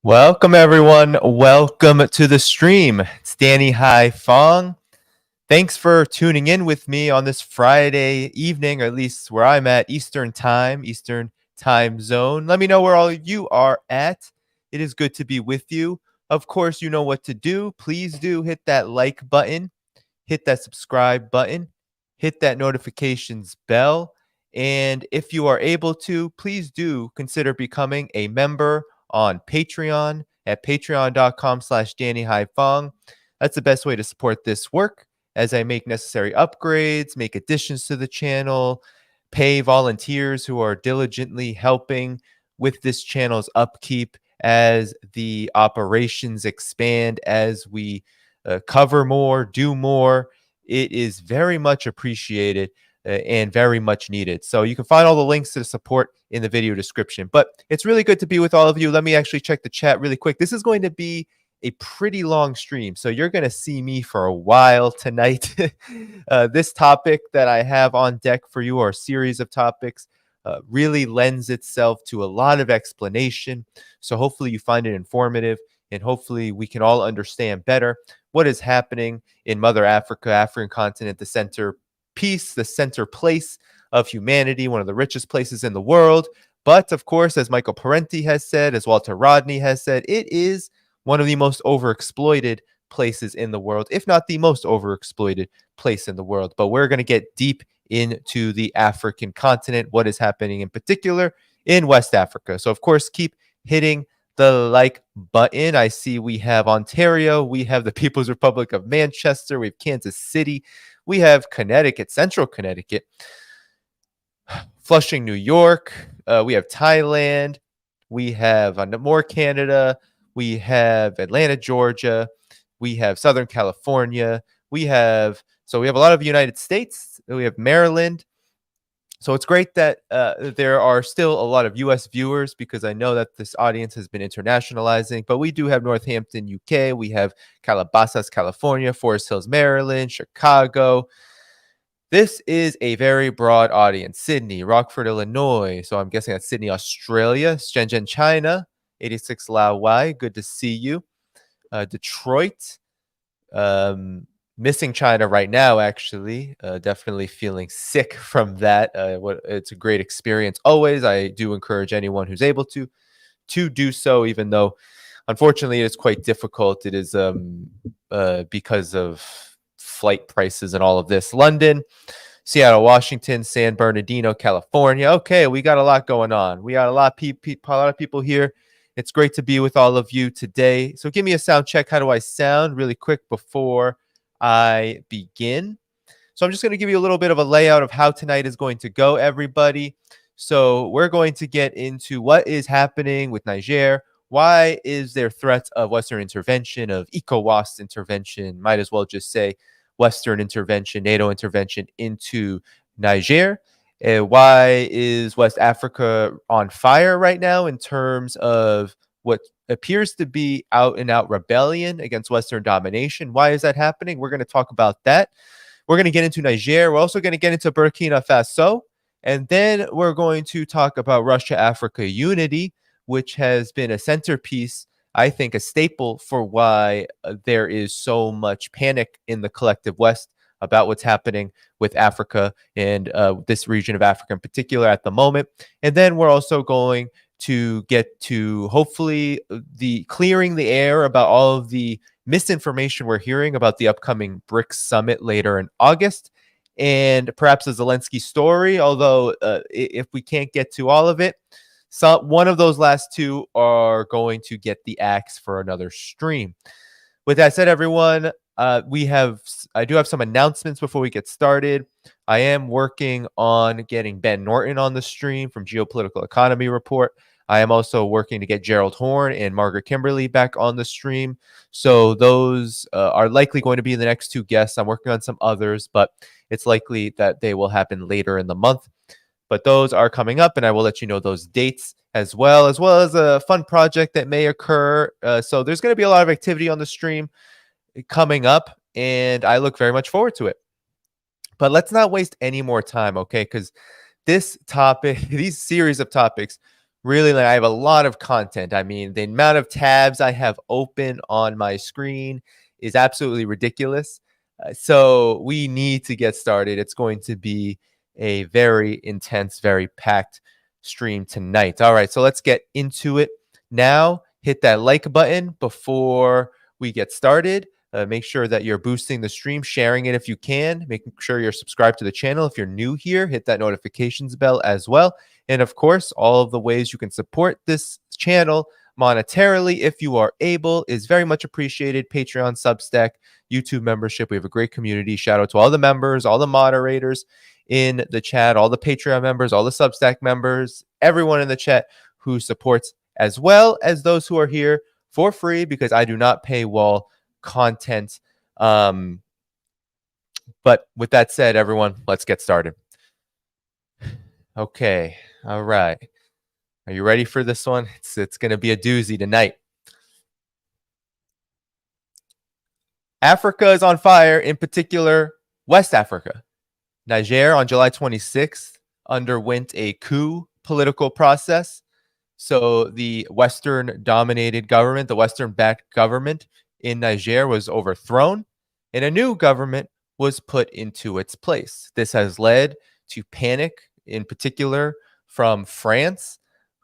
Welcome, everyone. Welcome to the stream. It's Dhaiphong. Thanks for tuning in with me on this Friday evening, or at least where I'm at, Eastern time zone. Let me know where all you are at. It is good to be with you. Of course, you know what to do. Please do hit that like button, hit that subscribe button, hit that notifications bell. And if you are able to, please do consider becoming a member on Patreon at patreon.com/DannyHaiFong. That's the best way to support this work as I make necessary upgrades, make additions to the channel, pay volunteers who are diligently helping with this channel's upkeep as the operations expand, as we cover more, do more. It is very much appreciated and very much needed. So you can find all the links to the support in the video description. But it's really good to be with all of you. Let me actually check the chat really quick. This is going to be a pretty long stream, so you're going to see me for a while tonight. This topic that I have on deck for you, or a series of topics, really lends itself to a lot of explanation. So hopefully you find it informative, and hopefully we can all understand better what is happening in Mother Africa, African continent, the center piece, the center place of humanity, one of the richest places in the world. But of course, as Michael Parenti has said, as Walter Rodney has said, it is one of the most overexploited places in the world, if not the most overexploited place in the world. But we're going to get deep into the African continent, what is happening in particular in West Africa. So of course, keep hitting the like button. I see we have Ontario, we have the People's Republic of Manchester, we have Kansas City, we have Connecticut, Central Connecticut, Flushing, New York, we have Thailand, we have more Canada, we have Atlanta, Georgia, we have Southern California, we have a lot of United States, we have Maryland. So it's great that there are still a lot of U.S. viewers, because I know that this audience has been internationalizing. But we do have Northampton, UK. We have Calabasas, California, Forest Hills, Maryland, Chicago. This is a very broad audience. Sydney, Rockford, Illinois. So I'm guessing that's Sydney, Australia. Shenzhen, China. 86 Lao Wai. Good to see you. Detroit. Missing China right now, actually. Definitely feeling sick from that. It's a great experience always. I do encourage anyone who's able to do so, even though unfortunately it's quite difficult. It is because of flight prices and all of this. London, Seattle, Washington, San Bernardino, California. Okay, we got a lot going on. We got a lot of people here. It's great to be with all of you today. So give me a sound check. How do I sound really quick before I begin? So I'm just going to give you a little bit of a layout of how tonight is going to go, everybody. So we're going to get into what is happening with Niger. Why is there threats of Western intervention, of ECOWAS intervention, might as well just say Western intervention, NATO intervention into Niger? Why is West Africa on fire right now in terms of what appears to be out-and-out rebellion against Western domination? Why is that happening? We're going to talk about that. We're going to get into Niger. We're also going to get into Burkina Faso. And then we're going to talk about Russia-Africa unity, which has been a centerpiece, I think, a staple for why there is so much panic in the collective West about what's happening with Africa and this region of Africa in particular at the moment. And then we're also going to get to hopefully the clearing the air about all of the misinformation we're hearing about the upcoming BRICS summit later in August, and perhaps a Zelensky story, although if we can't get to all of it, one of those last two are going to get the axe for another stream. With that said, everyone, I do have some announcements before we get started. I am working on getting Ben Norton on the stream from Geopolitical Economy Report. I am also working to get Gerald Horn and Margaret Kimberly back on the stream. So those are likely going to be the next two guests. I'm working on some others, but it's likely that they will happen later in the month. But those are coming up, and I will let you know those dates as well as a fun project that may occur. So there's going to be a lot of activity on the stream coming up, and I look very much forward to it. But let's not waste any more time, okay? Because this topic, these series of topics really, like, I have a lot of content. I mean, the amount of tabs I have open on my screen is absolutely ridiculous. So we need to get started. It's going to be a very intense, very packed stream tonight. All right, so let's get into it now. Hit that like button before we get started. Make sure that you're boosting the stream, sharing it if you can, making sure you're subscribed to the channel. If you're new here, hit that notifications bell as well. And of course, all of the ways you can support this channel monetarily, if you are able, is very much appreciated. Patreon, Substack, YouTube membership. We have a great community. Shout out to all the members, all the moderators in the chat, all the Patreon members, all the Substack members, everyone in the chat who supports, as well as those who are here for free, because I do not paywall content. But with that said, everyone, let's get started. Okay. All right. Are you ready for this one? It's going to be a doozy tonight. Africa is on fire, in particular, West Africa. Niger on July 26th underwent a coup political process. So the Western-dominated government, the Western-backed government in Niger was overthrown, and a new government was put into its place. This has led to panic, in particular, from France,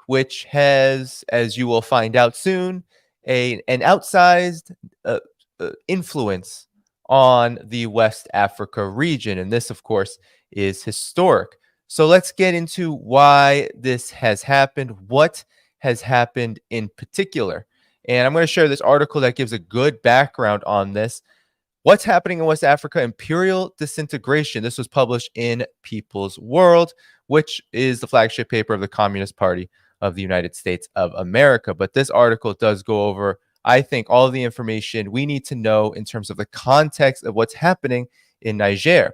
which has, as you will find out soon, an outsized influence on the West Africa region. And this, of course, is historic. So let's get into why this has happened, what has happened in particular. And I'm going to share this article that gives a good background on this. What's happening in West Africa? Imperial disintegration. This was published in People's World, which is the flagship paper of the Communist Party of the United States of America. But this article does go over, I think, all of the information we need to know in terms of the context of what's happening in Niger.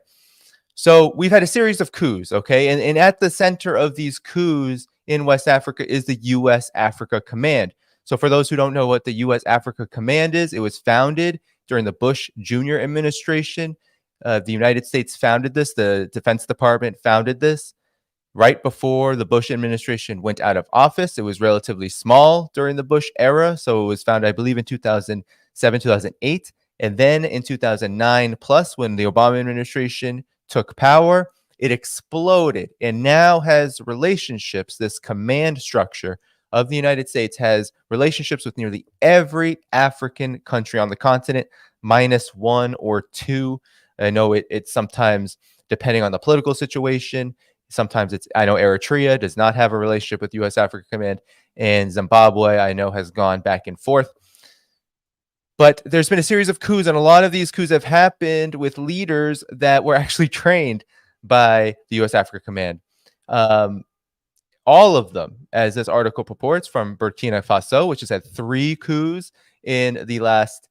So we've had a series of coups, okay? And at the center of these coups in West Africa is the U.S. Africa Command. So for those who don't know what the U.S. Africa Command is, it was founded during the Bush Jr. administration. The United States founded this. The Defense Department founded this right before the Bush administration went out of office. It was relatively small during the Bush era. So it was founded, I believe, in 2007, 2008. And then in 2009 plus, when the Obama administration took power, it exploded and now has relationships. This command structure of the United States has relationships with nearly every African country on the continent, minus one or two. I know it's sometimes, depending on the political situation, sometimes it's, I know Eritrea does not have a relationship with U.S. Africa Command, and Zimbabwe, I know, has gone back and forth. But there's been a series of coups, and a lot of these coups have happened with leaders that were actually trained by the U.S. Africa Command. All of them, as this article purports, from Burkina Faso, which has had 3 coups in the last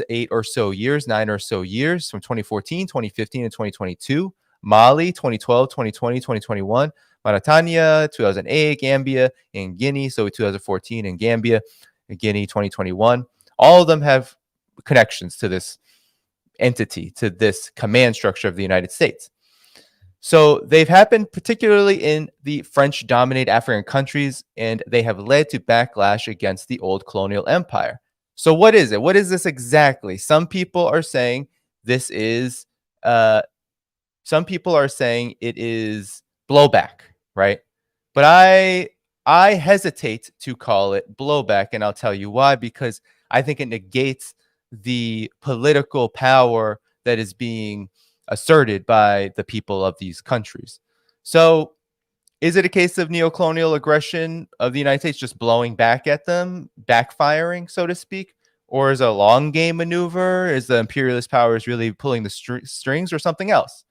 8 or so years, 9 or so years, from 2014, 2015, and 2022. Mali, 2012, 2020, 2021. Mauritania, 2008. Gambia and Guinea, so 2014, and Gambia and Guinea, 2021. All of them have connections to this entity, to this command structure of the United States. So they've happened particularly in the French-dominated African countries, and they have led to backlash against the old colonial empire. So what is it? What is this exactly? Some people are saying this is, some people are saying it is blowback, right? But I hesitate to call it blowback, and I'll tell you why. Because I think it negates the political power that is being asserted by the people of these countries. So is it a case of neocolonial aggression of the United States just blowing back at them, backfiring, so to speak? Or is it a long game maneuver? Is the imperialist powers really pulling the strings, or something else?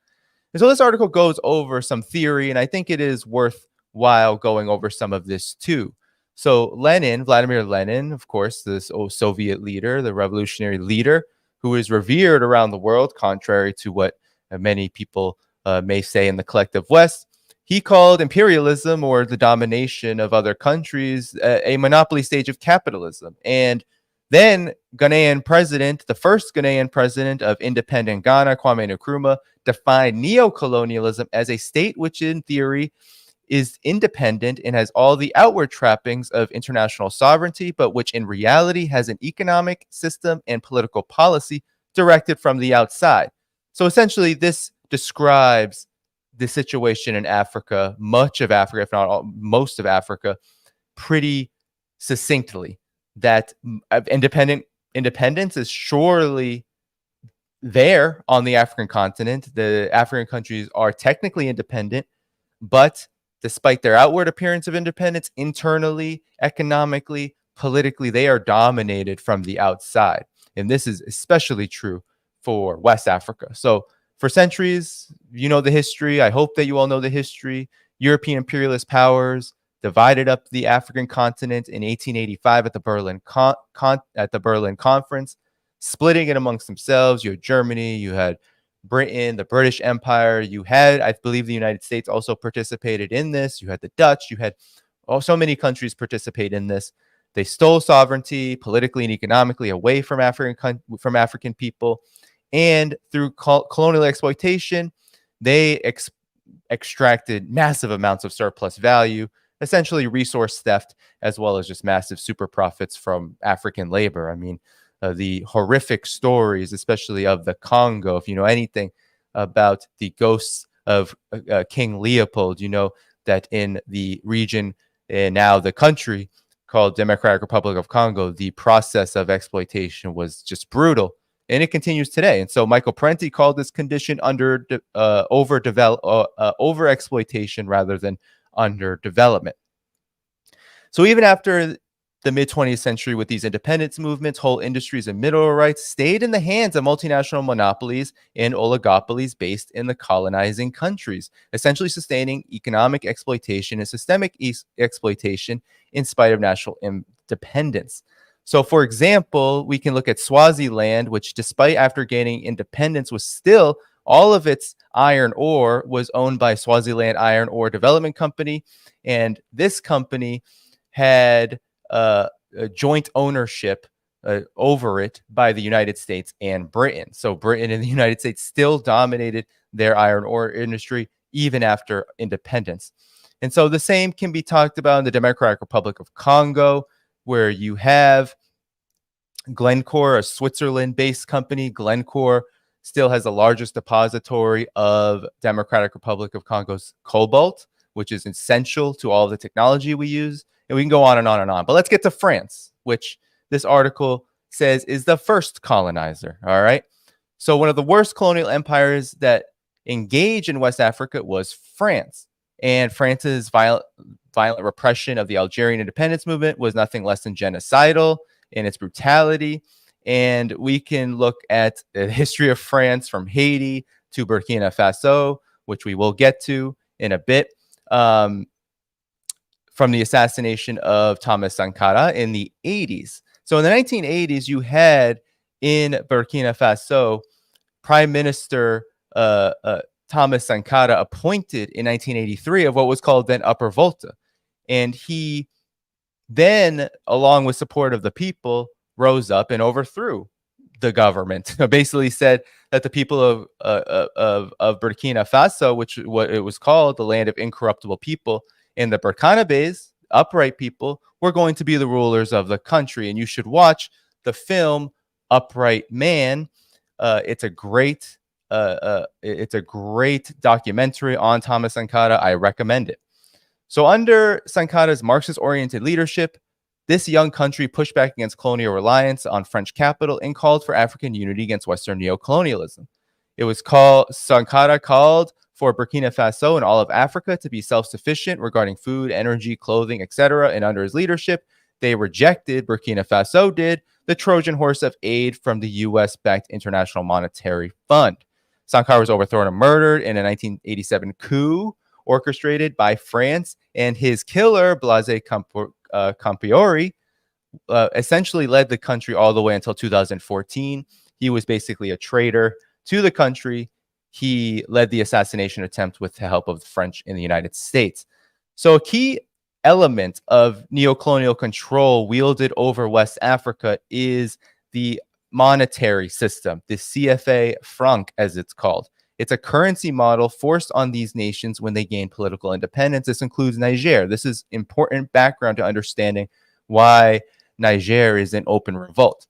And so this article goes over some theory, and I think it is worthwhile going over some of this too. So Vladimir Lenin, of course, this old Soviet leader, the revolutionary leader, who is revered around the world, contrary to what many people may say in the collective West, he called imperialism, or the domination of other countries, a monopoly stage of capitalism. And then Ghanaian president, the first Ghanaian president of independent Ghana, Kwame Nkrumah, defined neocolonialism as a state which, in theory, is independent and has all the outward trappings of international sovereignty, but which in reality has an economic system and political policy directed from the outside. So essentially, this describes the situation in Africa, much of Africa, if not most of Africa, pretty succinctly. That independence is surely there on the African continent. The African countries are technically independent, but despite their outward appearance of independence, internally, economically, politically, they are dominated from the outside. And this is especially true for West Africa. So for centuries, you know the history. I hope that you all know the history. European imperialist powers divided up the African continent in 1885 at the Berlin Conference, splitting it amongst themselves. You had Germany, you had Britain, the British Empire, you had, I believe, the United States also participated in this. You had the Dutch, you had so many countries participate in this. They stole sovereignty politically and economically away from African people, and through colonial exploitation, they extracted massive amounts of surplus value, essentially resource theft, as well as just massive super profits from African labor. I mean, the horrific stories, especially of the Congo, if you know anything about the ghosts of King Leopold, you know that in the region and now the country called Democratic Republic of Congo, the process of exploitation was just brutal, and it continues today. And so Michael Parenti called this condition over-exploitation rather than underdevelopment. So even after the mid-20th century, with these independence movements, whole industries and mineral rights stayed in the hands of multinational monopolies and oligopolies based in the colonizing countries, essentially sustaining economic exploitation and systemic exploitation in spite of national independence. So, for example, we can look at Swaziland, which, despite after gaining independence, was still all of its iron ore was owned by Swaziland Iron Ore Development Company, and this company had a joint ownership over it by the United States and Britain. So Britain and the United States still dominated their iron ore industry even after independence. And so the same can be talked about in the Democratic Republic of Congo, where you have Glencore, a Switzerland-based company. Glencore still has the largest depository of Democratic Republic of Congo's cobalt, which is essential to all the technology we use. And we can go on and on and on. But let's get to France, which this article says is the first colonizer. All right. So one of the worst colonial empires that engaged in West Africa was France. And France's violent repression of the Algerian independence movement was nothing less than genocidal in its brutality. And we can look at the history of France from Haiti to Burkina Faso, which we will get to in a bit. From the assassination of Thomas Sankara in the 80s. So in the 1980s, you had in Burkina Faso, Prime Minister Thomas Sankara appointed in 1983 of what was called then Upper Volta. And he then, along with support of the people, rose up and overthrew the government. Basically said that the people of Burkina Faso, which what it was called, the land of incorruptible people, and the Burkinabés, upright people, were going to be the rulers of the country. And you should watch the film Upright Man. It's a great documentary on Thomas Sankara. I recommend it. So under Sankara's Marxist-oriented leadership, this young country pushed back against colonial reliance on French capital and called for African unity against Western neocolonialism. Sankara called for Burkina Faso and all of Africa to be self-sufficient regarding food, energy, clothing, etc. And under his leadership, they rejected, Burkina Faso did, the Trojan horse of aid from the US-backed International Monetary Fund. Sankara was overthrown and murdered in a 1987 coup orchestrated by France, and his killer, Blaise Compaoré, essentially led the country all the way until 2014. He was basically a traitor to the country. He led the assassination attempt with the help of the French in the United States. So a key element of neocolonial control wielded over West Africa is the monetary system, the CFA franc, as it's called. It's a currency model forced on these nations when they gain political independence. This includes Niger. This is important background to understanding why Niger is in open revolt.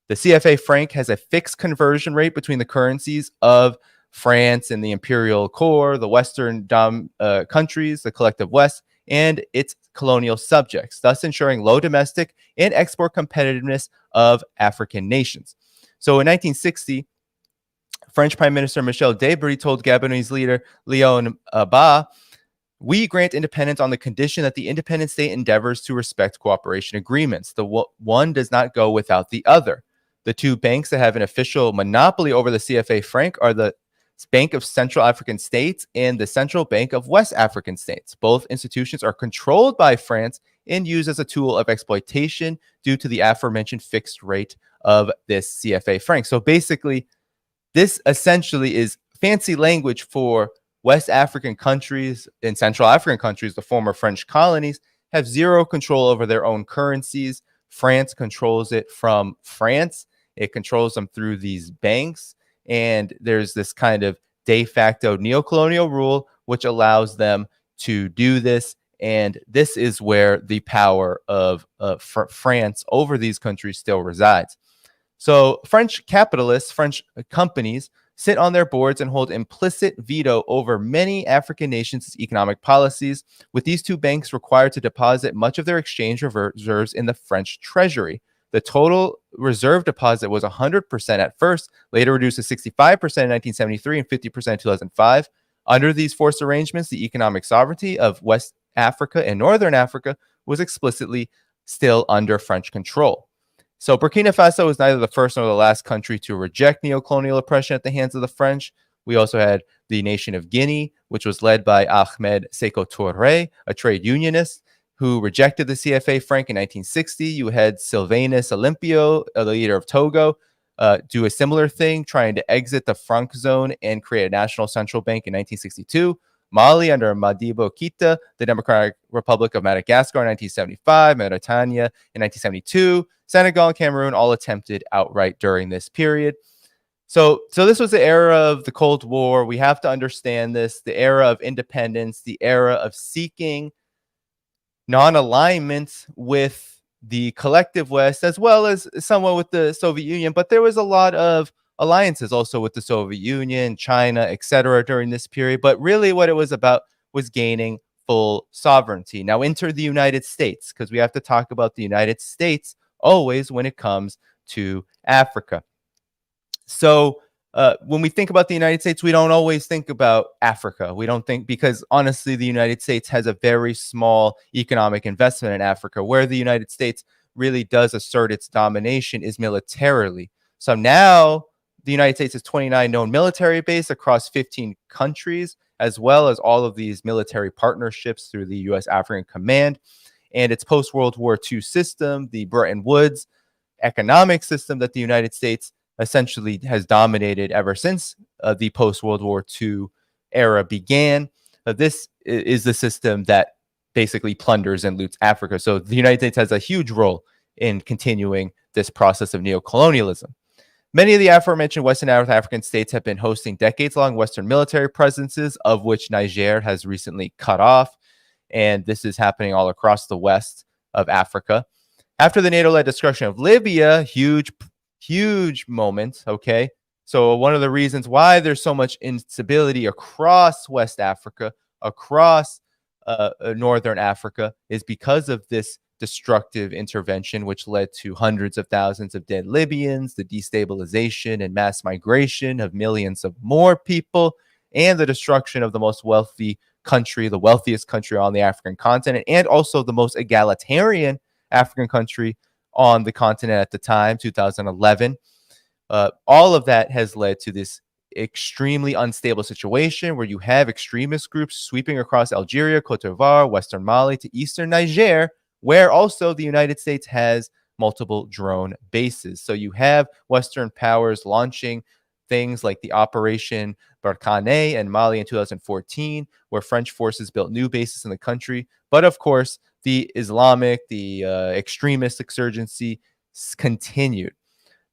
The CFA franc has a fixed conversion rate between the currencies of France and the imperial core, the Western countries, the collective West, and its colonial subjects, thus ensuring low domestic and export competitiveness of African nations. So in 1960, French Prime Minister Michel Debré told Gabonese leader Léon Ba, "We grant independence on the condition that the independent state endeavors to respect cooperation agreements. The one does not go without the other." The two banks that have an official monopoly over the CFA franc are the Bank of Central African States and the Central Bank of West African States. Both institutions are controlled by France and used as a tool of exploitation due to the aforementioned fixed rate of this CFA franc. So basically, this essentially is fancy language for West African countries and Central African countries, the former French colonies, have zero control over their own currencies. France controls it from France. It controls them through these banks. And there's this kind of de facto neocolonial rule, which allows them to do this. And this is where the power of France over these countries still resides. So French capitalists, French companies, sit on their boards and hold implicit veto over many African nations' economic policies, with these two banks required to deposit much of their exchange reserves in the French treasury. The total reserve deposit was 100% at first, later reduced to 65% in 1973 and 50% in 2005. Under these forced arrangements, the economic sovereignty of West Africa and Northern Africa was explicitly still under French control. So Burkina Faso was neither the first nor the last country to reject neocolonial oppression at the hands of the French. We also had the nation of Guinea, which was led by Ahmed Sékou Touré, a trade unionist who rejected the CFA franc in 1960. You had Sylvanus Olympio, the leader of Togo, do a similar thing, trying to exit the franc zone and create a national central bank in 1962. Mali under Modibo Keita, the Democratic Republic of Madagascar in 1975, Mauritania in 1972, Senegal and Cameroon all attempted outright during this period. So this was the era of the Cold War. We have to understand this, the era of independence, the era of seeking non-alignment with the collective West, as well as somewhat with the Soviet Union. But there was a lot of alliances also with the Soviet Union, China, etc. during this period. But really what it was about was gaining full sovereignty. Now enter the United States, because we have to talk about the United States always when it comes to Africa. So when we think about the United States, we don't always think about Africa. We don't think, because honestly, the United States has a very small economic investment in Africa. Where the United States really does assert its domination is militarily. So now the United States has 29 known military bases across 15 countries, as well as all of these military partnerships through the U.S. African Command and its post-World War II system, the Bretton Woods economic system that the United States essentially has dominated ever since the post-World War II era began. This is the system that basically plunders and loots Africa. So the United States has a huge role in continuing this process of neocolonialism. Many of the aforementioned West and North African states have been hosting decades-long Western military presences, of which Niger has recently cut off. And this is happening all across the west of Africa. After the NATO-led destruction of Libya, huge moment, okay? So one of the reasons why there's so much instability across West Africa, across Northern Africa, is because of this destructive intervention, which led to hundreds of thousands of dead Libyans, the destabilization and mass migration of millions of more people, and the destruction of the most wealthy country, the wealthiest country on the African continent, and also the most egalitarian African country on the continent at the time, 2011. All of that has led to this extremely unstable situation where you have extremist groups sweeping across Algeria, Cote d'Ivoire, Western Mali to Eastern Niger, where also the United States has multiple drone bases. So you have Western powers launching things like the Operation Barkhane in Mali in 2014, where French forces built new bases in the country. But of course, the Islamic, the extremist insurgency continued.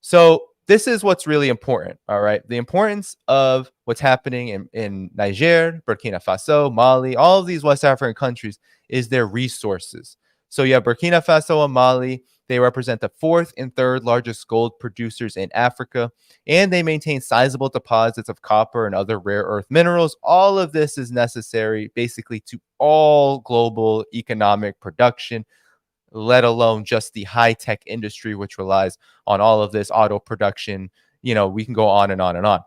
So this is what's really important. All right. The importance of what's happening in Niger, Burkina Faso, Mali, all of these West African countries is their resources. So you have Burkina Faso and Mali. They represent the fourth and third largest gold producers in Africa, and they maintain sizable deposits of copper and other rare earth minerals. All of this is necessary basically to all global economic production, let alone just the high-tech industry, which relies on all of this auto production. We can go on and on and on.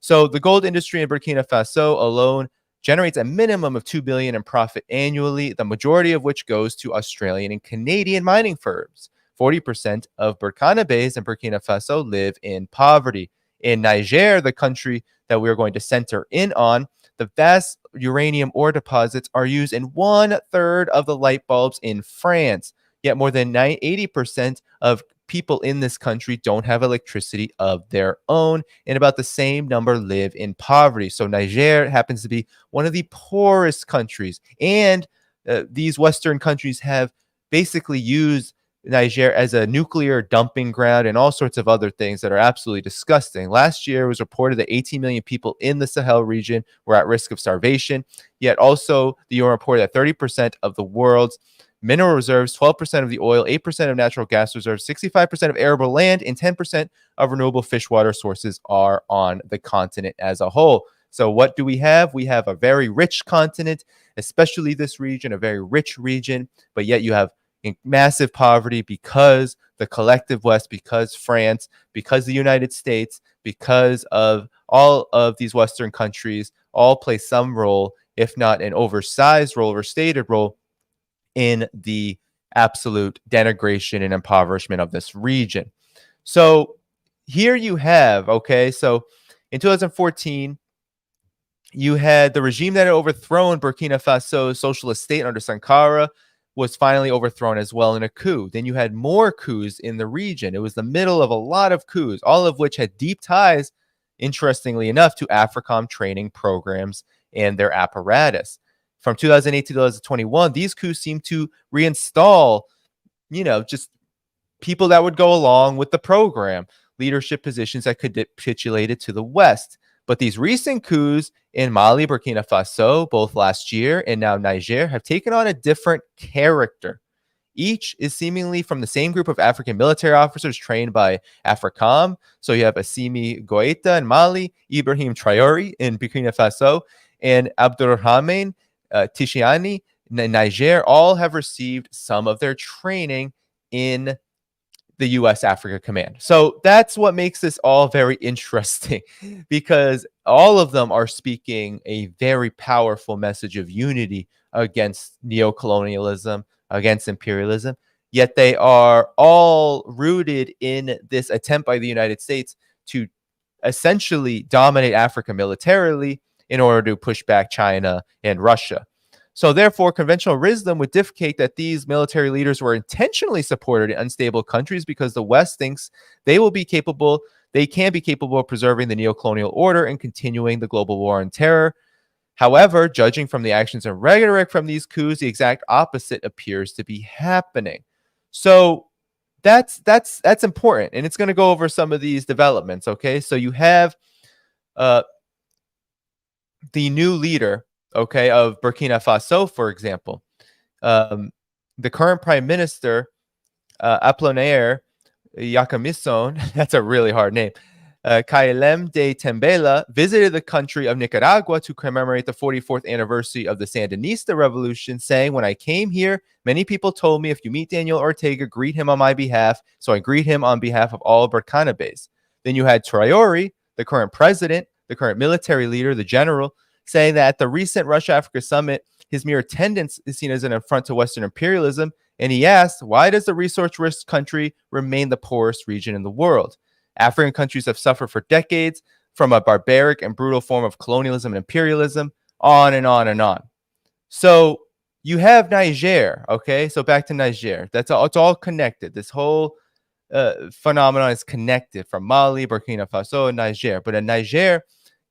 So the gold industry in Burkina Faso alone generates a minimum of $2 billion in profit annually, the majority of which goes to Australian and Canadian mining firms. 40% of Burkinabés in Burkina Faso live in poverty. In Niger, the country that we're going to center in on, the vast uranium ore deposits are used in 1/3 of the light bulbs in France. Yet more than 80% of people in this country don't have electricity of their own, and about the same number live in poverty. So Niger happens to be one of the poorest countries, and these Western countries have basically used Niger as a nuclear dumping ground and all sorts of other things that are absolutely disgusting. Last year, it was reported that 18 million people in the Sahel region were at risk of starvation. Yet also, the UN reported that 30% of the world's mineral reserves, 12% of the oil, 8% of natural gas reserves, 65% of arable land, and 10% of renewable fish water sources are on the continent as a whole. So what do we have? We have a very rich continent, especially this region, a very rich region, but yet you have massive poverty because the collective West, because France, because the United States, because of all of these Western countries all play some role, if not an oversized role, overstated role, in the absolute denigration and impoverishment of this region. So here you have, so in 2014, you had the regime that had overthrown Burkina Faso's socialist state under Sankara was finally overthrown as well in a coup. Then you had more coups in the region. It was the middle of a lot of coups, all of which had deep ties, interestingly enough, to AFRICOM training programs and their apparatus. From 2008 to 2021, these coups seemed to reinstall, just people that would go along with the program, leadership positions that capitulated to the West. But these recent coups in Mali, Burkina Faso, both last year and now Niger, have taken on a different character. Each is seemingly from the same group of African military officers trained by AFRICOM. So you have Assimi Goïta in Mali, Ibrahim Traoré in Burkina Faso, and Abdurrahman Tishiani in Niger. All have received some of their training in the U.S. Africa Command. So that's what makes this all very interesting, because all of them are speaking a very powerful message of unity against neocolonialism, against imperialism, yet they are all rooted in this attempt by the United States to essentially dominate Africa militarily in order to push back China and Russia. So therefore, conventional wisdom would dictate that these military leaders were intentionally supported in unstable countries because the West thinks they can be capable of preserving the neocolonial order and continuing the global war on terror. However, judging from the actions and rhetoric from these coups, the exact opposite appears to be happening. So that's important, and it's going to go over some of these developments. So you have the new leader, of Burkina Faso, for example. The current prime minister, Apollinaire Yakamison, that's a really hard name, Kailem de Tembela, visited the country of Nicaragua to commemorate the 44th anniversary of the Sandinista revolution, saying, "When I came here, many people told me, if you meet Daniel Ortega, greet him on my behalf. So I greet him on behalf of all Burkinabés." Then you had Traoré, the current president, the current military leader, the general, saying that at the recent Russia-Africa summit, his mere attendance is seen as an affront to Western imperialism. And he asked, why does the resource-rich country remain the poorest region in the world? African countries have suffered for decades from a barbaric and brutal form of colonialism and imperialism, on and on and on. So you have Niger, So back to Niger. It's all connected. This whole phenomenon is connected from Mali, Burkina Faso, and Niger. But in Niger,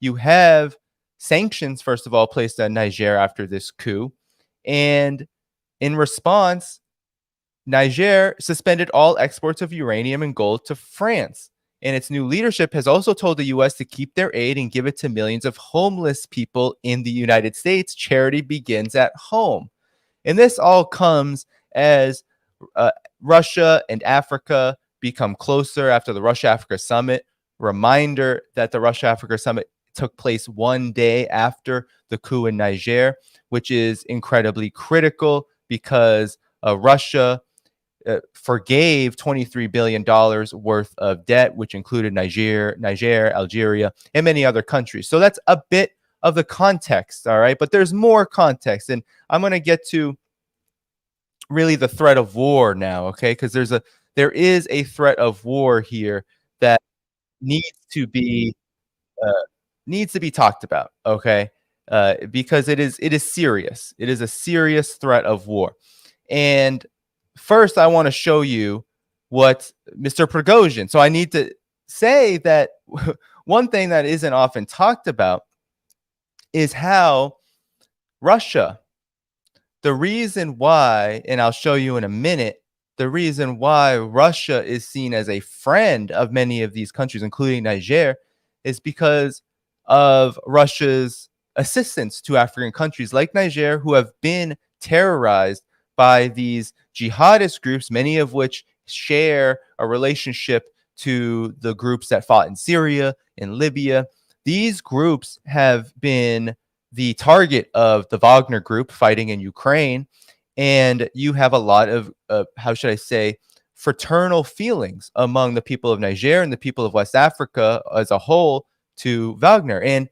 you have sanctions, first of all, placed on Niger after this coup. And in response, Niger suspended all exports of uranium and gold to France. and its new leadership has also told the U.S. to keep their aid and give it to millions of homeless people in the United States. Charity begins at home. And this all comes as Russia and Africa become closer after the Russia-Africa summit. Reminder that the Russia-Africa summit took place one day after the coup in Niger, which is incredibly critical because Russia forgave $23 billion worth of debt, which included Niger, Algeria, and many other countries. So that's a bit of the context, all right? But there's more context, and I'm going to get to really the threat of war now, okay? Because there is a threat of war here that needs to be talked about, okay? Because it is serious. It is a serious threat of war. And first, I want to show you what Mr. Prigozhin. So I need to say that one thing that isn't often talked about is how Russia, the reason why, and I'll show you in a minute, the reason why Russia is seen as a friend of many of these countries, including Niger, is because of Russia's assistance to African countries like Niger, who have been terrorized by these jihadist groups, many of which share a relationship to the groups that fought in Syria, in Libya. These groups have been the target of the Wagner group fighting in Ukraine. And you have a lot of, how should I say, fraternal feelings among the people of Niger and the people of West Africa as a whole to Wagner. And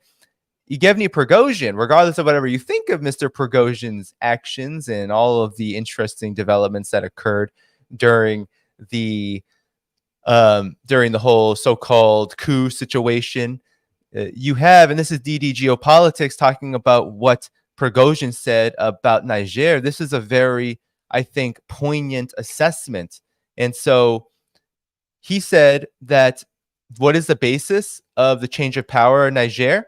Yevgeny Prigozhin, regardless of whatever you think of Mr. Prigozhin's actions and all of the interesting developments that occurred during the whole so-called coup situation, you have, and this is DD Geopolitics talking about what Prigozhin said about Niger. This is a very, I think, poignant assessment. And so he said that what is the basis of the change of power in Niger?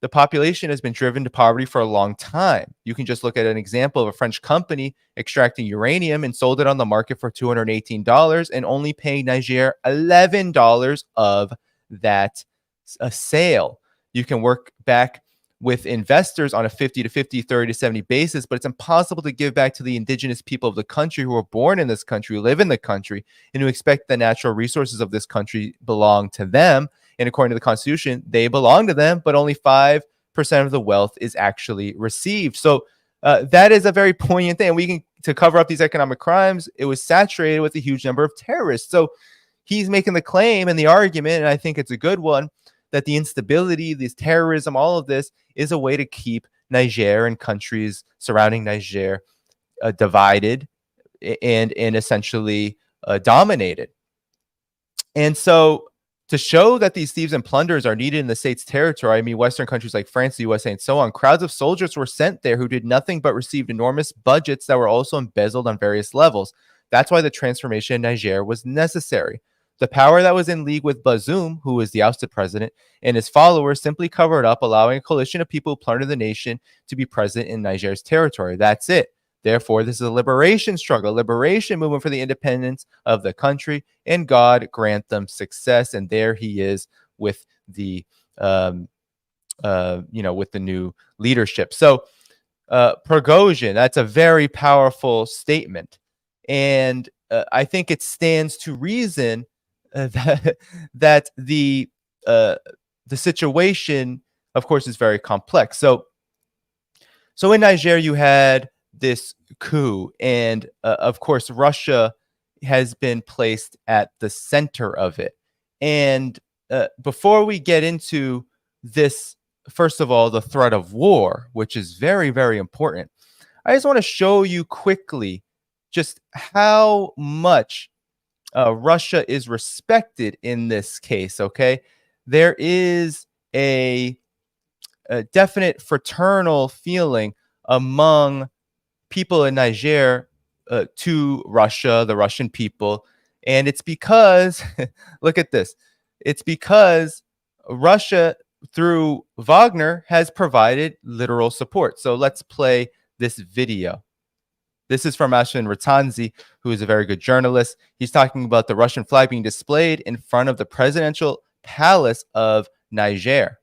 The population has been driven to poverty for a long time. You can just look at an example of a French company extracting uranium and sold it on the market for $218 and only paying Niger $11 of that sale. You can work back with investors on a 50 to 50, 30 to 70 basis, but it's impossible to give back to the indigenous people of the country who were born in this country, who live in the country, and who expect the natural resources of this country belong to them. And according to the Constitution, they belong to them, but only 5% of the wealth is actually received. So that is a very poignant thing. We can, to cover up these economic crimes, it was saturated with a huge number of terrorists. So he's making the claim and the argument, and I think it's a good one, that the instability, this terrorism, all of this is a way to keep Niger and countries surrounding Niger divided and essentially dominated. And so to show that these thieves and plunderers are needed in the state's territory, I mean, Western countries like France, the USA, and so on, crowds of soldiers were sent there who did nothing but received enormous budgets that were also embezzled on various levels. That's why the transformation in Niger was necessary. The power that was in league with Bazoum, who was the ousted president, and his followers simply covered up, allowing a coalition of people who plundered the nation to be present in Niger's territory. That's it. Therefore, this is a liberation struggle, a liberation movement for the independence of the country, and God grant them success. And there he is with the, with the new leadership. So, Prigozhin, that's a very powerful statement, and I think it stands to reason that the situation, of course, is very complex. So in Niger, you had this coup, and of course, Russia has been placed at the center of it. And before we get into this, first of all, the threat of war, which is very, very important, I just want to show you quickly just how much Russia is respected in this case, okay? There is a definite fraternal feeling among people in Niger to Russia, the Russian people. And it's because, look at this, it's because Russia, through Wagner, has provided literal support. So let's play this video. This is from Ashwin Ratanzi, who is a very good journalist. He's talking about the Russian flag being displayed in front of the presidential palace of Niger.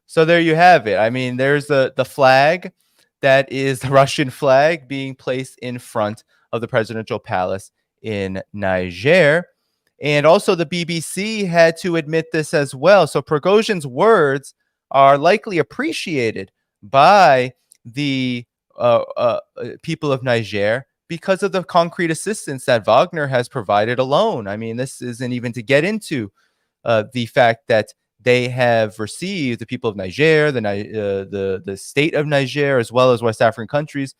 So there you have it. I mean, there's the flag that is the Russian flag being placed in front of the presidential palace in Niger. And also the BBC had to admit this as well. So Prigozhin's words are likely appreciated by the people of Niger because of the concrete assistance that Wagner has provided alone. I mean, this isn't even to get into the fact that they have received, the people of Niger, the state of Niger, as well as West African countries,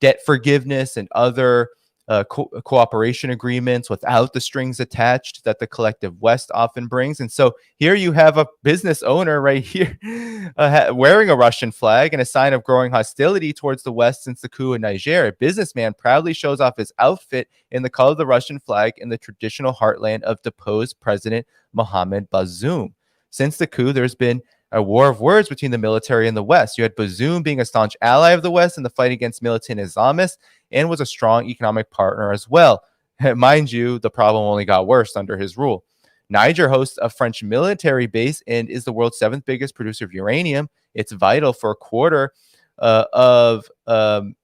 debt forgiveness and other cooperation agreements without the strings attached that the collective West often brings. And so here you have a business owner right here wearing a Russian flag and a sign of growing hostility towards the West since the coup in Niger. A businessman proudly shows off his outfit in the color of the Russian flag in the traditional heartland of deposed President Mohamed Bazoum. Since the coup, there's been a war of words between the military and the West. You had Bazoum being a staunch ally of the West in the fight against militant Islamists and was a strong economic partner as well. Mind you, the problem only got worse under his rule. Niger hosts a French military base and is the world's 7th biggest producer of uranium. It's vital for a quarter of the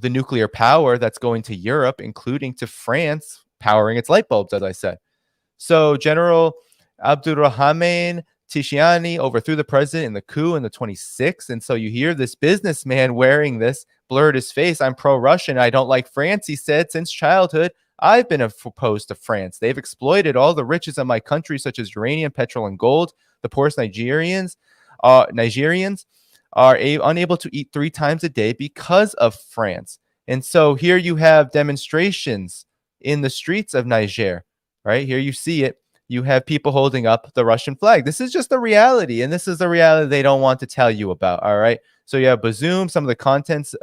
nuclear power that's going to Europe, including to France, powering its light bulbs, as I said. So General Abdurrahman Tishiani overthrew the president in the coup in the 26th. And so you hear this businessman wearing this, blurred his face. I'm pro-Russian. I don't like France, he said. Since childhood, I've been opposed to France. They've exploited all the riches of my country, such as uranium, petrol, and gold. The poorest Nigerians are unable to eat 3 times a day because of France. And so here you have demonstrations in the streets of Niger, right? Here you see it. You have people holding up the Russian flag. This is just the reality, and this is the reality they don't want to tell you about, all right? So you have Bazoum, some of the contents.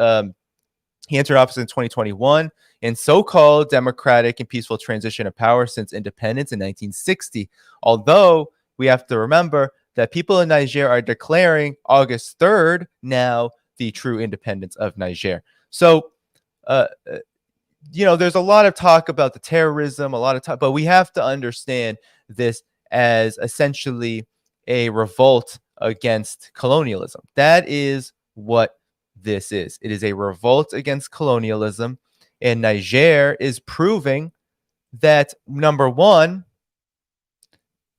He entered office in 2021 in so-called democratic and peaceful transition of power since independence in 1960. Although we have to remember that people in Niger are declaring August 3rd now the true independence of Niger. So, there's a lot of talk about the terrorism, a lot of talk, but we have to understand this as essentially a revolt against colonialism. That is what this is. It is a revolt against colonialism, and Niger is proving that, number one,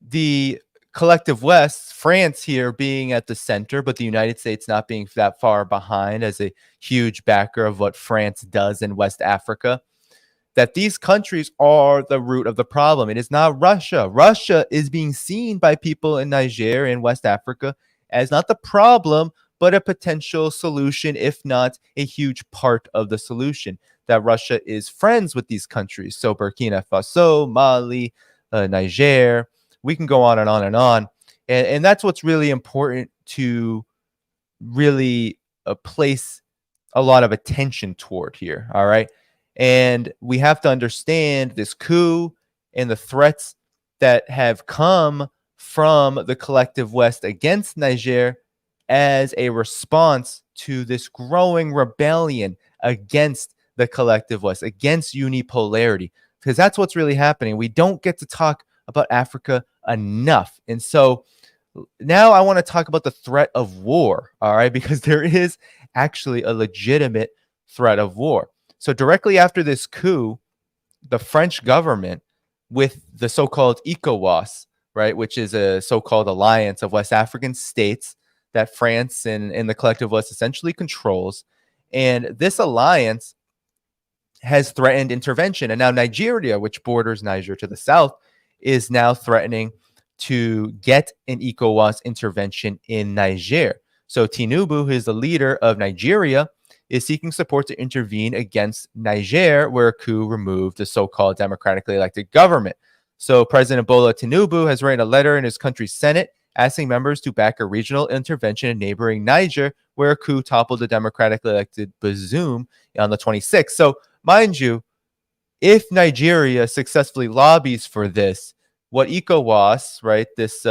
the collective West, France here being at the center, but the United States not being that far behind as a huge backer of what France does in West Africa, that these countries are the root of the problem. It is not Russia. Russia is being seen by people in Niger and West Africa as not the problem, but a potential solution, if not a huge part of the solution. That Russia is friends with these countries. So Burkina Faso, Mali, Niger, we can go on and on and on. And that's what's really important to really place a lot of attention toward here, all right? And we have to understand this coup and the threats that have come from the collective West against Niger as a response to this growing rebellion against the collective West, against unipolarity, because that's what's really happening. We don't get to talk about Africa enough. And so now I want to talk about the threat of war, all right, because there is actually a legitimate threat of war. So directly after this coup, the French government, with the so-called ECOWAS, right, which is a so-called alliance of West African states that France and the collective West essentially controls, and this alliance has threatened intervention. And now Nigeria, which borders Niger to the south, is now threatening to get an ECOWAS intervention in Niger. So Tinubu, who is the leader of Nigeria, is seeking support to intervene against Niger, where a coup removed the so-called democratically elected government. So President Bola Tinubu has written a letter in his country's Senate asking members to back a regional intervention in neighboring Niger, where a coup toppled the democratically elected Bazoum on the 26th. So mind you, if Nigeria successfully lobbies for this, what ECOWAS, right, this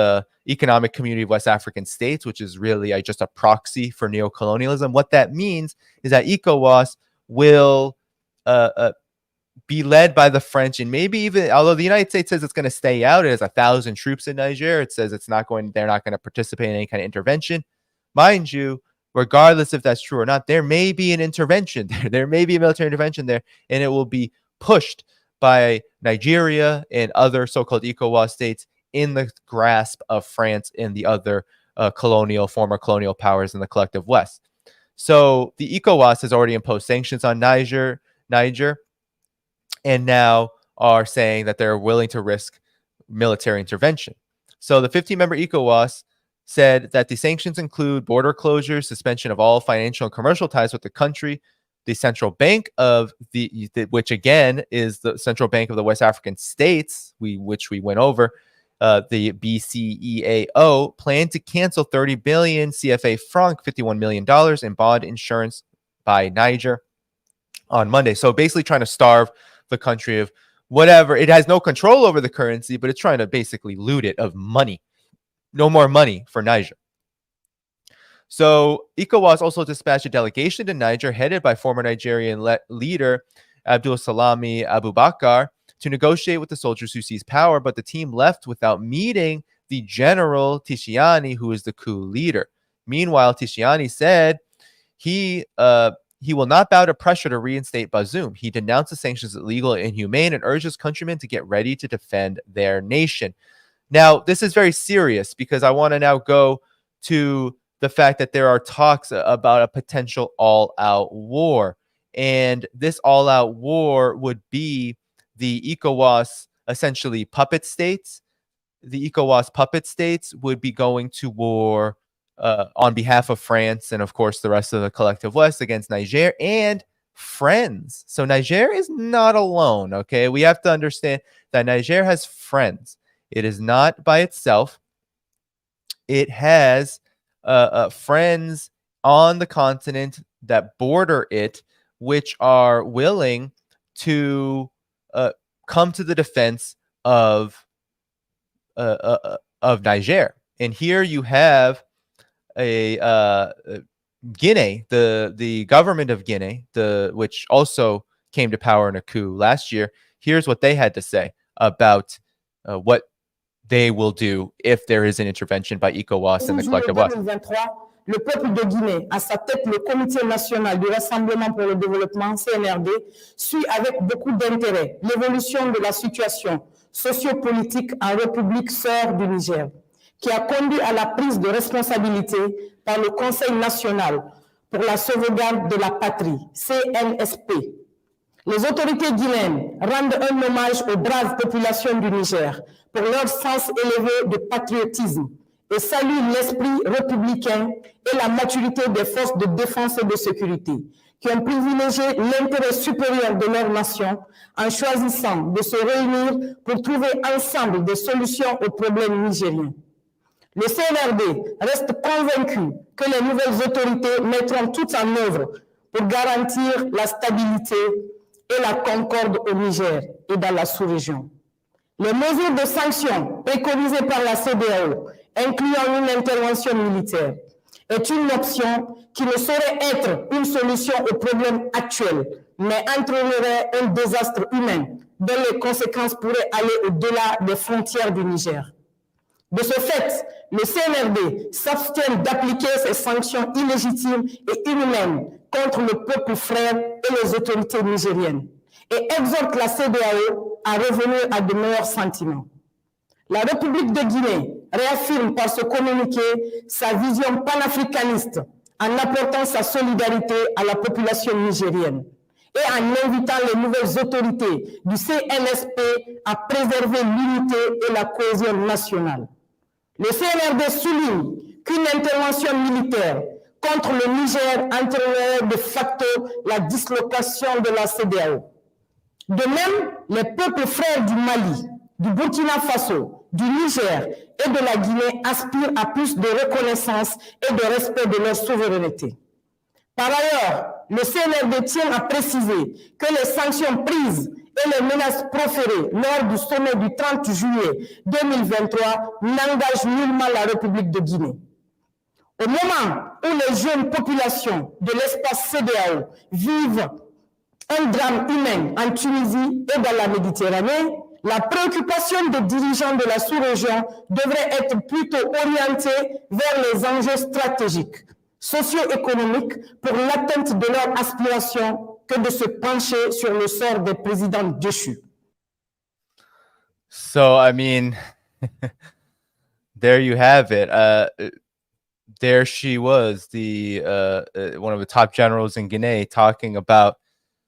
Economic Community of West African States, which is really just a proxy for neocolonialism, what that means is that ECOWAS will be led by the French, and maybe even, although the United States says it's going to stay out, it has 1,000 troops in Niger. It says they're not going to participate in any kind of intervention. Mind you, regardless if that's true or not, there may be an intervention there. There may be a military intervention there, and it will be pushed by Nigeria and other so-called ECOWAS states in the grasp of France and the other former colonial powers in the collective West. So the ECOWAS has already imposed sanctions on Niger, and now are saying that they're willing to risk military intervention. So the 15-member ECOWAS said that the sanctions include border closures, suspension of all financial and commercial ties with the country, the central bank of which again is the central bank of the West African states, which we went over, the BCEAO, planned to cancel 30 billion CFA franc, $51 million in bond insurance by Niger on Monday. So basically trying to starve the country of whatever. It has no control over the currency, but it's trying to basically loot it of money. No more money for Niger. So ECOWAS also dispatched a delegation to Niger headed by former Nigerian leader Abdul Salami Abubakar to negotiate with the soldiers who seized power, but the team left without meeting the general Tishiani, who is the coup leader. Meanwhile, Tishiani said he will not bow to pressure to reinstate Bazoum. He denounced the sanctions as illegal and inhumane and urged his countrymen to get ready to defend their nation. Now, this is very serious because I want to now go to the fact that there are talks about a potential all-out war. And this all-out war would be the ECOWAS, essentially puppet states. The ECOWAS puppet states would be going to war on behalf of France and, of course, the rest of the collective West against Niger and friends. So Niger is not alone, okay? We have to understand that Niger has friends. It is not by itself. It has friends on the continent that border it, which are willing to come to the defense of Niger. And here you have Guinea, the government of Guinea, which also came to power in a coup last year. Here's what they had to say about what they will do if there is an intervention by ECOWAS and the collective West. Le peuple de Guinée, à sa tête le Comité national du Rassemblement pour le développement, CNRD, suit avec beaucoup d'intérêt l'évolution de la situation sociopolitique en République sœur du Niger, qui a conduit à la prise de responsabilité par le Conseil national pour la sauvegarde de la patrie, CNSP. Les autorités guinéennes rendent un hommage aux braves populations du Niger pour leur sens élevé de patriotisme et saluent l'esprit républicain et la maturité des forces de défense et de sécurité qui ont privilégié l'intérêt supérieur de leur nation en choisissant de se réunir pour trouver ensemble des solutions aux problèmes nigériens. Le CNRD reste convaincu que les nouvelles autorités mettront tout en œuvre pour garantir la stabilité et la concorde au Niger et dans la sous-région. Les mesures de sanctions préconisées par la CEDEAO, incluant une intervention militaire, est une option qui ne saurait être une solution aux problèmes actuels, mais entraînerait un désastre humain dont les conséquences pourraient aller au-delà des frontières du Niger. De ce fait, le CNRD s'abstient d'appliquer ces sanctions illégitimes et inhumaines contre le peuple frère et les autorités nigériennes et exhorte la CEDEAO à revenir à de meilleurs sentiments. La République de Guinée réaffirme par ce communiqué sa vision panafricaniste en apportant sa solidarité à la population nigérienne et en invitant les nouvelles autorités du CNSP à préserver l'unité et la cohésion nationale. Le CNRD souligne qu'une intervention militaire contre le Niger entraînerait de facto la dislocation de la CEDEAO. De même, les peuples frères du Mali, du Burkina Faso, du Niger et de la Guinée aspirent à plus de reconnaissance et de respect de leur souveraineté. Par ailleurs, le CNRD tient à préciser que les sanctions prises et les menaces proférées lors du sommet du 30 juillet 2023 n'engagent nullement la République de Guinée. Au moment où les jeunes populations de l'espace CEDEAO vivent un drame humain en Tunisie et dans la Méditerranée, la préoccupation des dirigeants de la sous-région devrait être plutôt orientée vers les enjeux stratégiques, socio-économiques pour l'atteinte de leurs aspirations que de se pencher sur le sort des présidents déchus. So, I mean, there you have it. There she was, the one of the top generals in Guinea, talking about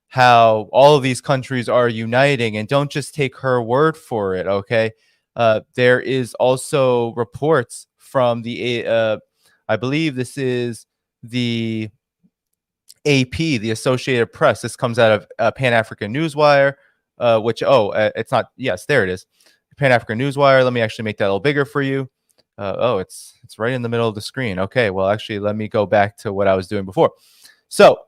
how all of these countries are uniting, and don't just take her word for it. Okay, there is also reports from the I believe this is the AP, the Associated Press. This comes out of Pan-African Newswire, which it's not. Yes, there it is, Pan-African Newswire. Let me actually make that a little bigger for you. It's right in the middle of the screen. Okay, well, actually, let me go back to what I was doing before. So,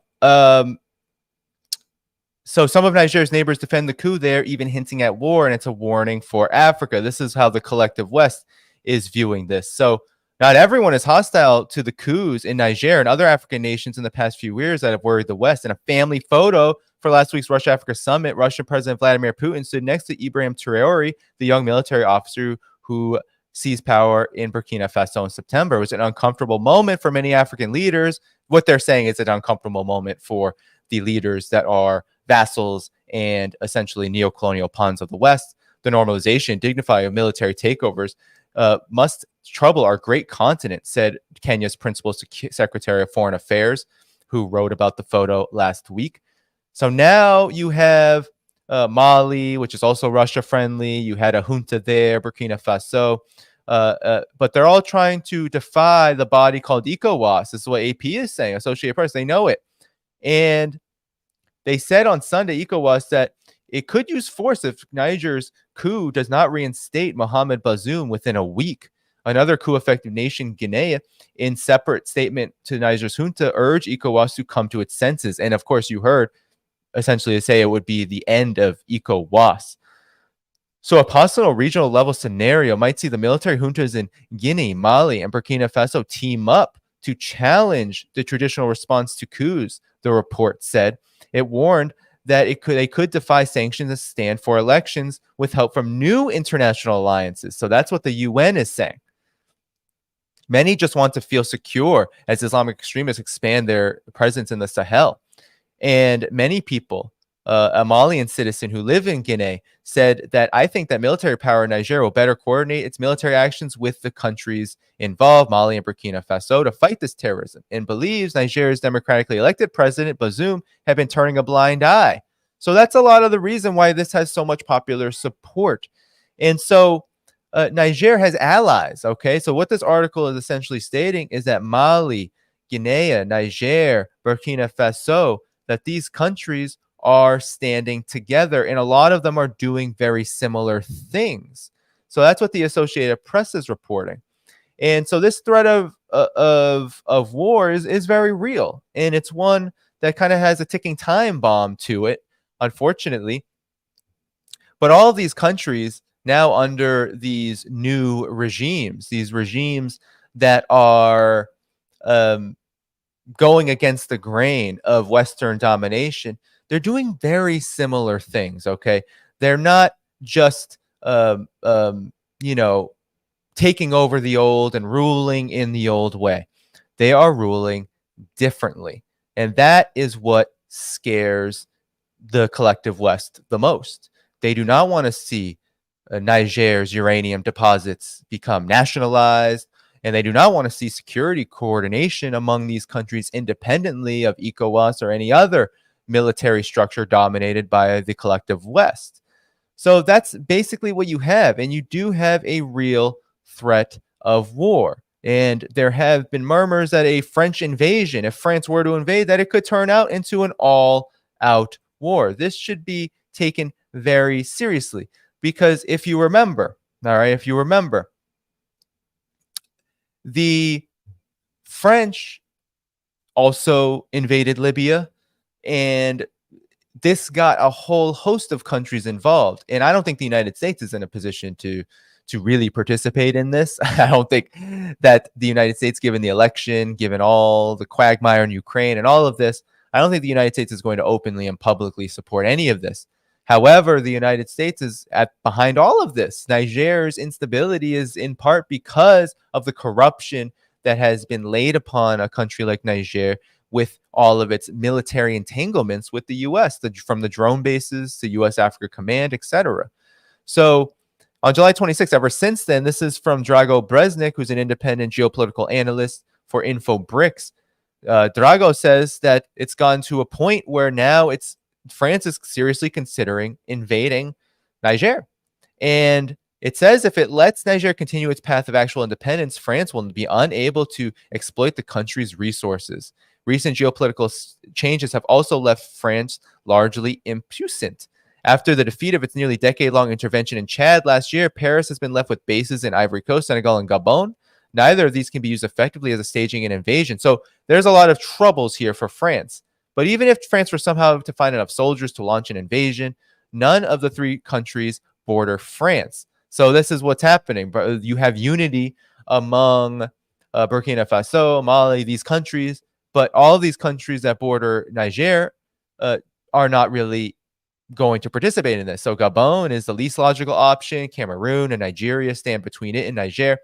so some of Nigeria's neighbors defend the coup there, even hinting at war, and it's a warning for Africa. This is how the collective West is viewing this. So not everyone is hostile to the coups in Niger and other African nations in the past few years that have worried the West. In a family photo for last week's Russia-Africa summit, Russian President Vladimir Putin stood next to Ibrahim Traore, the young military officer who seized power in Burkina Faso in September. It was an uncomfortable moment for many African leaders. What they're saying is an uncomfortable moment for the leaders that are vassals and essentially neocolonial pawns of the West. The normalization and dignifying of military takeovers must trouble our great continent, said Kenya's principal secretary of foreign affairs, who wrote about the photo last week. So now you have Mali, which is also Russia friendly. You had a junta there, Burkina Faso. But they're all trying to defy the body called ECOWAS. This is what AP is saying, Associated Press. They know it. And they said on Sunday, ECOWAS, that it could use force if Niger's coup does not reinstate Mohamed Bazoum within a week. Another coup-affected nation, Guinea, in separate statement to Niger's junta, urged ECOWAS to come to its senses. And of course, you heard essentially say it would be the end of ECOWAS. So a possible regional level scenario might see the military juntas in Guinea, Mali, and Burkina Faso team up to challenge the traditional response to coups, the report said. It warned that they could defy sanctions and stand for elections with help from new international alliances. So that's what the UN is saying. Many just want to feel secure as Islamic extremists expand their presence in the Sahel. And many people, a Malian citizen who live in Guinea, said that I think that military power in Niger will better coordinate its military actions with the countries involved, Mali and Burkina Faso, to fight this terrorism, and believes Niger's democratically elected president, Bazoum, have been turning a blind eye. So that's a lot of the reason why this has so much popular support. And so Niger has allies, okay? So what this article is essentially stating is that Mali, Guinea, Niger, Burkina Faso, that these countries are standing together, and a lot of them are doing very similar things. So that's what the Associated Press is reporting. And so this threat of war is very real, and it's one that kind of has a ticking time bomb to it, unfortunately. But all of these countries now under these new regimes, these regimes that are going against the grain of Western domination, they're doing very similar things, okay? They're not just, taking over the old and ruling in the old way. They are ruling differently. And that is what scares the collective West the most. They do not want to see Niger's uranium deposits become nationalized, and they do not want to see security coordination among these countries independently of ECOWAS or any other military structure dominated by the collective West. So that's basically what you have. And you do have a real threat of war. And there have been murmurs that a French invasion, if France were to invade, that it could turn out into an all-out war. This should be taken very seriously. Because if you remember, the French also invaded Libya, and this got a whole host of countries involved. And I don't think the United States is in a position to really participate in this. I don't think that the United States, given the election, given all the quagmire in Ukraine and all of this, I don't think the United States is going to openly and publicly support any of this. However, the United States is behind all of this. Niger's instability is in part because of the corruption that has been laid upon a country like Niger with all of its military entanglements with the U.S., from the drone bases to U.S. Africa Command, etc. So on July 26th, ever since then, this is from Drago Breznik, who's an independent geopolitical analyst for InfoBricks. Drago says that it's gone to a point where now France is seriously considering invading Niger. And it says if it lets Niger continue its path of actual independence, France will be unable to exploit the country's resources. Recent geopolitical changes have also left France largely impuissant. After the defeat of its nearly decade-long intervention in Chad last year, Paris has been left with bases in Ivory Coast, Senegal, and Gabon. Neither of these can be used effectively as a staging an invasion. So there's a lot of troubles here for France. But even if France were somehow to find enough soldiers to launch an invasion, none of the three countries border France. So this is what's happening. But you have unity among Burkina Faso, Mali, these countries, but all these countries that border Niger are not really going to participate in this. So Gabon is the least logical option. Cameroon and Nigeria stand between it and Niger,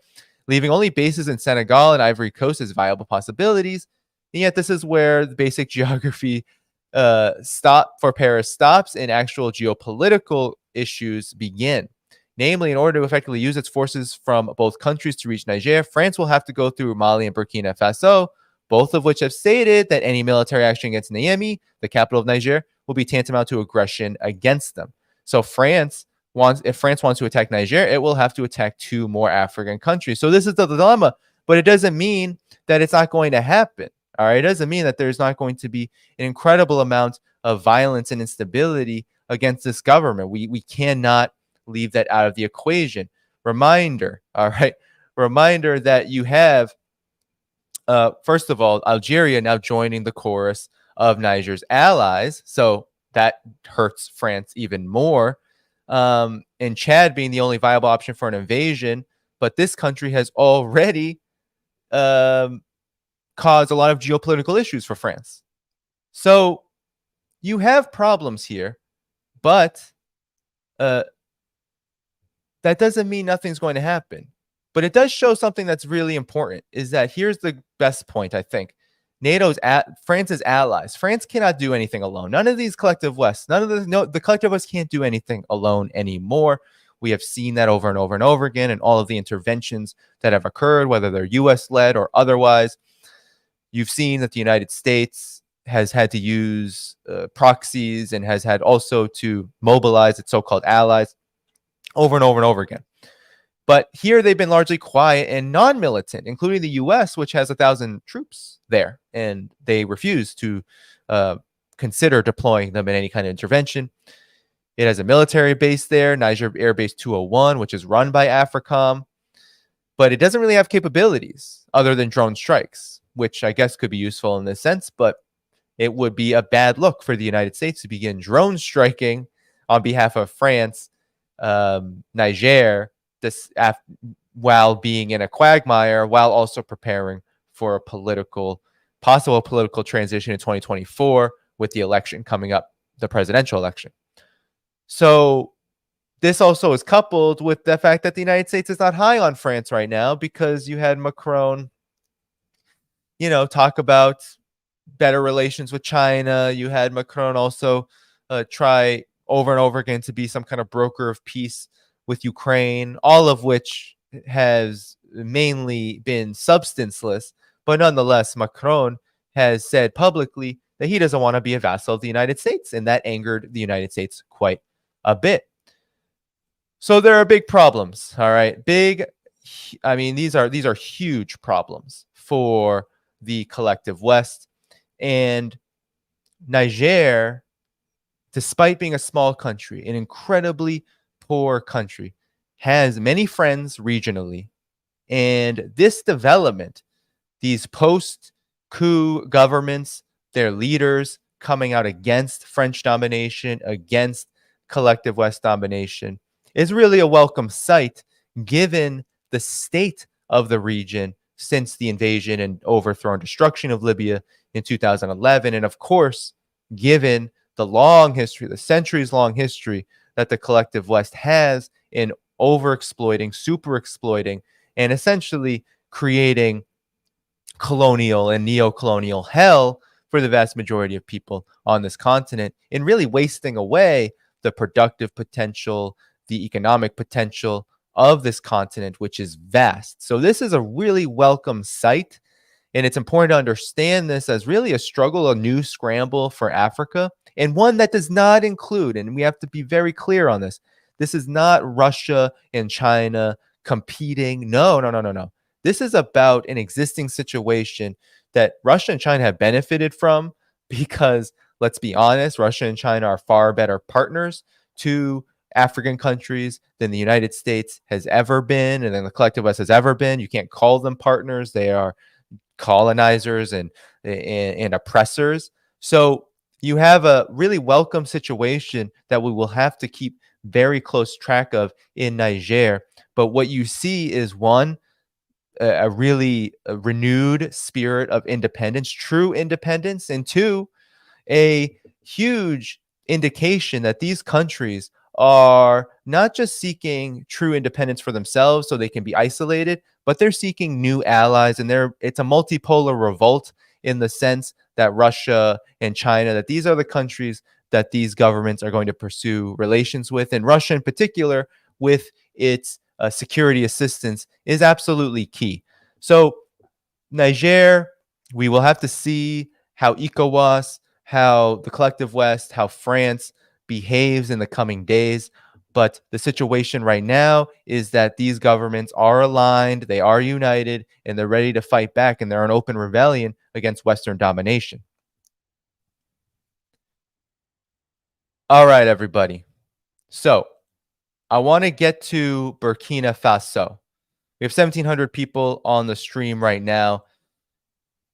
leaving only bases in Senegal and Ivory Coast as viable possibilities. And yet this is where the basic geography for Paris stops and actual geopolitical issues begin. Namely, in order to effectively use its forces from both countries to reach Niger, France will have to go through Mali and Burkina Faso, both of which have stated that any military action against Niamey, the capital of Niger, will be tantamount to aggression against them. So if France wants to attack Niger, it will have to attack two more African countries. So this is the dilemma, but it doesn't mean that it's not going to happen. All right, it doesn't mean that there's not going to be an incredible amount of violence and instability against this government. We cannot leave that out of the equation. Reminder that you have, first of all, Algeria now joining the chorus of Niger's allies. So that hurts France even more. And Chad being the only viable option for an invasion. But this country has already caused a lot of geopolitical issues for France. So you have problems here, but that doesn't mean nothing's going to happen. But it does show something that's really important, is that here's the best point, I think. France's allies. France cannot do anything alone. None of these collective West, the collective West can't do anything alone anymore. We have seen that over and over and over again in all of the interventions that have occurred, whether they're US-led or otherwise. You've seen that the United States has had to use proxies and has had also to mobilize its so-called allies over and over and over again. But here they've been largely quiet and non-militant, including the U.S., which has 1,000 troops there, and they refuse to consider deploying them in any kind of intervention. It has a military base there, Niger Air Base 201, which is run by AFRICOM, but it doesn't really have capabilities other than drone strikes, which I guess could be useful in this sense, but it would be a bad look for the United States to begin drone striking on behalf of France, Niger, while being in a quagmire, while also preparing for a possible political transition in 2024 with the election coming up, the presidential election. So this also is coupled with the fact that the United States is not high on France right now, because you had Macron, talk about better relations with China. You had Macron also try over and over again to be some kind of broker of peace with Ukraine, all of which has mainly been substanceless. But nonetheless, Macron has said publicly that he doesn't want to be a vassal of the United States, and that angered the United States quite a bit. So there are big problems, all right? These are huge problems for the collective West. And Niger, despite being a small country, an incredibly poor country, has many friends regionally. And this development, these post-coup governments, their leaders coming out against French domination, against collective West domination, is really a welcome sight given the state of the region since the invasion and overthrow and destruction of Libya in 2011. And of course, given the long history, the centuries-long history that the collective West has in overexploiting, super exploiting, and essentially creating colonial and neo-colonial hell for the vast majority of people on this continent, and really wasting away the productive potential, the economic potential of this continent, which is vast. So this is a really welcome sight, and it's important to understand this as really a struggle, a new scramble for Africa, and one that does not include, and we have to be very clear on this, this is not Russia and China competing. No. This is about an existing situation that Russia and China have benefited from because, let's be honest, Russia and China are far better partners to African countries than the United States has ever been, and than the collective West has ever been. You can't call them partners. They are colonizers and oppressors. So you have a really welcome situation that we will have to keep very close track of in Niger. But what you see is, one, a really renewed spirit of independence, true independence, and two, a huge indication that these countries are not just seeking true independence for themselves so they can be isolated, but they're seeking new allies, and it's a multipolar revolt in the sense that Russia and China, that these are the countries that these governments are going to pursue relations with, and Russia in particular with its security assistance is absolutely key. So Niger, we will have to see how ECOWAS, how the collective West, how France behaves in the coming days. But the situation right now is that these governments are aligned, they are united, and they're ready to fight back, and they're in open rebellion against Western domination. All right, everybody. So I want to get to Burkina Faso. We have 1,700 people on the stream right now.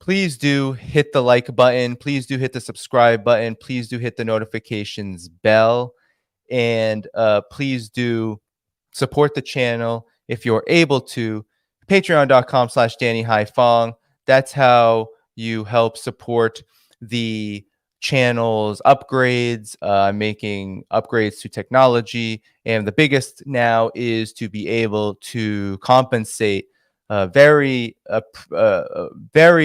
Please do hit the like button. Please do hit the subscribe button. Please do hit the notifications bell. And please do support the channel if you're able to. Patreon.com/DannyDhaiphong. That's how you help support the channel's upgrades. I'm making upgrades to technology, and the biggest now is to be able to compensate very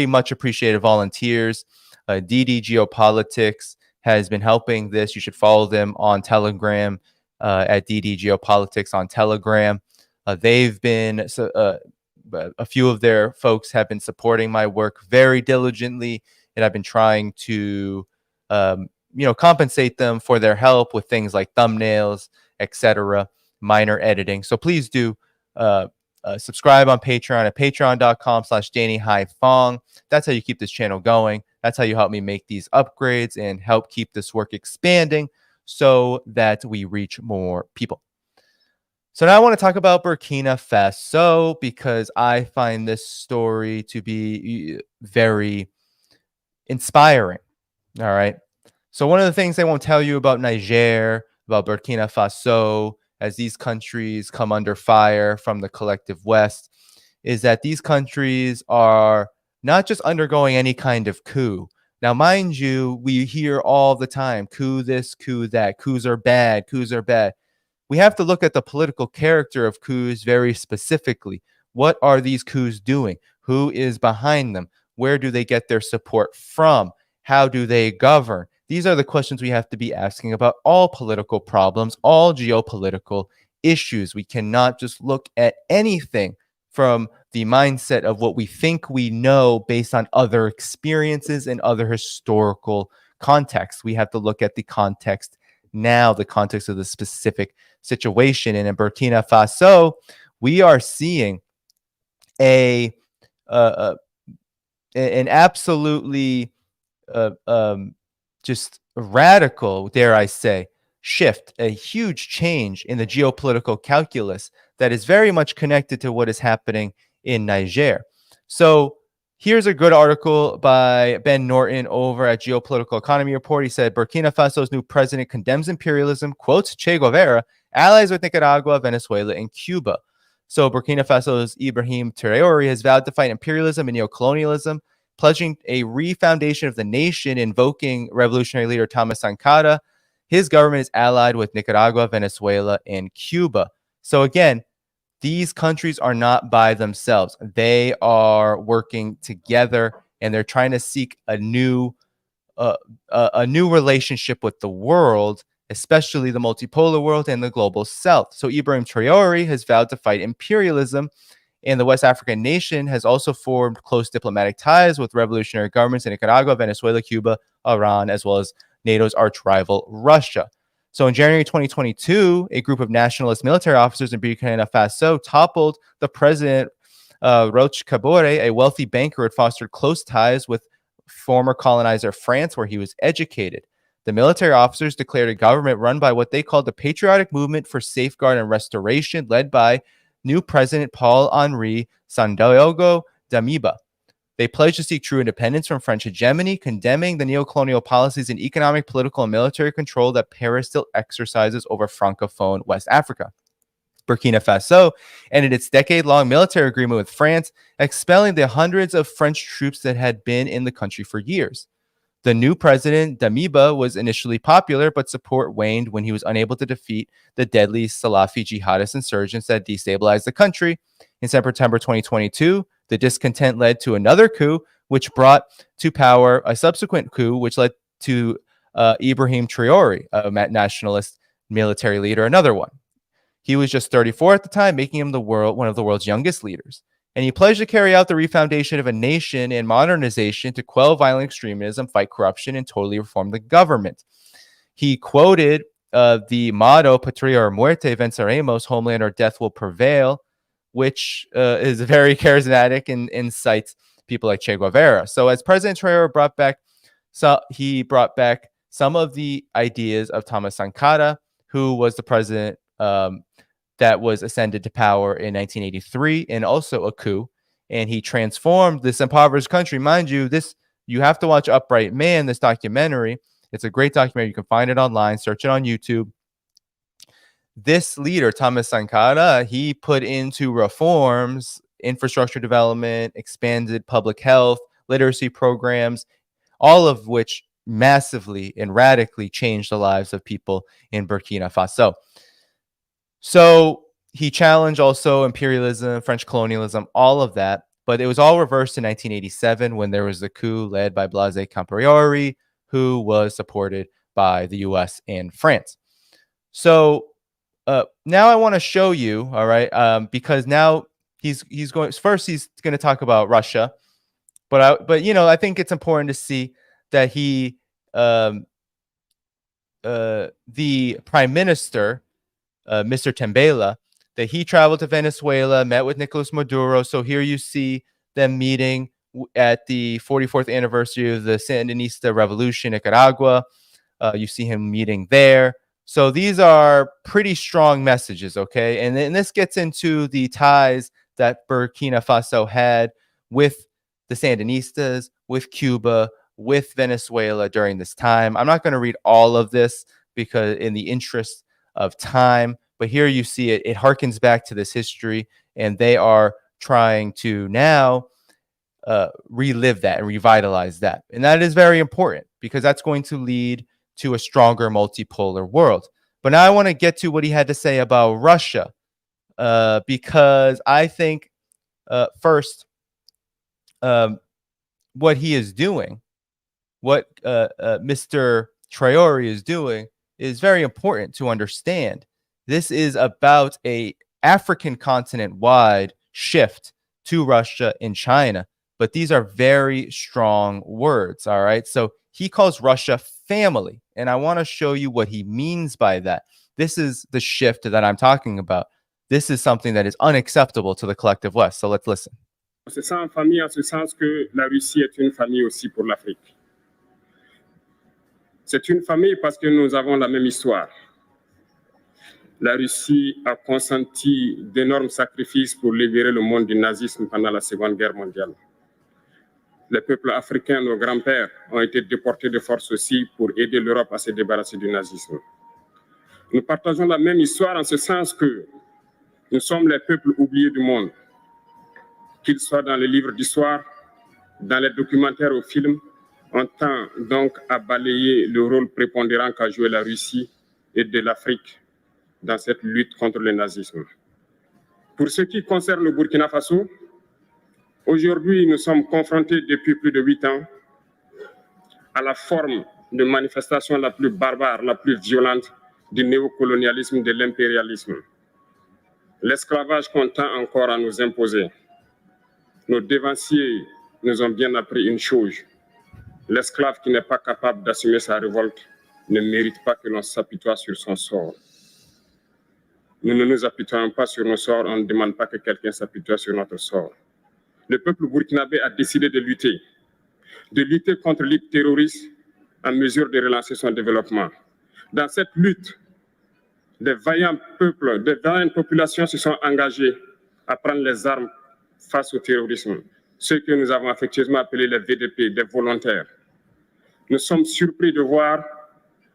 much appreciated volunteers. DD Geopolitics has been helping this. You should follow them on Telegram at DD Geopolitics on Telegram. They've been a few of their folks have been supporting my work very diligently, and I've been trying to compensate them for their help with things like thumbnails, etc., minor editing. So please do subscribe on Patreon at patreon.com/DannyDhaiphong. That's how you keep this channel going. That's how you help me make these upgrades and help keep this work expanding so that we reach more people. So now I want to talk about Burkina Faso because I find this story to be very inspiring. All right. So one of the things they won't tell you about Niger, about Burkina Faso, as these countries come under fire from the collective West, is that these countries are not just undergoing any kind of coup. Now, mind you, we hear all the time, coup this, coup that, coups are bad, coups are bad. We have to look at the political character of coups very specifically. What are these coups doing? Who is behind them? Where do they get their support from? How do they govern? These are the questions we have to be asking about all political problems, all geopolitical issues. We cannot just look at anything from the mindset of what we think we know based on other experiences and other historical contexts. We have to look at the context now, the context of the specific situation. And in Burkina Faso, we are seeing an absolutely just radical, dare I say, shift, a huge change in the geopolitical calculus that is very much connected to what is happening in Niger. So Here's a good article by Ben Norton over at Geopolitical Economy Report. He said Burkina Faso's new president condemns imperialism, quotes Che Guevara, allies with Nicaragua, Venezuela, and Cuba. So Burkina Faso's Ibrahim Traoré has vowed to fight imperialism and neocolonialism, pledging a refoundation of the nation, invoking revolutionary leader Thomas Sankara. His government is allied with Nicaragua, Venezuela, and Cuba. So again, these countries are not by themselves. They are working together, and they're trying to seek a new relationship with the world, especially the multipolar world and the global south. So Ibrahim Traoré has vowed to fight imperialism, and the West African nation has also formed close diplomatic ties with revolutionary governments in Nicaragua, Venezuela, Cuba, Iran, as well as NATO's arch rival, Russia. So in January 2022, a group of nationalist military officers in Burkina Faso toppled the president, Roch Kabore, a wealthy banker who had fostered close ties with former colonizer France, where he was educated. The military officers declared a government run by what they called the Patriotic Movement for Safeguard and Restoration, led by new President Paul-Henri Sandaogo Damiba. They pledged to seek true independence from French hegemony, condemning the neocolonial policies and economic, political, and military control that Paris still exercises over Francophone West Africa. Burkina Faso ended its decade-long military agreement with France, expelling the hundreds of French troops that had been in the country for years. The new president, Damiba, was initially popular, but support waned when he was unable to defeat the deadly Salafi jihadist insurgents that destabilized the country. In September 2022, the discontent led to another coup, which brought to power a subsequent coup, which led to Ibrahim Traoré, a nationalist military leader, another one. He was just 34 at the time, making him one of the world's youngest leaders. And he pledged to carry out the refoundation of a nation and modernization to quell violent extremism, fight corruption, and totally reform the government. He quoted the motto, Patria or Muerte, venceremos, homeland or death will prevail, which is very charismatic and incites people like Che Guevara. So as President Traoré brought back some of the ideas of Thomas Sankara, who was the president that was ascended to power in 1983, and also a coup. And he transformed this impoverished country. Mind you, you have to watch Upright Man, this documentary. It's a great documentary. You can find it online, search it on YouTube. This leader, Thomas Sankara, he put into reforms, infrastructure development, expanded public health, literacy programs, all of which massively and radically changed the lives of people in Burkina Faso. So he challenged also imperialism, French colonialism, all of that. But it was all reversed in 1987 when there was the coup led by Blaise Compaoré, who was supported by the U.S. and France. So now I want to show you, all right, because now he's going to talk about Russia, but I think it's important to see that the prime minister, Mr. Tembela, that he traveled to Venezuela, met with Nicolas Maduro. So here you see them meeting at the 44th anniversary of the Sandinista Revolution, Nicaragua. You see him meeting there. So these are pretty strong messages, okay? And then this gets into the ties that Burkina Faso had with the Sandinistas, with Cuba, with Venezuela during this time. I'm not going to read all of this because in the interest of time, but here you see it harkens back to this history, and they are trying to now relive that and revitalize that. And that is very important because that's going to lead to a stronger multipolar world. But now I want to get to what he had to say about Russia, because I think first, what he is doing, what Mr. Traoré is doing, is very important to understand. This is about a African continent-wide shift to Russia and China, but these are very strong words, all right? So he calls Russia family, and I want to show you what he means by that. This is the shift that I'm talking about. This is something that is unacceptable to the collective West. So let's listen. On se sent en famille en ce sens que la Russie est une famille aussi pour l'Afrique. C'est une famille parce que nous avons la même histoire. La Russie a consenti d'énormes sacrifices pour libérer le monde du nazisme pendant la Seconde Guerre mondiale. Les peuples africains, nos grands-pères, ont été déportés de force aussi pour aider l'Europe à se débarrasser du nazisme. Nous partageons la même histoire en ce sens que nous sommes les peuples oubliés du monde, qu'ils soient dans les livres d'histoire, dans les documentaires ou films. On tend donc à balayer le rôle prépondérant qu'a joué la Russie et de l'Afrique dans cette lutte contre le nazisme. Pour ce qui concerne le Burkina Faso, aujourd'hui, nous sommes confrontés depuis plus de 8 ans à la forme de manifestation la plus barbare, la plus violente du néocolonialisme, de l'impérialisme. L'esclavage qu'on tend encore à nous imposer. Nos dévanciers nous ont bien appris une chose. L'esclave qui n'est pas capable d'assumer sa révolte ne mérite pas que l'on s'apitoie sur son sort. Nous ne nous apitoyons pas sur nos sorts, on ne demande pas que quelqu'un s'apitoie sur notre sort. Le peuple burkinabé a décidé de lutter contre le terrorisme en mesure de relancer son développement. Dans cette lutte, des vaillants peuples, des vaillantes populations se sont engagées à prendre les armes face au terrorisme, ceux que nous avons affectueusement appelés les VDP, des volontaires. Nous sommes surpris de voir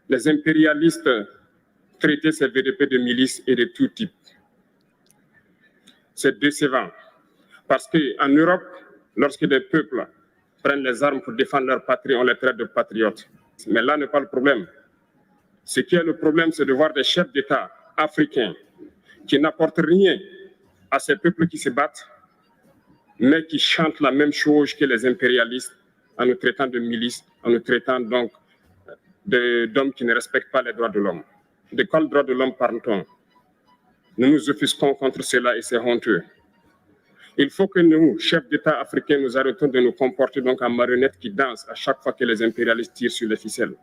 les impérialistes traiter ces VDP de milices et de tout type. C'est décevant, parce qu'en Europe, lorsque des peuples prennent les armes pour défendre leur patrie, on les traite de patriotes. Mais là n'est pas le problème. Ce qui est le problème, c'est de voir des chefs d'État africains qui n'apportent rien à ces peuples qui se battent, mais qui chantent la même chose que les impérialistes en nous traitant de milices, en nous traitant donc d'hommes qui ne respectent pas les droits de l'homme. De quel droit de l'homme parle-t-on? Nous nous offusquons contre cela et c'est honteux. Il faut que nous, chefs d'État africains, nous arrêtons de nous comporter donc en marionnettes qui dansent à chaque fois que les impérialistes tirent sur les ficelles.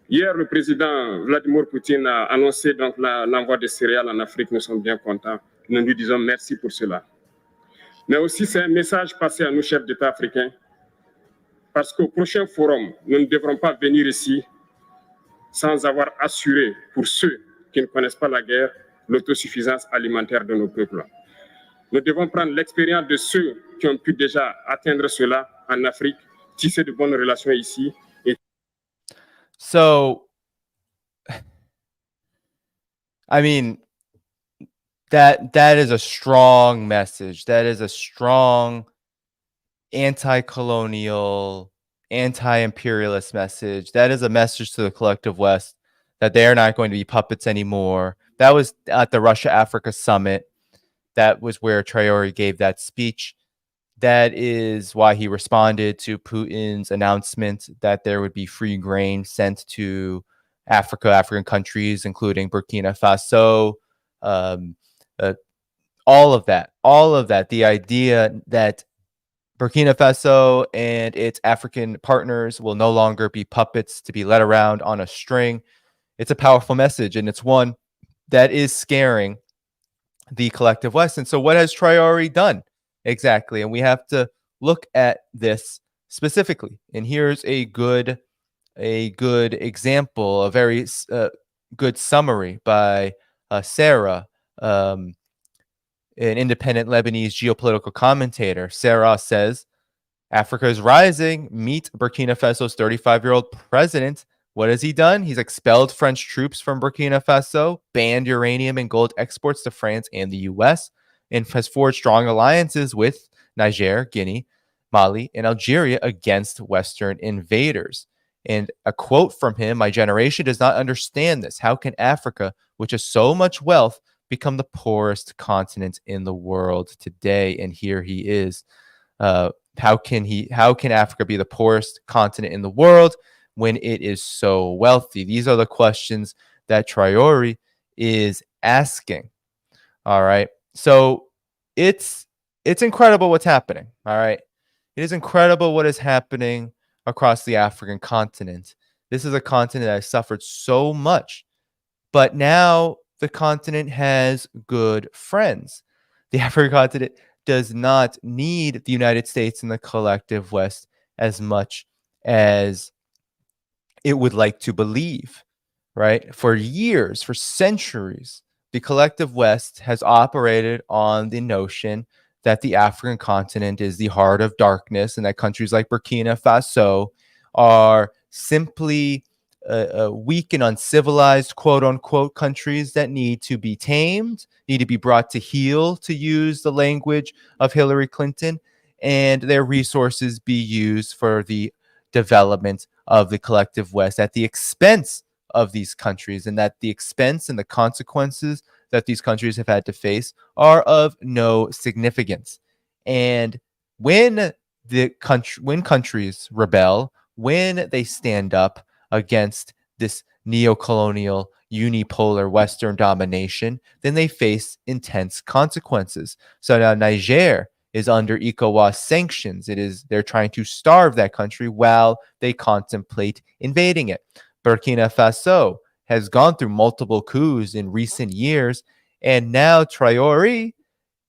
Hier, le président Vladimir Poutine a annoncé donc l'envoi de céréales en Afrique. Nous sommes bien contents. Nous lui disons merci pour cela. Mais aussi, c'est un message passé à nous, chefs d'État africains, parce qu'au prochain forum, nous ne devrons pas venir ici sans avoir assuré, pour ceux qui ne connaissent pas la guerre, l'autosuffisance alimentaire de nos peuples. Nous devons prendre l'expérience de ceux qui ont pu déjà atteindre cela en Afrique, tisser de bonnes relations ici. So, I mean, that is a strong message. That is a strong anti-colonial, anti-imperialist message. That is a message to the collective West that they are not going to be puppets anymore. That was at the Russia-Africa summit. That was where Traore gave that speech. That is why he responded to Putin's announcement that there would be free grain sent to African countries, including Burkina Faso. All of that. The idea that Burkina Faso and its African partners will no longer be puppets to be led around on a string. It's a powerful message, and it's one that is scaring the collective West. And so what has Traore done exactly? And we have to look at this specifically. And here's a good example, a very good summary by Sarah, an independent Lebanese geopolitical commentator. Sarah says, Africa is rising. Meet Burkina Faso's 35-year-old president. What has he done? He's expelled French troops from Burkina Faso, banned uranium and gold exports to France and the U.S., and has forged strong alliances with Niger, Guinea, Mali, and Algeria against Western invaders. And a quote from him, my generation does not understand this. How can Africa, which has so much wealth, become the poorest continent in the world today? And here he is. How can Africa be the poorest continent in the world when it is so wealthy? These are the questions that Traore is asking. All right. So it's incredible what's happening. All right. It is incredible what is happening across the African continent. This is a continent that has suffered so much, but now the continent has good friends. The African continent does not need the United States and the collective West as much as it would like to believe, right? For years, for centuries, the collective West has operated on the notion that the African continent is the heart of darkness and that countries like Burkina Faso are simply weak and uncivilized, quote unquote, countries that need to be tamed, need to be brought to heel, to use the language of Hillary Clinton, and their resources be used for the development of the collective West at the expense of these countries, and that the expense and the consequences that these countries have had to face are of no significance. And when countries rebel, when they stand up against this neo-colonial unipolar Western domination, then they face intense consequences. So now Niger is under ECOWAS sanctions. They're trying to starve that country while they contemplate invading it. Burkina Faso has gone through multiple coups in recent years, and now Traoré,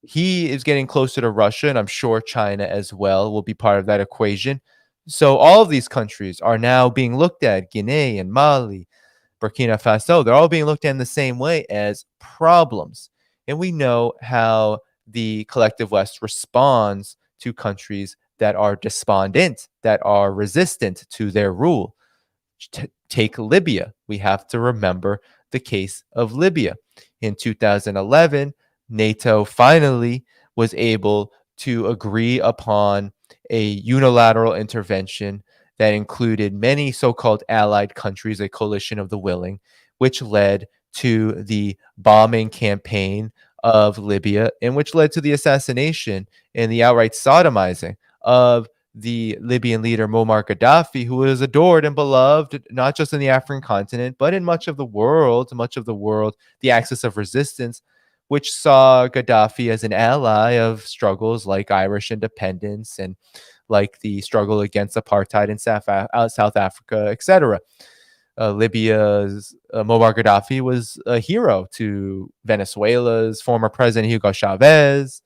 he is getting closer to Russia, and I'm sure China as well will be part of that equation. So all of these countries are now being looked at, Guinea and Mali, Burkina Faso, they're all being looked at in the same way as problems. And we know how the collective West responds to countries that are despondent, that are resistant to their rule. Take Libya. We have to remember the case of Libya. In 2011, NATO finally was able to agree upon a unilateral intervention that included many so-called allied countries, a coalition of the willing, which led to the bombing campaign of Libya, and which led to the assassination and the outright sodomizing of the Libyan leader Muammar Gaddafi, who was adored and beloved not just in the African continent, but in much of the world, the axis of resistance, which saw Gaddafi as an ally of struggles like Irish independence and like the struggle against apartheid in South Africa, etc. Libya's Muammar Gaddafi was a hero to Venezuela's former president Hugo Chavez.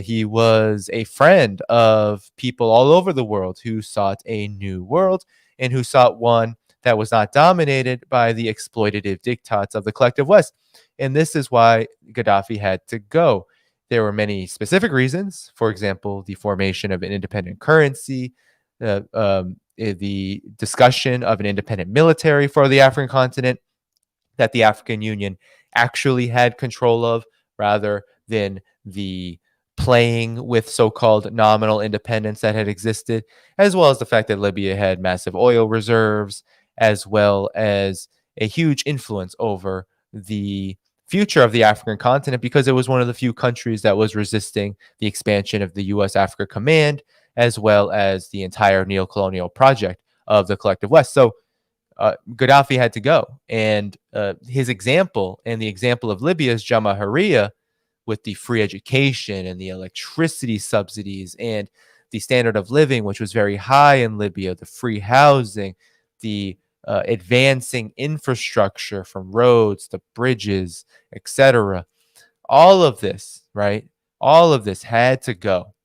He was a friend of people all over the world who sought a new world and who sought one that was not dominated by the exploitative diktats of the collective West. And this is why Gaddafi had to go. There were many specific reasons. For example, the formation of an independent currency, the discussion of an independent military for the African continent that the African Union actually had control of, rather than the playing with so-called nominal independence that had existed, as well as the fact that Libya had massive oil reserves, as well as a huge influence over the future of the African continent, because it was one of the few countries that was resisting the expansion of the U.S. Africa Command, as well as the entire neocolonial project of the collective West. So Gaddafi had to go. And his example, and the example of Libya's Jamahiriya, with the free education and the electricity subsidies and the standard of living, which was very high in Libya, the free housing, the advancing infrastructure from roads to bridges, etc. All of this, right? All of this had to go.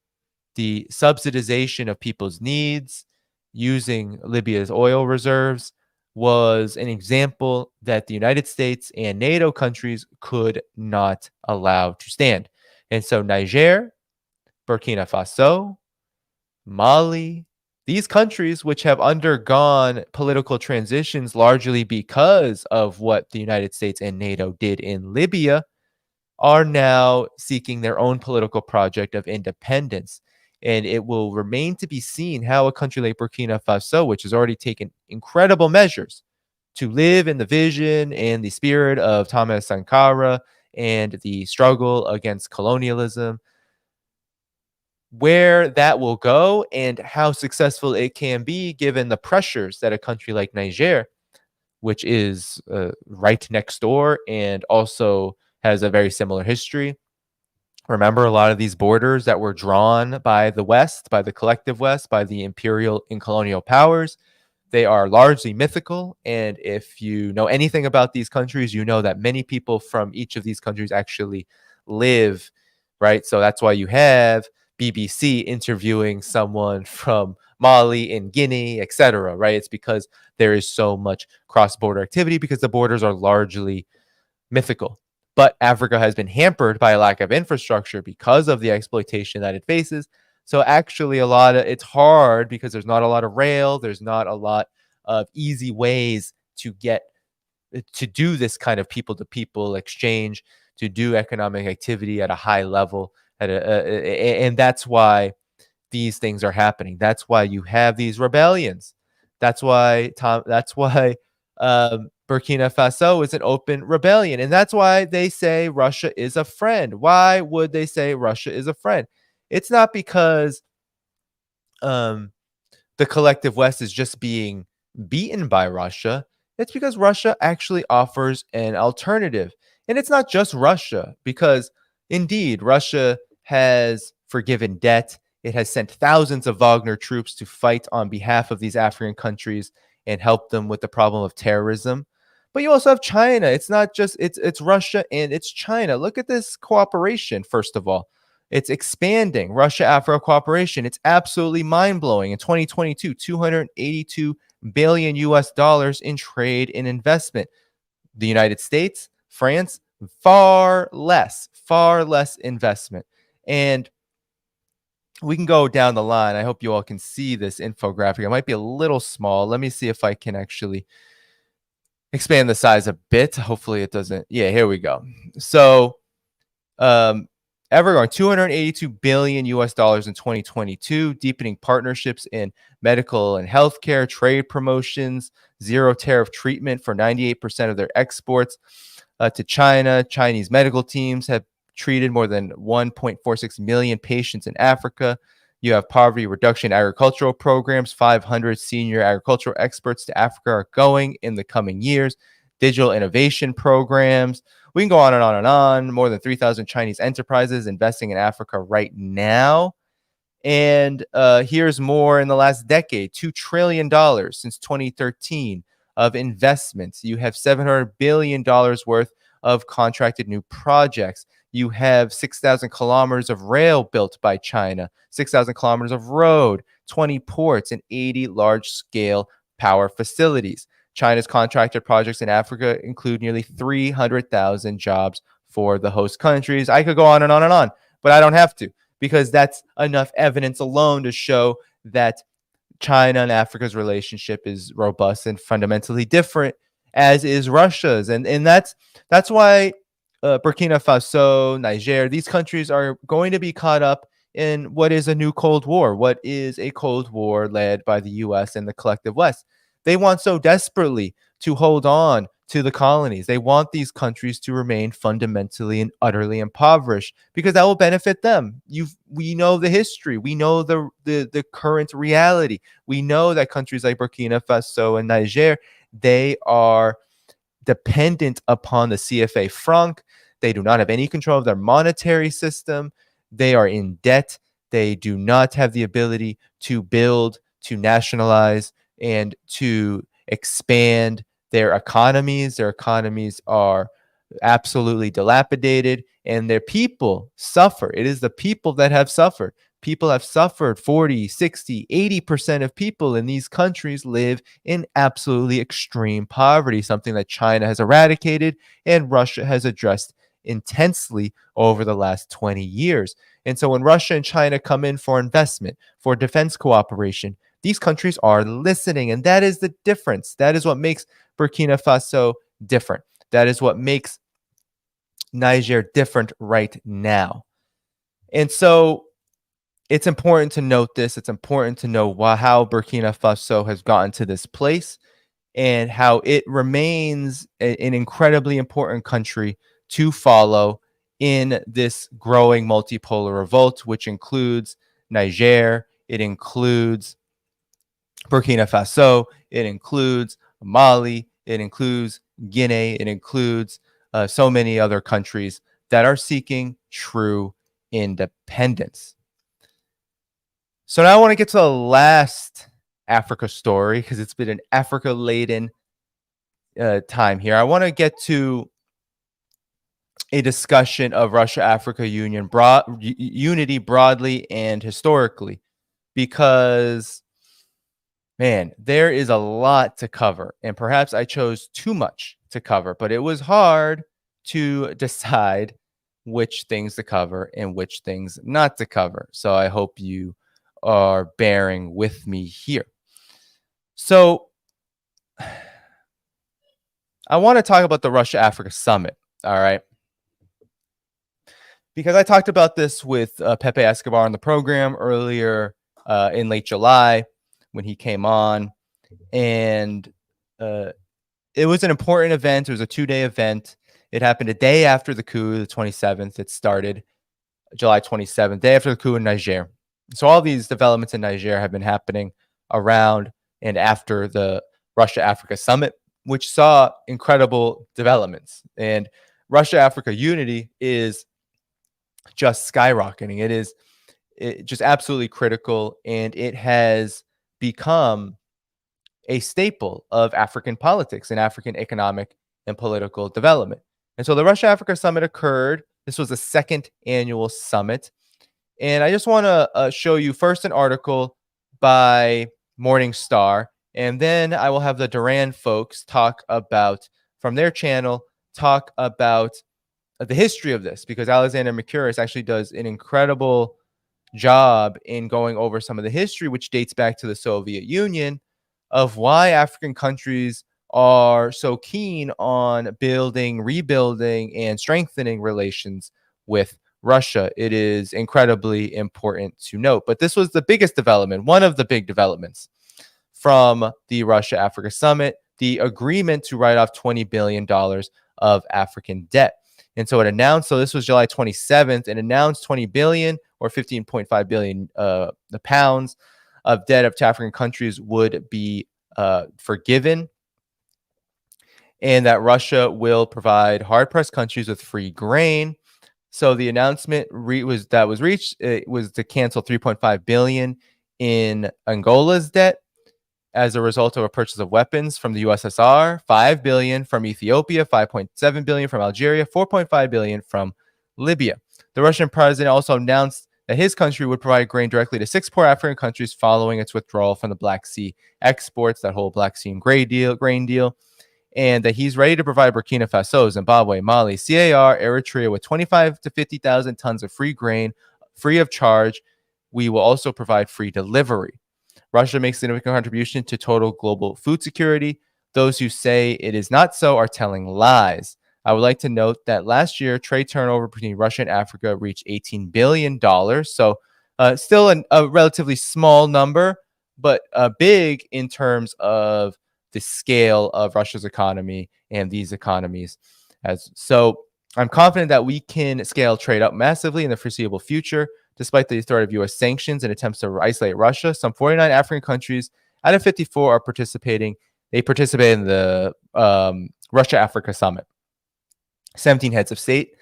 The subsidization of people's needs using Libya's oil reserves was an example that the United States and NATO countries could not allow to stand. And so Niger, Burkina Faso, Mali, these countries, which have undergone political transitions largely because of what the United States and NATO did in Libya, are now seeking their own political project of independence. And it will remain to be seen how a country like Burkina Faso, which has already taken incredible measures to live in the vision and the spirit of Thomas Sankara and the struggle against colonialism, where that will go and how successful it can be given the pressures that a country like Niger, which is right next door and also has a very similar history. Remember, a lot of these borders that were drawn by the West, by the collective West, by the imperial and colonial powers, they are largely mythical. And if you know anything about these countries, you know that many people from each of these countries actually live, right? So that's why you have BBC interviewing someone from Mali and Guinea, etc., right? It's because there is so much cross-border activity because the borders are largely mythical. but Africa has been hampered by a lack of infrastructure because of the exploitation that it faces. So actually it's hard because there's not a lot of rail, there's not a lot of easy ways to do this kind of people-to-people exchange, to do economic activity at a high level, and that's why these things are happening. That's why you have these rebellions. That's why Burkina Faso is an open rebellion, and that's why they say Russia is a friend. Why would they say Russia is a friend? It's not because the collective West is just being beaten by Russia. It's because Russia actually offers an alternative. And it's not just Russia, because indeed, Russia has forgiven debt. It has sent thousands of Wagner troops to fight on behalf of these African countries and help them with the problem of terrorism. But you also have China. It's not just, it's Russia and it's China. Look at this cooperation, first of all. It's expanding. Russia-Africa cooperation. It's absolutely mind-blowing. In 2022, $282 billion in trade and investment. The United States, France, far less investment. And we can go down the line. I hope you all can see this infographic. It might be a little small. Let me see if I can actually expand the size a bit. Hopefully it doesn't. Yeah, here we go. So, ever going $282 billion in 2022, deepening partnerships in medical and healthcare, trade promotions, zero tariff treatment for 98% of their exports to China. Chinese medical teams have treated more than 1.46 million patients in Africa. You have poverty reduction agricultural programs. 500 senior agricultural experts to Africa are going in the coming years. Digital innovation programs. We can go on and on and on. More than 3,000 Chinese enterprises investing in Africa right now. And here's more in the last decade, $2 trillion since 2013 of investments. You have $700 billion worth of contracted new projects. You have 6,000 kilometers of rail built by China, 6,000 kilometers of road, 20 ports, and 80 large-scale power facilities. China's contracted projects in Africa include nearly 300,000 jobs for the host countries. I could go on and on and on, but I don't have to, because that's enough evidence alone to show that China and Africa's relationship is robust and fundamentally different, as is Russia's. And that's why Burkina Faso, Niger, these countries are going to be caught up in what is a new Cold War, what is a Cold War led by the U.S. and the collective West. They want so desperately to hold on to the colonies. They want these countries to remain fundamentally and utterly impoverished, because that will benefit them. We know the history. We know the current reality. We know that countries like Burkina Faso and Niger, they are dependent upon the CFA franc. They do not have any control of their monetary system. They are in debt. They do not have the ability to build, to nationalize, and to expand their economies. Their economies are absolutely dilapidated, and their people suffer. It is the people that have suffered. People have suffered. 40, 60, 80% of people in these countries live in absolutely extreme poverty, something that China has eradicated and Russia has addressed intensely over the last 20 years. And so when Russia and China come in for investment, for defense cooperation, these countries are listening, and that is the difference. That is what makes Burkina Faso different. That is what makes Niger different right now. And so it's important to note this. It's important to know how Burkina Faso has gotten to this place and how it remains an incredibly important country to follow in this growing multipolar revolt, which includes Niger, it includes Burkina Faso, it includes Mali, it includes Guinea, it includes so many other countries that are seeking true independence. So now I want to get to the last Africa story, because it's been an Africa-laden time here. I want to get to a discussion of Russia-Africa unity broadly and historically, because, man, there is a lot to cover, and perhaps I chose too much to cover, but it was hard to decide which things to cover and which things not to cover. So I hope you are bearing with me here. So I want to talk about the Russia-Africa Summit, all right? Because I talked about this with Pepe Escobar on the program earlier in late July when he came on. And it was an important event. It was a 2-day event. It happened a day after the coup, the 27th. It started July 27th, day after the coup in Niger. So all these developments in Niger have been happening around and after the Russia-Africa Summit, which saw incredible developments. And Russia-Africa unity is just skyrocketing. It is just absolutely critical, and it has become a staple of African politics and African economic and political development. And so the Russia-Africa Summit occurred. This was the second annual summit. And I just want to show you first an article by Morningstar, and then I will have the Duran folks talk about, from their channel, talk about the history of this, because Alexander Mercouris actually does an incredible job in going over some of the history, which dates back to the Soviet Union, of why African countries are so keen on building, rebuilding, and strengthening relations with Russia. It is incredibly important to note. But this was the biggest development, one of the big developments from the Russia-Africa Summit, the agreement to write off $20 billion of African debt. And so it announced, so this was July 27th, it announced 20 billion or 15.5 billion the pounds of debt of African countries would be forgiven, and that Russia will provide hard-pressed countries with free grain. So the announcement was to cancel 3.5 billion in Angola's debt as a result of a purchase of weapons from the USSR, 5 billion from Ethiopia, 5.7 billion from Algeria, 4.5 billion from Libya. The Russian president also announced that his country would provide grain directly to 6 poor African countries following its withdrawal from the Black Sea exports, that whole Black Sea grain deal, and that he's ready to provide Burkina Faso, Zimbabwe, Mali, CAR, Eritrea with 25 to 50,000 tons of free grain, free of charge. We will also provide free delivery. Russia makes a significant contribution to total global food security. Those who say it is not so are telling lies. I would like to note that last year, trade turnover between Russia and Africa reached $18 billion. So still a relatively small number, but big in terms of the scale of Russia's economy and these economies. So I'm confident that we can scale trade up massively in the foreseeable future. Despite the threat of U.S. sanctions and attempts to isolate Russia, some 49 African countries out of 54 are participating. They participate in the Russia-Africa Summit. 17 heads of state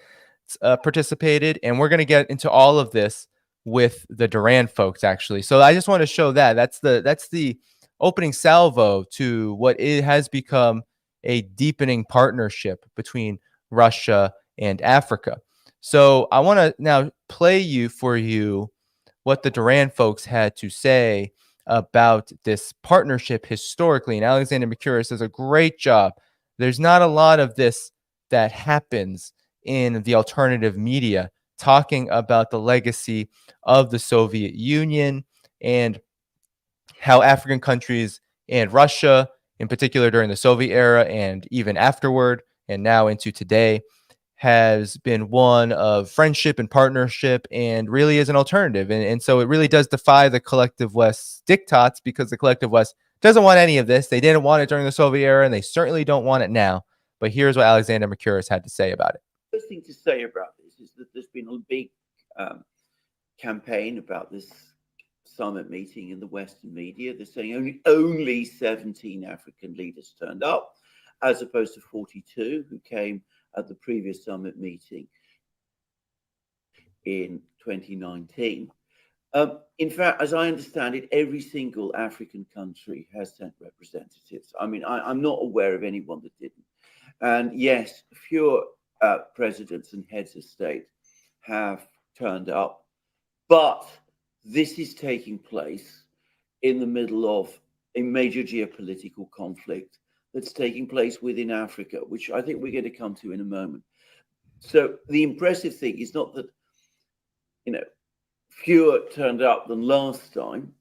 participated, and we're going to get into all of this with the Duran folks, actually. So I just want to show that. That's the opening salvo to what it has become a deepening partnership between Russia and Africa. So I want to now play for you what the Duran folks had to say about this partnership historically. And Alexander Mercouris does a great job. There's not a lot of this that happens in the alternative media, talking about the legacy of the Soviet Union and how African countries and Russia, in particular during the Soviet era and even afterward and now into today, has been one of friendship and partnership and really is an alternative. And so it really does defy the collective West's diktats, because the collective West doesn't want any of this. They didn't want it during the Soviet era, and they certainly don't want it now. But here's what Alexander Mercouris had to say about it. First thing to say about this is that there's been a big campaign about this summit meeting in the Western media. They're saying only 17 African leaders turned up, as opposed to 42 who came at the previous summit meeting in 2019. In fact, as I understand it, every single African country has sent representatives. I mean, I'm not aware of anyone that didn't. And yes, fewer presidents and heads of state have turned up, but this is taking place in the middle of a major geopolitical conflict that's taking place within Africa, which I think we're going to come to in a moment. So the impressive thing is not that, fewer turned up than last time,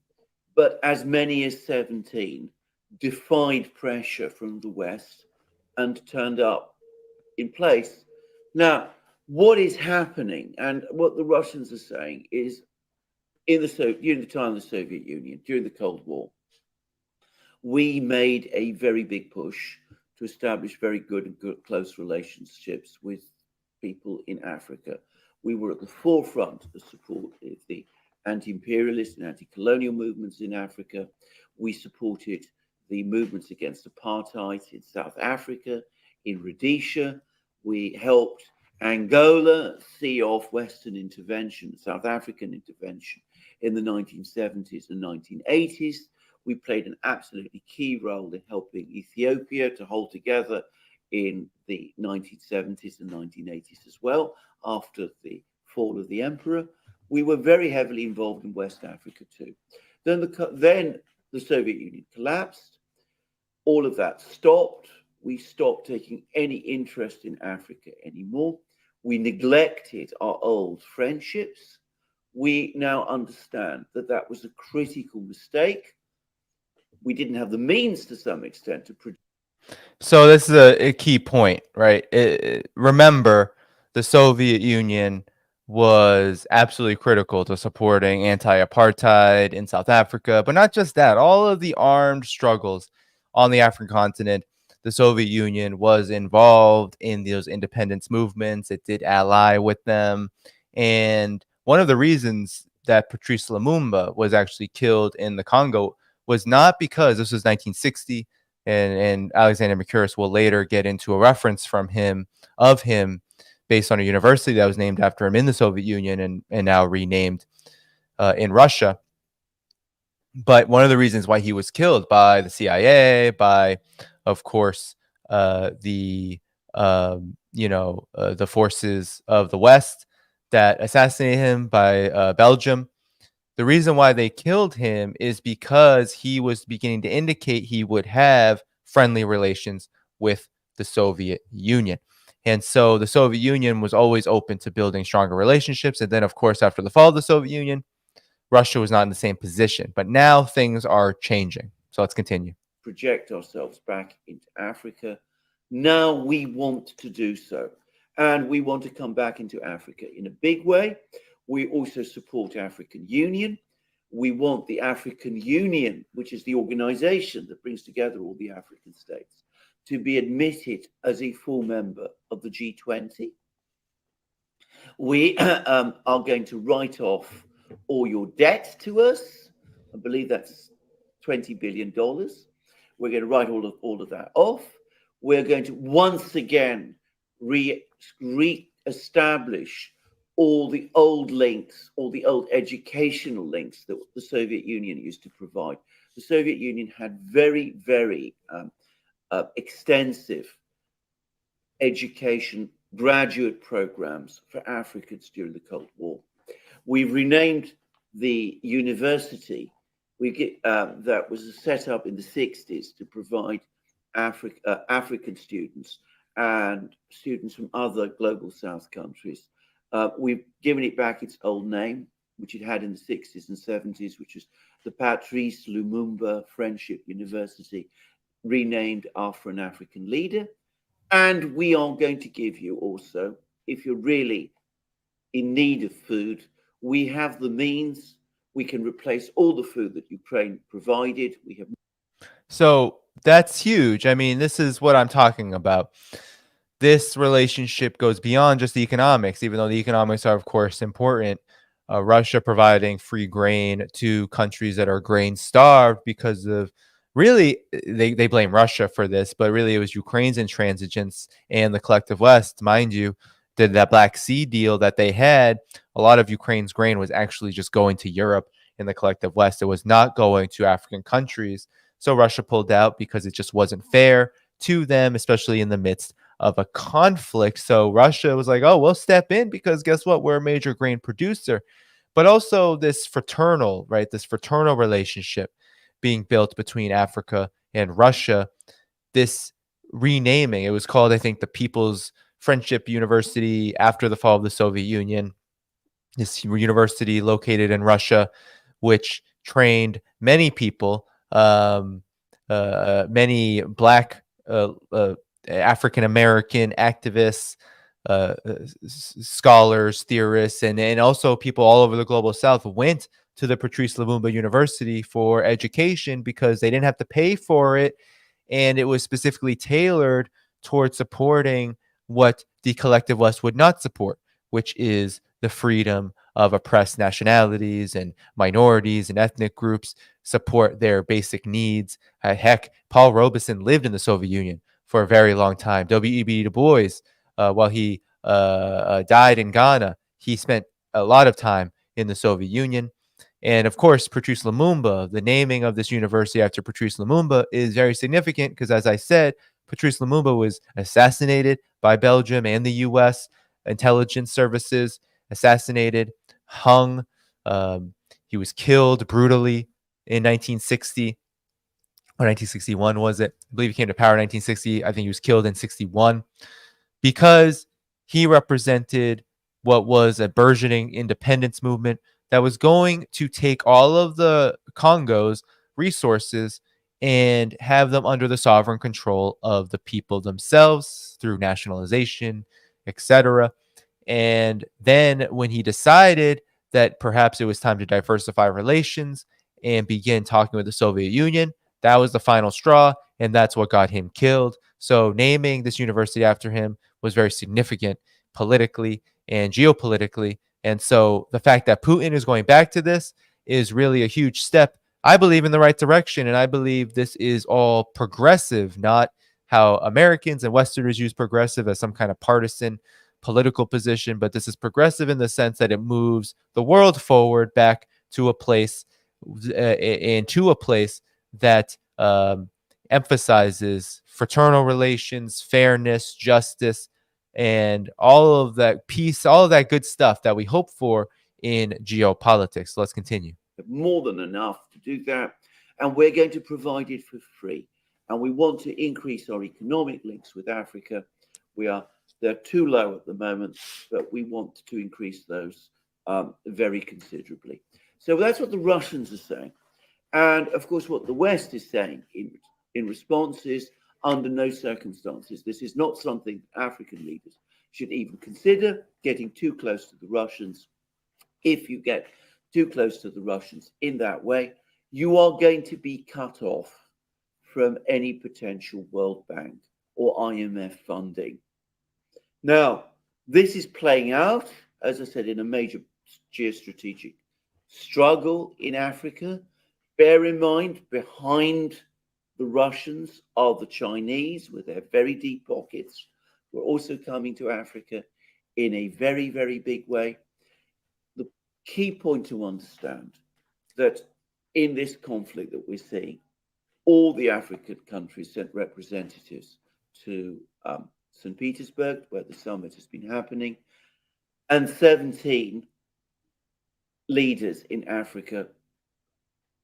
but as many as 17 defied pressure from the West and turned up in place. Now, what is happening and what the Russians are saying is during the time of the Soviet Union, during the Cold War, we made a very big push to establish very good and close relationships with people in Africa. We were at the forefront of support of the anti-imperialist and anti-colonial movements in Africa. We supported the movements against apartheid in South Africa, in Rhodesia. We helped Angola see off Western intervention, South African intervention in the 1970s and 1980s. We played an absolutely key role in helping Ethiopia to hold together in the 1970s and 1980s as well, after the fall of the emperor. We were very heavily involved in West Africa too. Then the Soviet Union collapsed. All of that stopped. We stopped taking any interest in Africa anymore. We neglected our old friendships. We now understand that that was a critical mistake. We didn't have the means to some extent to produce. So this is a key point, right? Remember, the Soviet Union was absolutely critical to supporting anti-apartheid in South Africa, but not just that. All of the armed struggles on the African continent, the Soviet Union was involved in those independence movements. It did ally with them. And one of the reasons that Patrice Lumumba was actually killed in the Congo was not because this was 1960, and Alexander Mercouris will later get into a reference of him based on a university that was named after him in the Soviet Union and now renamed in Russia. But one of the reasons why he was killed by the CIA, by, of course, the forces of the West that assassinated him, by Belgium. The reason why they killed him is because he was beginning to indicate he would have friendly relations with the Soviet Union. And so the Soviet Union was always open to building stronger relationships. And then, of course, after the fall of the Soviet Union, Russia was not in the same position. But now things are changing. So let's continue. Project ourselves back into Africa. Now we want to do so. And we want to come back into Africa in a big way. We also support African Union. We want the African Union, which is the organization that brings together all the African states, to be admitted as a full member of the G20. We are going to write off all your debt to us. I believe that's $20 billion. We're going to write all of that off. We're going to once again re-establish all the old links, all the old educational links that the Soviet Union used to provide. The Soviet Union had very, very extensive education graduate programs for Africans during the Cold War. We've renamed the university that was set up in the 60s to provide African students and students from other global South countries. We've given it back its old name, which it had in the 60s and 70s, which is the Patrice Lumumba Friendship University, renamed after an African leader. And we are going to give you also, if you're really in need of food, we have the means. We can replace all the food that Ukraine provided. We have. So that's huge. I mean, this is what I'm talking about. This relationship goes beyond just the economics, even though the economics are, of course, important. Russia providing free grain to countries that are grain starved because of, really, they blame Russia for this, but really it was Ukraine's intransigence and the collective West, mind you, did that Black Sea deal that they had. A lot of Ukraine's grain was actually just going to Europe in the collective West. It was not going to African countries. So Russia pulled out because it just wasn't fair to them, especially in the midst of a conflict. So Russia was like, oh, we'll step in because guess what? We're a major grain producer. But also this fraternal, right? This fraternal relationship being built between Africa and Russia. This renaming, it was called, I think, the People's Friendship University after the fall of the Soviet Union. This university located in Russia, which trained many people, many Black African American activists, scholars, theorists, and also people all over the global South went to the Patrice Lumumba University for education because they didn't have to pay for it, and it was specifically tailored towards supporting what the collective West would not support, which is the freedom of oppressed nationalities and minorities and ethnic groups, support their basic needs. Heck, Paul Robeson lived in the Soviet Union for a very long time. W.E.B. Du Bois, while he died in Ghana, he spent a lot of time in the Soviet Union. And of course, Patrice Lumumba, the naming of this university after Patrice Lumumba is very significant because, as I said, Patrice Lumumba was assassinated by Belgium and the U.S. intelligence services, assassinated, hung. He was killed brutally in 1960 or 1961, was it? I believe he came to power in 1960. I think he was killed in 61 because he represented what was a burgeoning independence movement that was going to take all of the Congo's resources and have them under the sovereign control of the people themselves through nationalization, etc. And then when he decided that perhaps it was time to diversify relations and begin talking with the Soviet Union, that was the final straw, and that's what got him killed. So naming this university after him was very significant politically and geopolitically. And so the fact that Putin is going back to this is really a huge step, I believe, in the right direction. And I believe this is all progressive, not how Americans and Westerners use progressive as some kind of partisan political position, but this is progressive in the sense that it moves the world forward back to a place that emphasizes fraternal relations, fairness, justice, and all of that peace, all of that good stuff that we hope for in geopolitics. So let's continue. More than enough to do that, and we're going to provide it for free. And we want to increase our economic links with Africa. They're too low at the moment, but we want to increase those very considerably. So that's what the Russians are saying. And of course, what the West is saying in response is, under no circumstances, this is not something African leaders should even consider, getting too close to the Russians. If you get too close to the Russians in that way, you are going to be cut off from any potential World Bank or IMF funding. Now, this is playing out, as I said, in a major geostrategic struggle in Africa. Bear in mind, behind the Russians are the Chinese with their very deep pockets, who are also coming to Africa in a very, very big way. The key point to understand that in this conflict that we're seeing, all the African countries sent representatives to St. Petersburg, where the summit has been happening, and 17 leaders in Africa,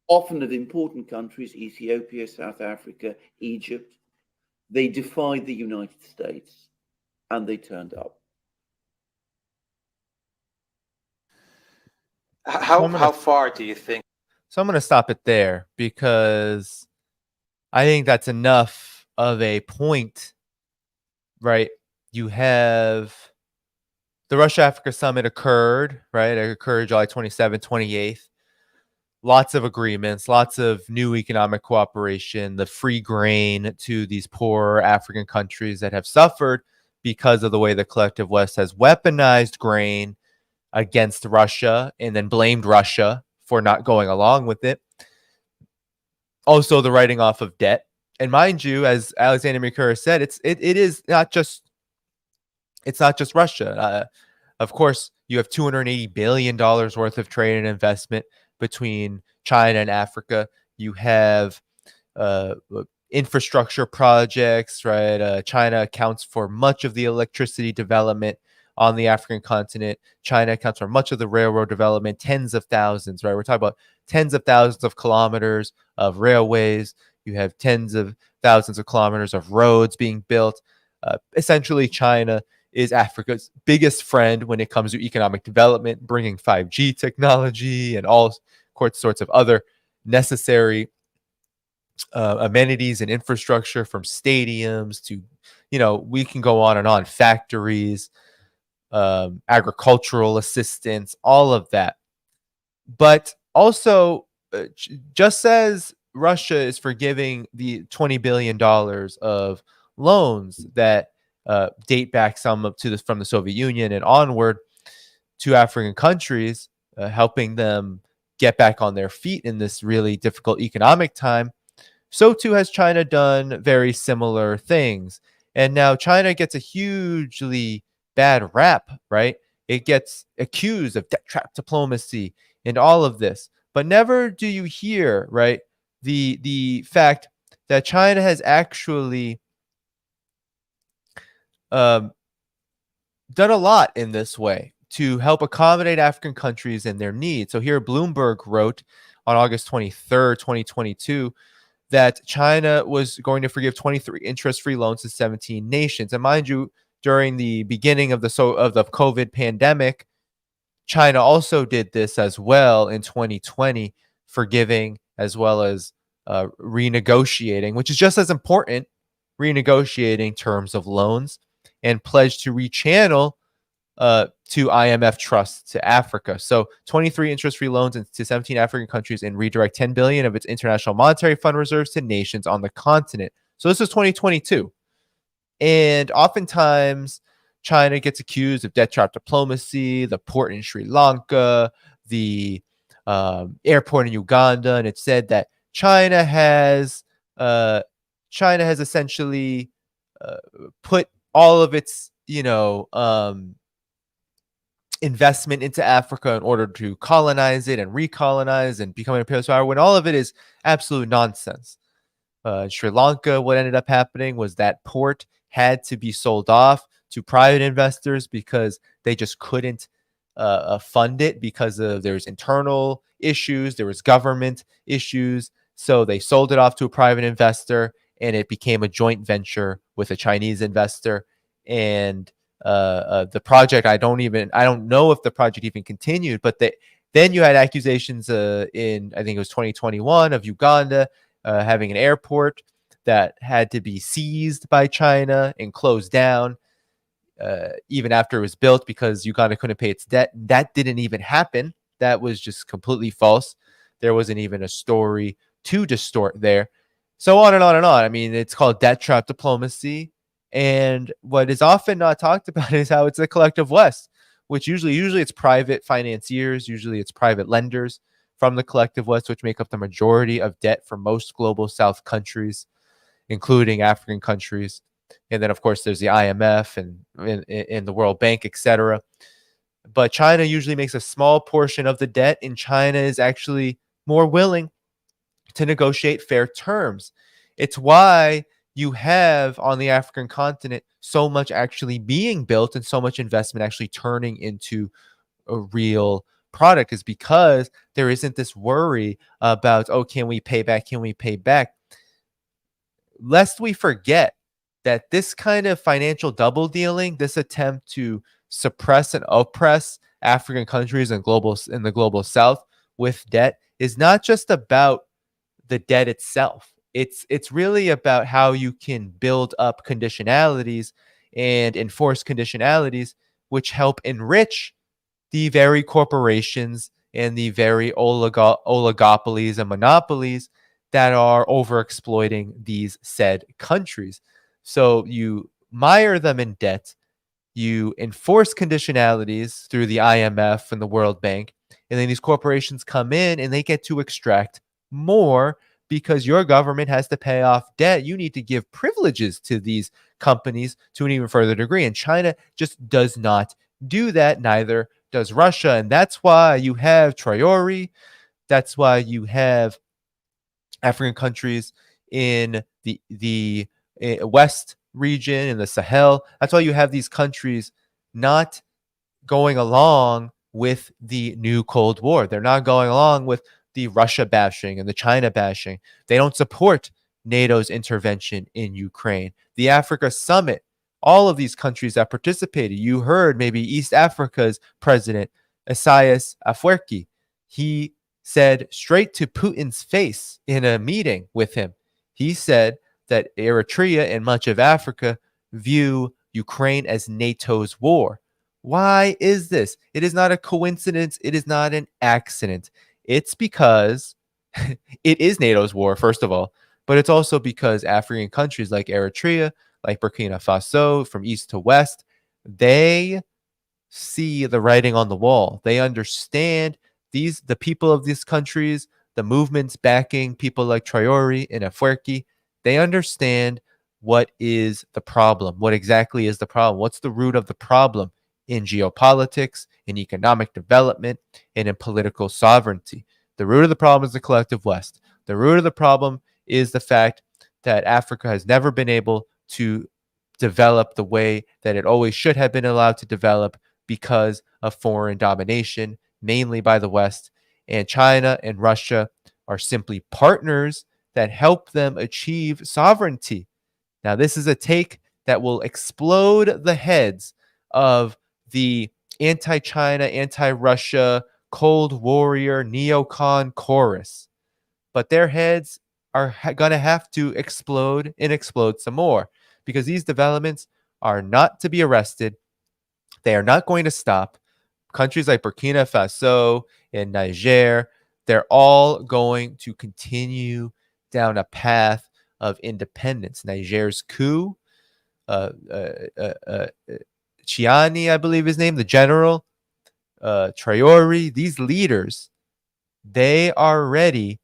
often of important countries, Ethiopia, South Africa, Egypt. They defied the United States and they turned up. How far do you think? So I'm going to stop it there because I think that's enough of a point, right? You have the Russia-Africa summit occurred, right? It occurred July 27th, 28th. Lots of agreements, lots of new economic cooperation, the free grain to these poor African countries that have suffered because of the way the collective West has weaponized grain against Russia and then blamed Russia for not going along with it. Also, the writing off of debt. And mind you, as Alexander Mikura said, it's not just Russia. Of course, you have $280 billion worth of trade and investment between China and Africa. You have infrastructure projects, right? China accounts for much of the electricity development on the African continent. China accounts for much of the railroad development, tens of thousands, right? We're talking about tens of thousands of kilometers of railways. You have tens of thousands of kilometers of roads being built. Essentially, China is Africa's biggest friend when it comes to economic development, bringing 5G technology and all sorts of other necessary amenities and infrastructure, from stadiums to, we can go on and on, factories, agricultural assistance, all of that. But also, just as Russia is forgiving the $20 billion of loans that date back some up to from the Soviet Union and onward to African countries, helping them get back on their feet in this really difficult economic time, so too has China done very similar things. And now China gets a hugely bad rap, right? It gets accused of debt trap diplomacy and all of this. But never do you hear, right, the fact that China has actually done a lot in this way to help accommodate African countries and their needs. So here Bloomberg wrote on August 23rd, 2022, that China was going to forgive 23 interest-free loans to 17 nations. And mind you, during the beginning of the COVID pandemic, China also did this as well in 2020, forgiving as well as renegotiating, which is just as important, renegotiating terms of loans, and pledged to rechannel to IMF trusts to Africa. So 23 interest-free loans to 17 African countries and redirect 10 billion of its International Monetary Fund reserves to nations on the continent. So this is 2022. And oftentimes China gets accused of debt trap diplomacy, the port in Sri Lanka, the airport in Uganda, and it's said that China has essentially put all of its investment into Africa in order to colonize it and recolonize and become an imperial power, when all of it is absolute nonsense. Sri Lanka, what ended up happening was that port had to be sold off to private investors because they just couldn't fund it because there's internal issues, there was government issues. So they sold it off to a private investor, and it became a joint venture with a Chinese investor. And the project, I don't know if the project even continued, but then you had accusations in, I think it was 2021, of Uganda having an airport that had to be seized by China and closed down even after it was built because Uganda couldn't pay its debt. That didn't even happen. That was just completely false. There wasn't even a story to distort there. So on and on and on. I mean, it's called debt trap diplomacy. And what is often not talked about is how it's a collective West, which usually it's private financiers, usually it's private lenders from the collective West, which make up the majority of debt for most global South countries, including African countries. And then, of course, there's the IMF and the World Bank, etc. But China usually makes a small portion of the debt, and China is actually more willing to negotiate fair terms. It's why you have on the African continent so much actually being built and so much investment actually turning into a real product, is because there isn't this worry about, oh, can we pay back? Can we pay back? Lest we forget that this kind of financial double dealing, this attempt to suppress and oppress African countries and in the global South with debt, is not just about the debt itself. It's really about how you can build up conditionalities and enforce conditionalities which help enrich the very corporations and the very oligopolies and monopolies that are overexploiting these said countries. So you mire them in debt, you enforce conditionalities through the IMF and the World Bank, and then these corporations come in and they get to extract more because your government has to pay off debt. You need to give privileges to these companies to an even further degree. And China just does not do that. Neither does Russia. And that's why you have Traore. That's why you have African countries in the West region, in the Sahel. That's why you have these countries not going along with the new Cold War. They're not going along with the Russia bashing and the China bashing. They don't support NATO's intervention in Ukraine. The Africa Summit all of these countries that participated. You heard maybe East Africa's president, Isaias Afwerki. He said straight to Putin's face in a meeting with him, he said that Eritrea and much of Africa view Ukraine as NATO's war. Why is this? It is not a coincidence. It is not an accident. It's because it is NATO's war, first of all, but it's also because African countries like Eritrea, like Burkina Faso, from east to west, they see the writing on the wall. They understand the people of these countries, the movements backing people like Traore and Afwerki, they understand what is the problem. What exactly is the problem? What's the root of the problem in geopolitics, in economic development, and in political sovereignty? The root of the problem is the collective West. The root of the problem is the fact that Africa has never been able to develop the way that it always should have been allowed to develop because of foreign domination, mainly by the West. And China and Russia are simply partners that help them achieve sovereignty. Now, this is a take that will explode the heads of the anti-China, anti-Russia, Cold Warrior, neocon chorus. But their heads are going to have to explode and explode some more, because these developments are not to be arrested. They are not going to stop. Countries like Burkina Faso and Niger, they're all going to continue down a path of independence. Niger's coup, Chiani, I believe his name, the general, Traore, these leaders, they are ready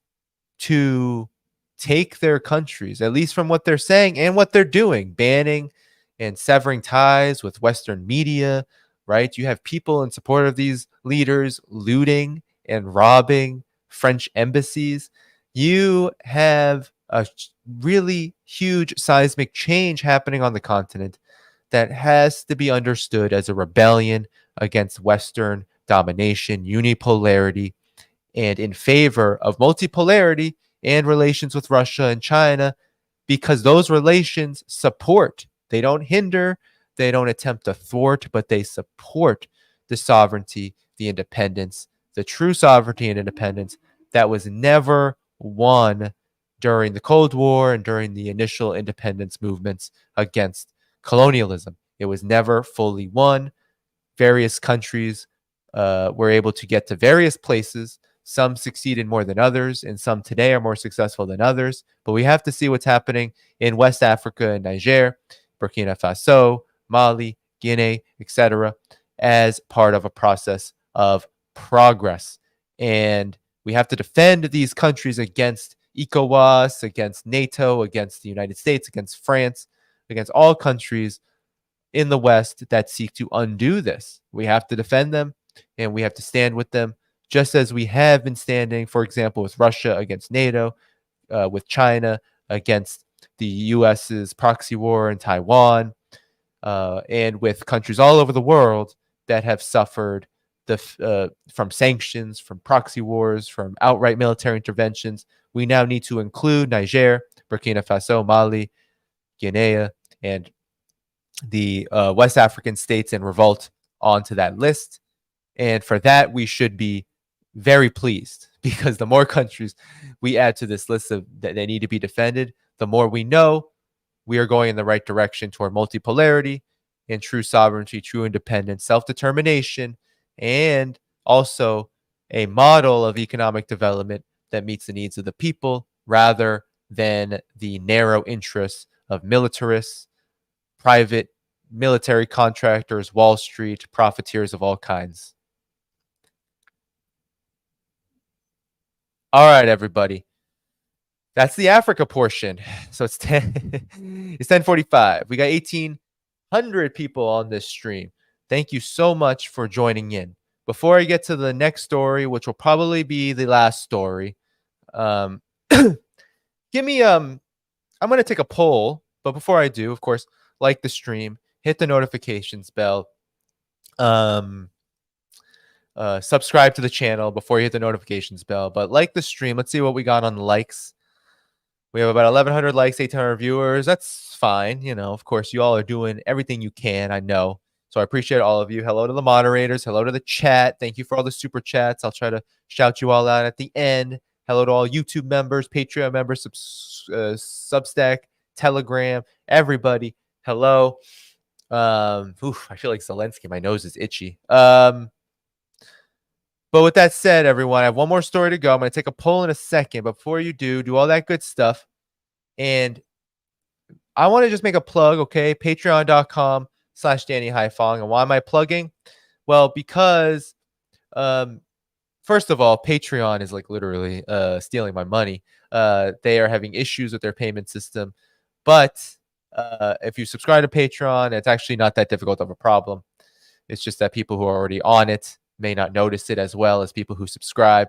to take their countries, at least from what they're saying and what they're doing, banning and severing ties with Western media, right? You have people in support of these leaders looting and robbing French embassies. You have a really huge seismic change happening on the continent that has to be understood as a rebellion against Western domination, unipolarity, and in favor of multipolarity and relations with Russia and China, because those relations support, they don't hinder, they don't attempt to thwart, but they support the sovereignty, the independence, the true sovereignty and independence that was never won during the Cold War and during the initial independence movements against colonialism. It was never fully won. Various countries were able to get to various places. Some succeeded more than others, and some today are more successful than others. But we have to see what's happening in West Africa and Niger, Burkina Faso, Mali, Guinea, etc., as part of a process of progress. And we have to defend these countries against ECOWAS, against NATO, against the United States, against France, against all countries in the West that seek to undo this. We have to defend them, and we have to stand with them, just as we have been standing, for example, with Russia against NATO, with China against the US's proxy war in Taiwan, and with countries all over the world that have suffered from sanctions, from proxy wars, from outright military interventions. We now need to include Niger, Burkina Faso, Mali, Guinea, and the West African states in revolt onto that list. And for that, we should be very pleased, because the more countries we add to this list of that they need to be defended, the more we know we are going in the right direction toward multipolarity and true sovereignty, true independence, self-determination, and also a model of economic development that meets the needs of the people rather than the narrow interests of militarists, private military contractors, Wall Street, profiteers of all kinds. All right, everybody. That's the Africa portion. So it's 10:45. We got 1,800 people on this stream. Thank you so much for joining in. Before I get to the next story, which will probably be the last story, I'm going to take a poll, but before I do, of course, like the stream, hit the notifications bell, subscribe to the channel before you hit the notifications bell, but like the stream. Let's see what we got on the likes. We have about 1,100 likes, 800 viewers. That's fine. You know, of course, you all are doing everything you can. I know. So I appreciate all of you. Hello to the moderators. Hello to the chat. Thank you for all the super chats. I'll try to shout you all out at the end. Hello to all YouTube members, Patreon members, Substack, Telegram, everybody. Hello. I feel like Zelensky. My nose is itchy. But with that said, everyone, I have one more story to go. I'm going to take a poll in a second. But before you do all that good stuff. And I want to just make a plug, okay? Patreon.com/Danny Dhaiphong. And why am I plugging? Well, because first of all, Patreon is like literally stealing my money. They are having issues with their payment system. But if you subscribe to Patreon, it's actually not that difficult of a problem. It's just that people who are already on it may not notice it as well as people who subscribe.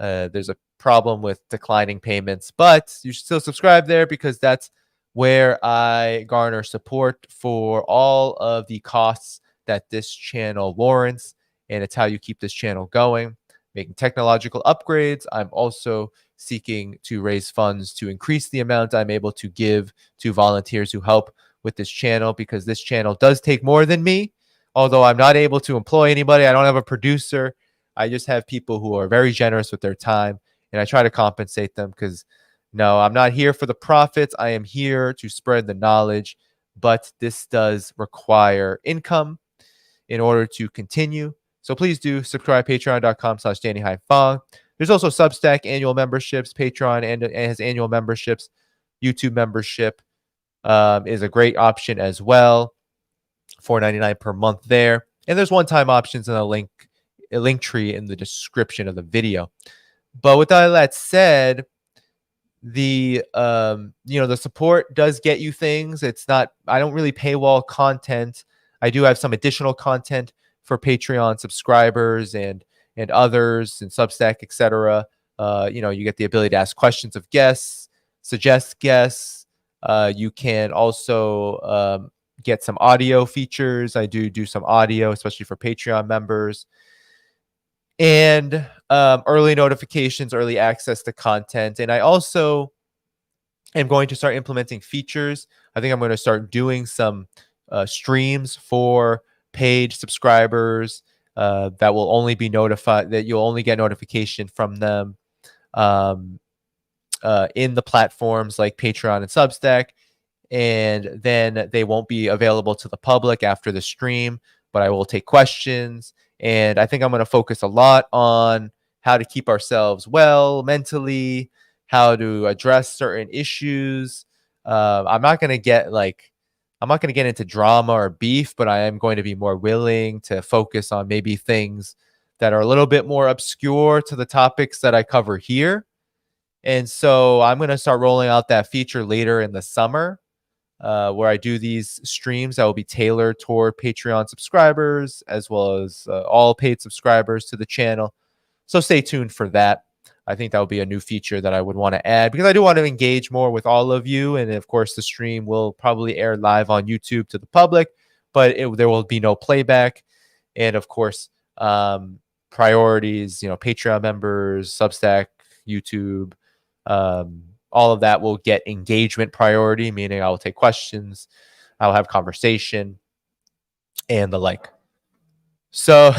There's a problem with declining payments, but you should still subscribe there because that's where I garner support for all of the costs that this channel warrants, and it's how you keep this channel going, making technological upgrades. I'm also seeking to raise funds to increase the amount I'm able to give to volunteers who help with this channel, because this channel does take more than me. Although I'm not able to employ anybody, I don't have a producer. I just have people who are very generous with their time, and I try to compensate them because, no, I'm not here for the profits. I am here to spread the knowledge, but this does require income in order to continue. So please do subscribe, patreon.com/Danny Dhaiphong. There's also Substack annual memberships, Patreon and has annual memberships. YouTube membership is a great option as well. $4.99 per month there. And there's one-time options in a link tree in the description of the video. But with all that said, the the support does get you things. It's not, I don't really paywall content. I do have some additional content for Patreon subscribers and others and Substack, etc. You get the ability to ask questions of guests, suggest guests. You can also get some audio features. I do some audio, especially for Patreon members. And early notifications, early access to content. And I also am going to start implementing features. I think I'm going to start doing some streams for paid subscribers that will only be notified, that you'll only get notification from them in the platforms like Patreon and Substack. And then they won't be available to the public after the stream, but I will take questions. And I think I'm going to focus a lot on how to keep ourselves well mentally, how to address certain issues. I'm not going to get into drama or beef, but I am going to be more willing to focus on maybe things that are a little bit more obscure to the topics that I cover here. And so I'm going to start rolling out that feature later in the summer. Where I do these streams that will be tailored toward Patreon subscribers as well as all paid subscribers to the channel. So stay tuned for that. I think that will be a new feature that I would want to add because I do want to engage more with all of you. And of course, the stream will probably air live on YouTube to the public, but there will be no playback. And of course, priorities, Patreon members, Substack, YouTube, all of that will get engagement priority, meaning I will take questions, I'll have conversation, and the like. So,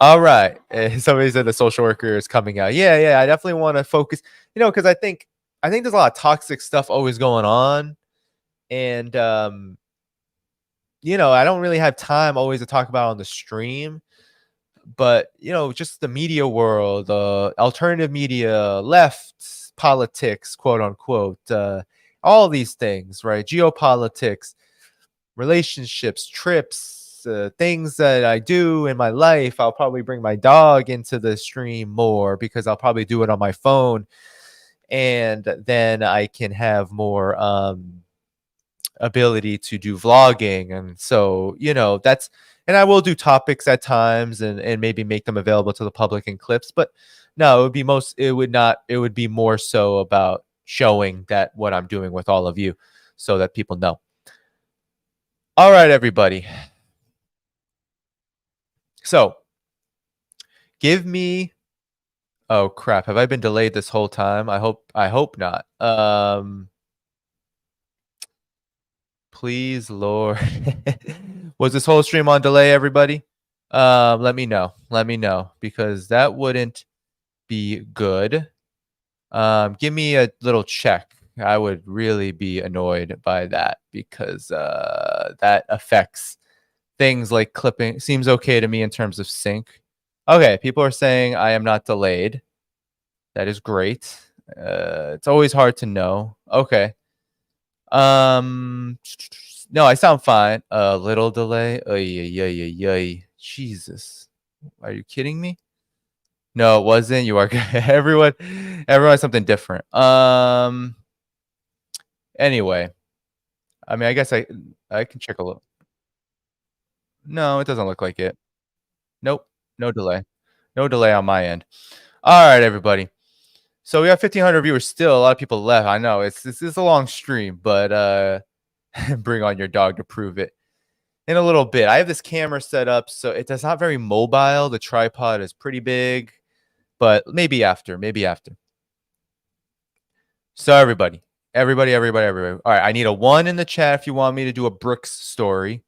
all right. Somebody said the social worker is coming out. Yeah. I definitely want to focus, because I think there's a lot of toxic stuff always going on, and I don't really have time always to talk about on the stream. But, just the media world, alternative media, left politics, quote unquote, all these things, right? Geopolitics, relationships, trips, things that I do in my life. I'll probably bring my dog into the stream more because I'll probably do it on my phone. And then I can have more ability to do vlogging. And so, that's... And I will do topics at times and maybe make them available to the public in clips. But no, it would be more so about showing that what I'm doing with all of you so that people know. All right, everybody. So give me Oh crap! Have I been delayed this whole time? I hope not. Please, Lord. Was this whole stream on delay, everybody? Let me know. Let me know, because that wouldn't be good. Give me a little check. I would really be annoyed by that, because that affects things like clipping. Seems okay to me in terms of sync. Okay, people are saying I am not delayed. That is great. It's always hard to know. Okay. No, I sound fine. A little delay. Jesus. Are you kidding me? No, it wasn't. You are good. everyone has something different. Anyway. I mean, I guess I can check a little. No, it doesn't look like it. Nope. No delay. No delay on my end. All right, everybody. So we have 1,500 viewers still. A lot of people left. I know it's a long stream, but bring on your dog to prove it. In a little bit, I have this camera set up, so it's not very mobile. The tripod is pretty big, but maybe after. So everybody. All right, I need a 1 in the chat if you want me to do a BRICS story,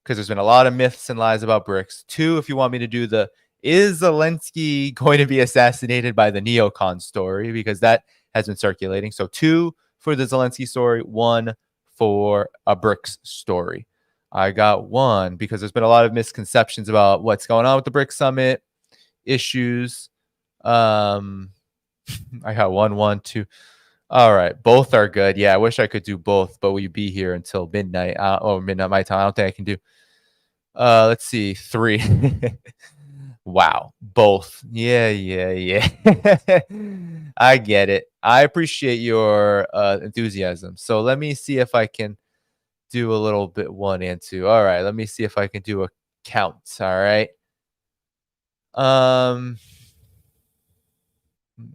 because there's been a lot of myths and lies about BRICS. 2, if you want me to do the is Zelensky going to be assassinated by the neocon story, because that has been circulating. So 2 for the Zelensky story, 1 for a BRICS story. I got 1 because there's been a lot of misconceptions about what's going on with the BRICS summit issues. I got 1, 2. All right, both are good. Yeah, I wish I could do both, but will you be here until midnight? Midnight my time. I don't think I can do. Let's see, 3. Wow, both. Yeah. I get it. I appreciate your enthusiasm. So let me see if I can do a little bit 1 and 2. All right, let me see if I can do a count. All right.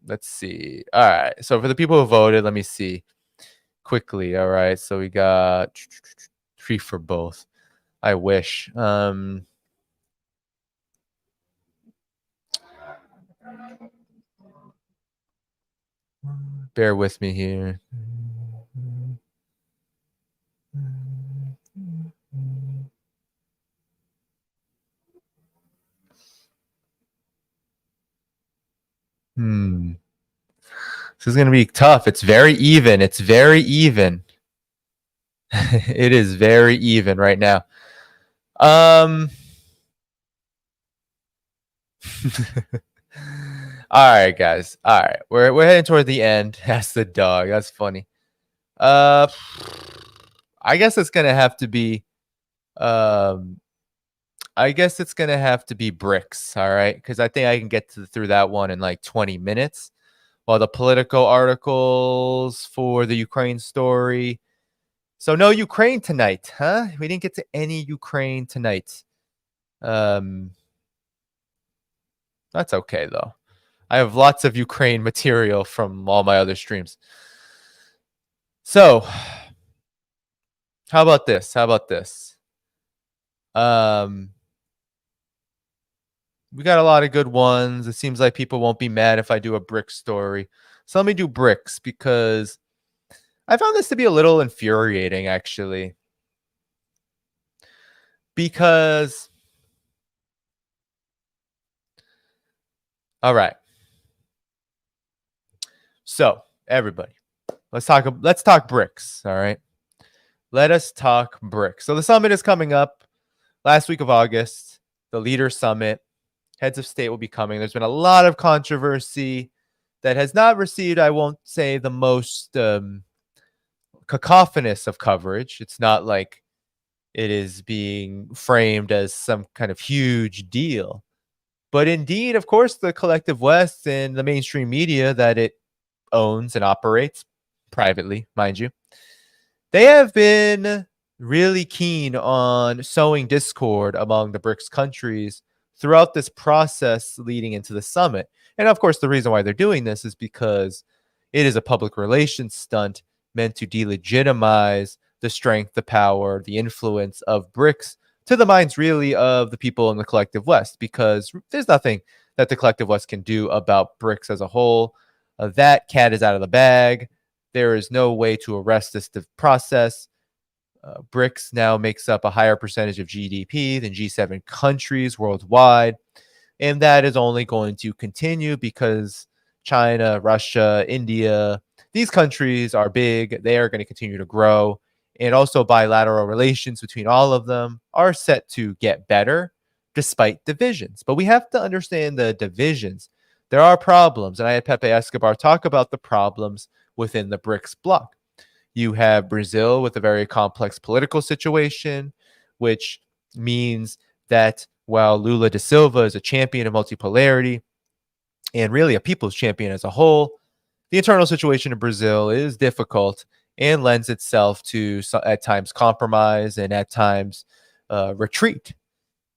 Let's see. All right. So for the people who voted, let me see quickly. All right. So we got 3 for both. I wish. Bear with me here. This is going to be tough. It's very even. It is very even right now. All right, guys. All right. We're heading toward the end. That's the dog. That's funny. I guess it's going to have to be BRICS, all right? Because I think I can get through that one in like 20 minutes. While the political articles for the Ukraine story. So no Ukraine tonight, huh? We didn't get to any Ukraine tonight. That's okay, though. I have lots of Ukraine material from all my other streams. So, how about this? We got a lot of good ones. It seems like people won't be mad if I do a BRICS story. So let me do BRICS, because I found this to be a little infuriating, actually. Because, all right. So, everybody, let's talk BRICS, all right? Let us talk BRICS. So the summit is coming up last week of August, the Leader Summit. Heads of state will be coming. There's been a lot of controversy that has not received, I won't say, the most cacophonous of coverage. It's not like it is being framed as some kind of huge deal. But indeed, of course, the collective West and the mainstream media that it owns and operates privately, mind you, they have been really keen on sowing discord among the BRICS countries throughout this process leading into the summit. And of course, the reason why they're doing this is because it is a public relations stunt meant to delegitimize the strength, the power, the influence of BRICS to the minds really of the people in the collective West, because there's nothing that the collective West can do about BRICS as a whole. That cat is out of the bag. There is no way to arrest this process. BRICS now makes up a higher percentage of GDP than G7 countries worldwide. And that is only going to continue because China, Russia, India, these countries are big. They are going to continue to grow. And also bilateral relations between all of them are set to get better despite divisions. But we have to understand the divisions. There are problems. And I had Pepe Escobar talk about the problems within the BRICS bloc. You have Brazil with a very complex political situation, which means that while Lula da Silva is a champion of multipolarity and really a people's champion as a whole, the internal situation in Brazil is difficult and lends itself to at times compromise and at times retreat.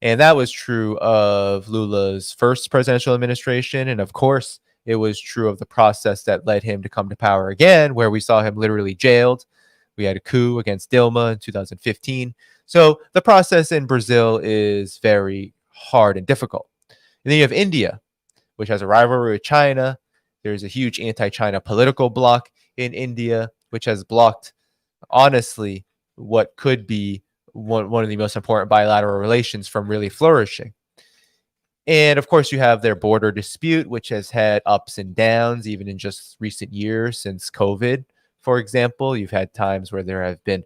And that was true of Lula's first presidential administration. And of course, it was true of the process that led him to come to power again, where we saw him literally jailed. We had a coup against Dilma in 2015. So the process in Brazil is very hard and difficult. And then you have India, which has a rivalry with China. There's a huge anti-China political bloc in India, which has blocked, honestly, what could be one of the most important bilateral relations from really flourishing. And of course, you have their border dispute, which has had ups and downs, even in just recent years since COVID. For example, you've had times where there have been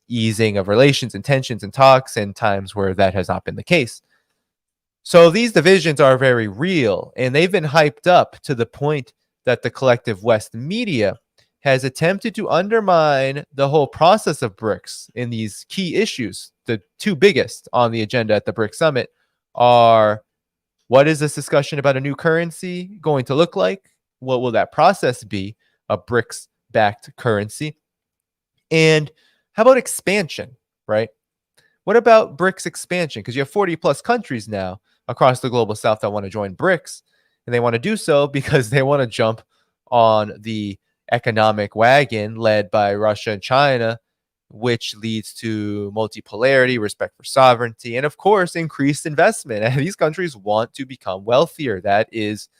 easing of relations and tensions and talks, and times where that has not been the case. So these divisions are very real, and they've been hyped up to the point that the collective West media has attempted to undermine the whole process of BRICS in these key issues. The two biggest on the agenda at the BRICS summit are: what is this discussion about a new currency going to look like? What will that process be? A BRICS-backed currency. And how about expansion, right? What about BRICS expansion? Because you have 40 plus countries now across the global south that want to join BRICS. And they want to do so because they want to jump on the economic wagon led by Russia and China, which leads to multipolarity, respect for sovereignty, and of course, increased investment. And these countries want to become wealthier. That is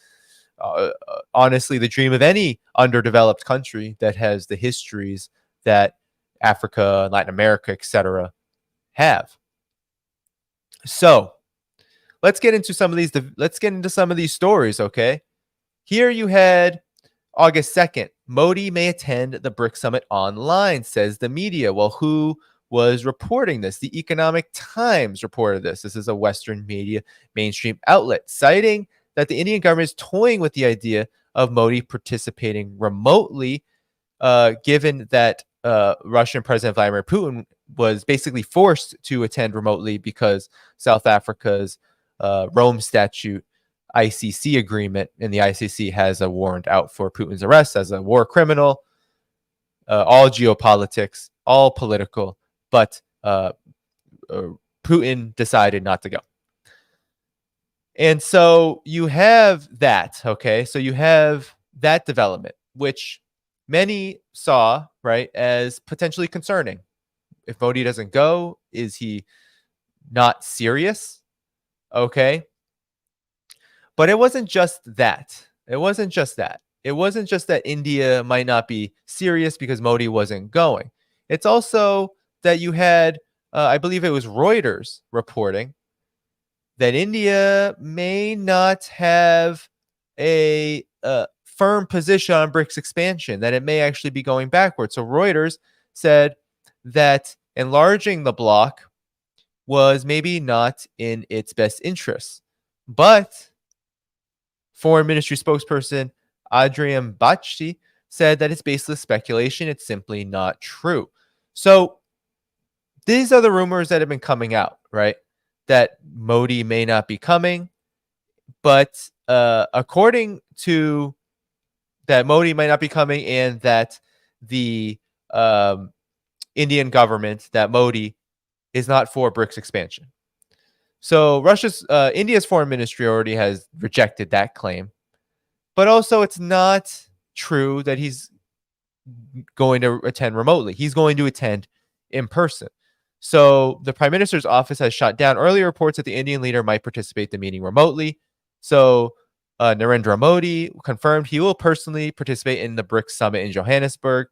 honestly the dream of any underdeveloped country that has the histories that Africa, Latin America, etc. have. So let's get into some of these. Let's get into some of these stories. Okay, here you had August 2nd. Modi may attend the BRICS summit online, says the media. Well, who was reporting this? The Economic Times reported this. This is a Western media mainstream outlet, citing that the Indian government is toying with the idea of Modi participating remotely, given that Russian President Vladimir Putin was basically forced to attend remotely because South Africa's Rome Statute ICC agreement, and the ICC has a warrant out for Putin's arrest as a war criminal. All geopolitics, all political, but Putin decided not to go. And so you have that, okay? So you have that development, which many saw, right, as potentially concerning. If Modi doesn't go, is he not serious? Okay. But it wasn't just that. It wasn't just that. It wasn't just that India might not be serious because Modi wasn't going. It's also that you had, I believe it was Reuters reporting that India may not have a firm position on BRICS expansion, that it may actually be going backwards. So Reuters said that enlarging the bloc was maybe not in its best interests. But Foreign Ministry spokesperson Adrian Bacci said that it's baseless speculation. It's simply not true. So these are the rumors that have been coming out, right? That Modi may not be coming. But according to that, Modi might not be coming, and that the Indian government, that Modi is not for BRICS expansion. So India's foreign ministry already has rejected that claim. But also, it's not true that he's going to attend remotely. He's going to attend in person. So the Prime Minister's office has shot down earlier reports that the Indian leader might participate in the meeting remotely. So Narendra Modi confirmed he will personally participate in the BRICS summit in Johannesburg,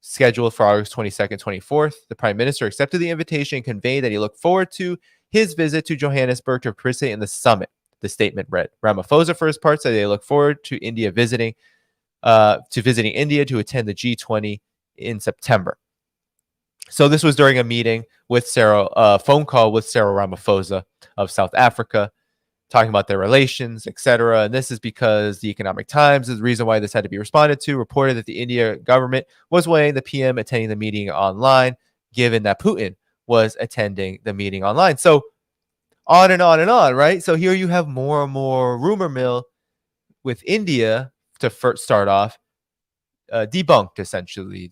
scheduled for August 22nd, 24th. The Prime Minister accepted the invitation and conveyed that he looked forward to his visit to Johannesburg to participate in the summit. The statement read. Ramaphosa, for his part, said they look forward to visiting India to attend the G20 in September. So this was during a meeting with phone call with Cyril Ramaphosa of South Africa, talking about their relations, etc. And this is because the Economic Times, is the reason why this had to be responded to, reported that the India government was weighing the PM attending the meeting online, given that Putin was attending the meeting online. So on and on and on, right? So here you have more and more rumor mill with India to first start off, debunked essentially.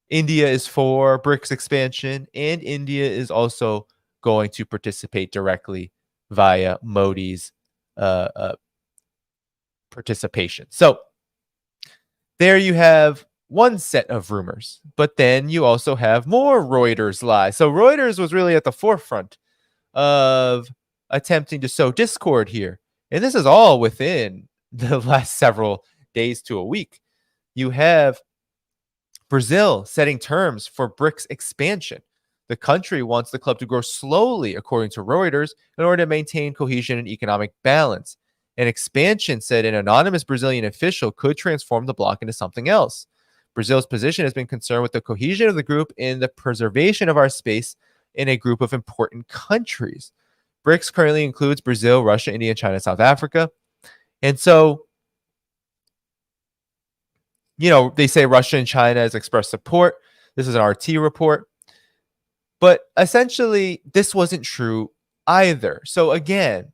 India is for BRICS expansion, and India is also going to participate directly via Modi's participation. So there you have one set of rumors, but then you also have more Reuters lies. So Reuters was really at the forefront of attempting to sow discord here. And this is all within the last several days to a week. You have Brazil setting terms for BRICS expansion. The country wants the club to grow slowly, according to Reuters, in order to maintain cohesion and economic balance. An expansion, said an anonymous Brazilian official, could transform the bloc into something else. Brazil's position has been concerned with the cohesion of the group and the preservation of our space in a group of important countries. BRICS currently includes Brazil, Russia, India, China, South Africa. And so, they say Russia and China has expressed support. This is an RT report. But essentially, this wasn't true either. So again,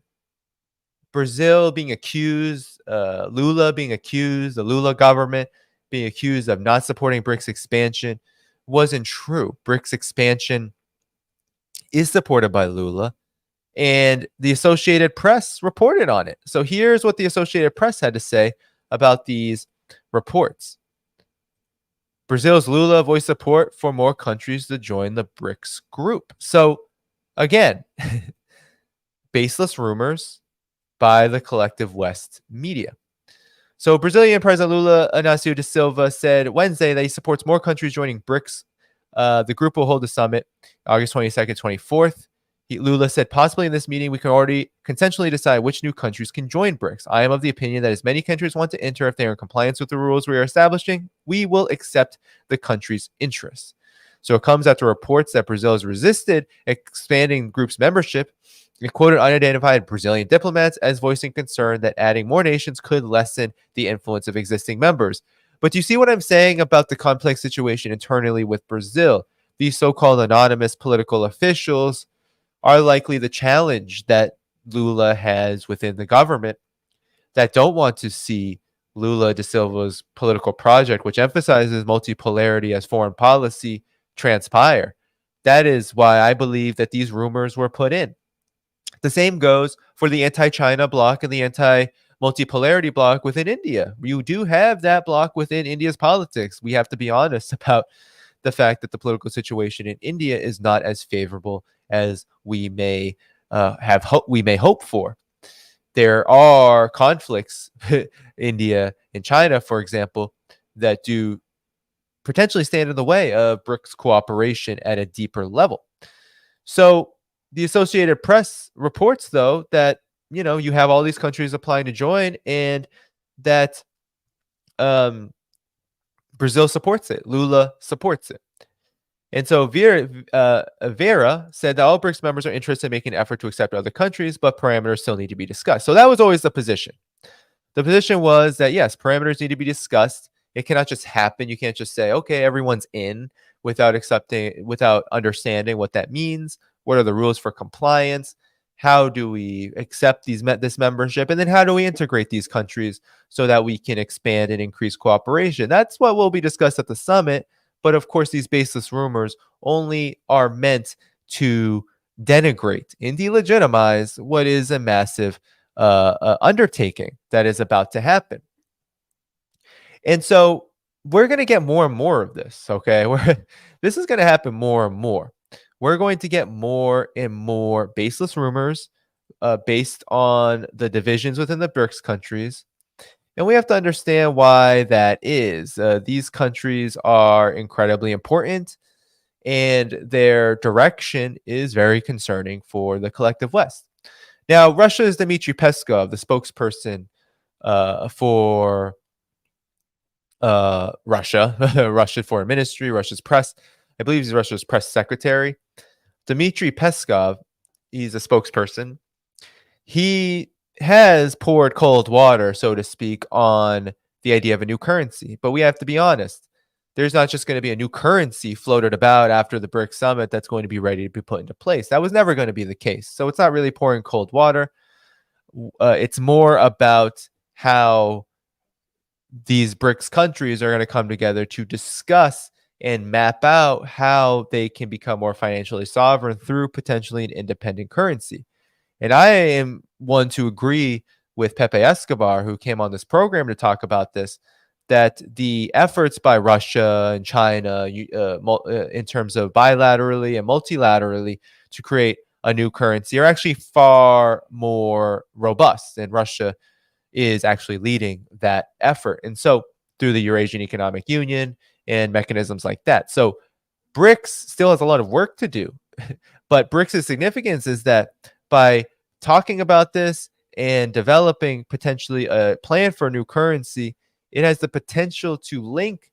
Brazil being accused, Lula being accused, the Lula government being accused of not supporting BRICS expansion wasn't true. BRICS expansion is supported by Lula, and the Associated Press reported on it. So here's what the Associated Press had to say about these reports. Brazil's Lula voiced support for more countries to join the BRICS group. So again, baseless rumors by the collective West media. So Brazilian President Lula Inácio da Silva said Wednesday that he supports more countries joining BRICS. The group will hold a summit August 22nd, 24th. Lula said, possibly in this meeting, we can already consensually decide which new countries can join BRICS. I am of the opinion that as many countries want to enter if they are in compliance with the rules we are establishing, we will accept the country's interests. So it comes after reports that Brazil has resisted expanding the group's membership. It quoted unidentified Brazilian diplomats as voicing concern that adding more nations could lessen the influence of existing members. But do you see what I'm saying about the complex situation internally with Brazil? These so-called anonymous political officials are likely the challenge that Lula has within the government that don't want to see Lula da Silva's political project, which emphasizes multipolarity as foreign policy, transpire. That is why I believe that these rumors were put in. The same goes for the anti-China bloc and the anti-multipolarity bloc within India. You do have that bloc within India's politics. We have to be honest about the fact that the political situation in India is not as favorable as we may hope for. There are conflicts, India and China, for example, that do potentially stand in the way of BRICS cooperation at a deeper level. So the Associated Press reports, though, that you have all these countries applying to join, and that Brazil supports it, Lula supports it. And so Vera said that all BRICS members are interested in making an effort to accept other countries, but parameters still need to be discussed. So that was always the position. The position was that, yes, parameters need to be discussed. It cannot just happen. You can't just say, okay, everyone's in without understanding what that means. What are the rules for compliance? How do we accept this membership? And then how do we integrate these countries so that we can expand and increase cooperation? That's what will be discussed at the summit. But of course, these baseless rumors only are meant to denigrate and delegitimize what is a massive undertaking that is about to happen. And so we're going to get more and more of this, okay? This is going to happen more and more. We're going to get more and more baseless rumors based on the divisions within the BRICS countries. And we have to understand why that is. These countries are incredibly important, and their direction is very concerning for the collective West. Now, Russia's Dmitry Peskov, the spokesperson for Russia, Russian Foreign Ministry, Russia's press, I believe he's Russia's press secretary. Dmitry Peskov, he's a spokesperson. He has poured cold water, so to speak, on the idea of a new currency. But we have to be honest. There's not just going to be a new currency floated about after the BRICS summit that's going to be ready to be put into place. That was never going to be the case. So it's not really pouring cold water. It's more about how these BRICS countries are going to come together to discuss and map out how they can become more financially sovereign through potentially an independent currency. And I am one to agree with Pepe Escobar, who came on this program to talk about this, that the efforts by Russia and China in terms of bilaterally and multilaterally to create a new currency are actually far more robust. And Russia is actually leading that effort. And so through the Eurasian Economic Union and mechanisms like that. So BRICS still has a lot of work to do. But BRICS' significance is that by talking about this and developing potentially a plan for a new currency, it has the potential to link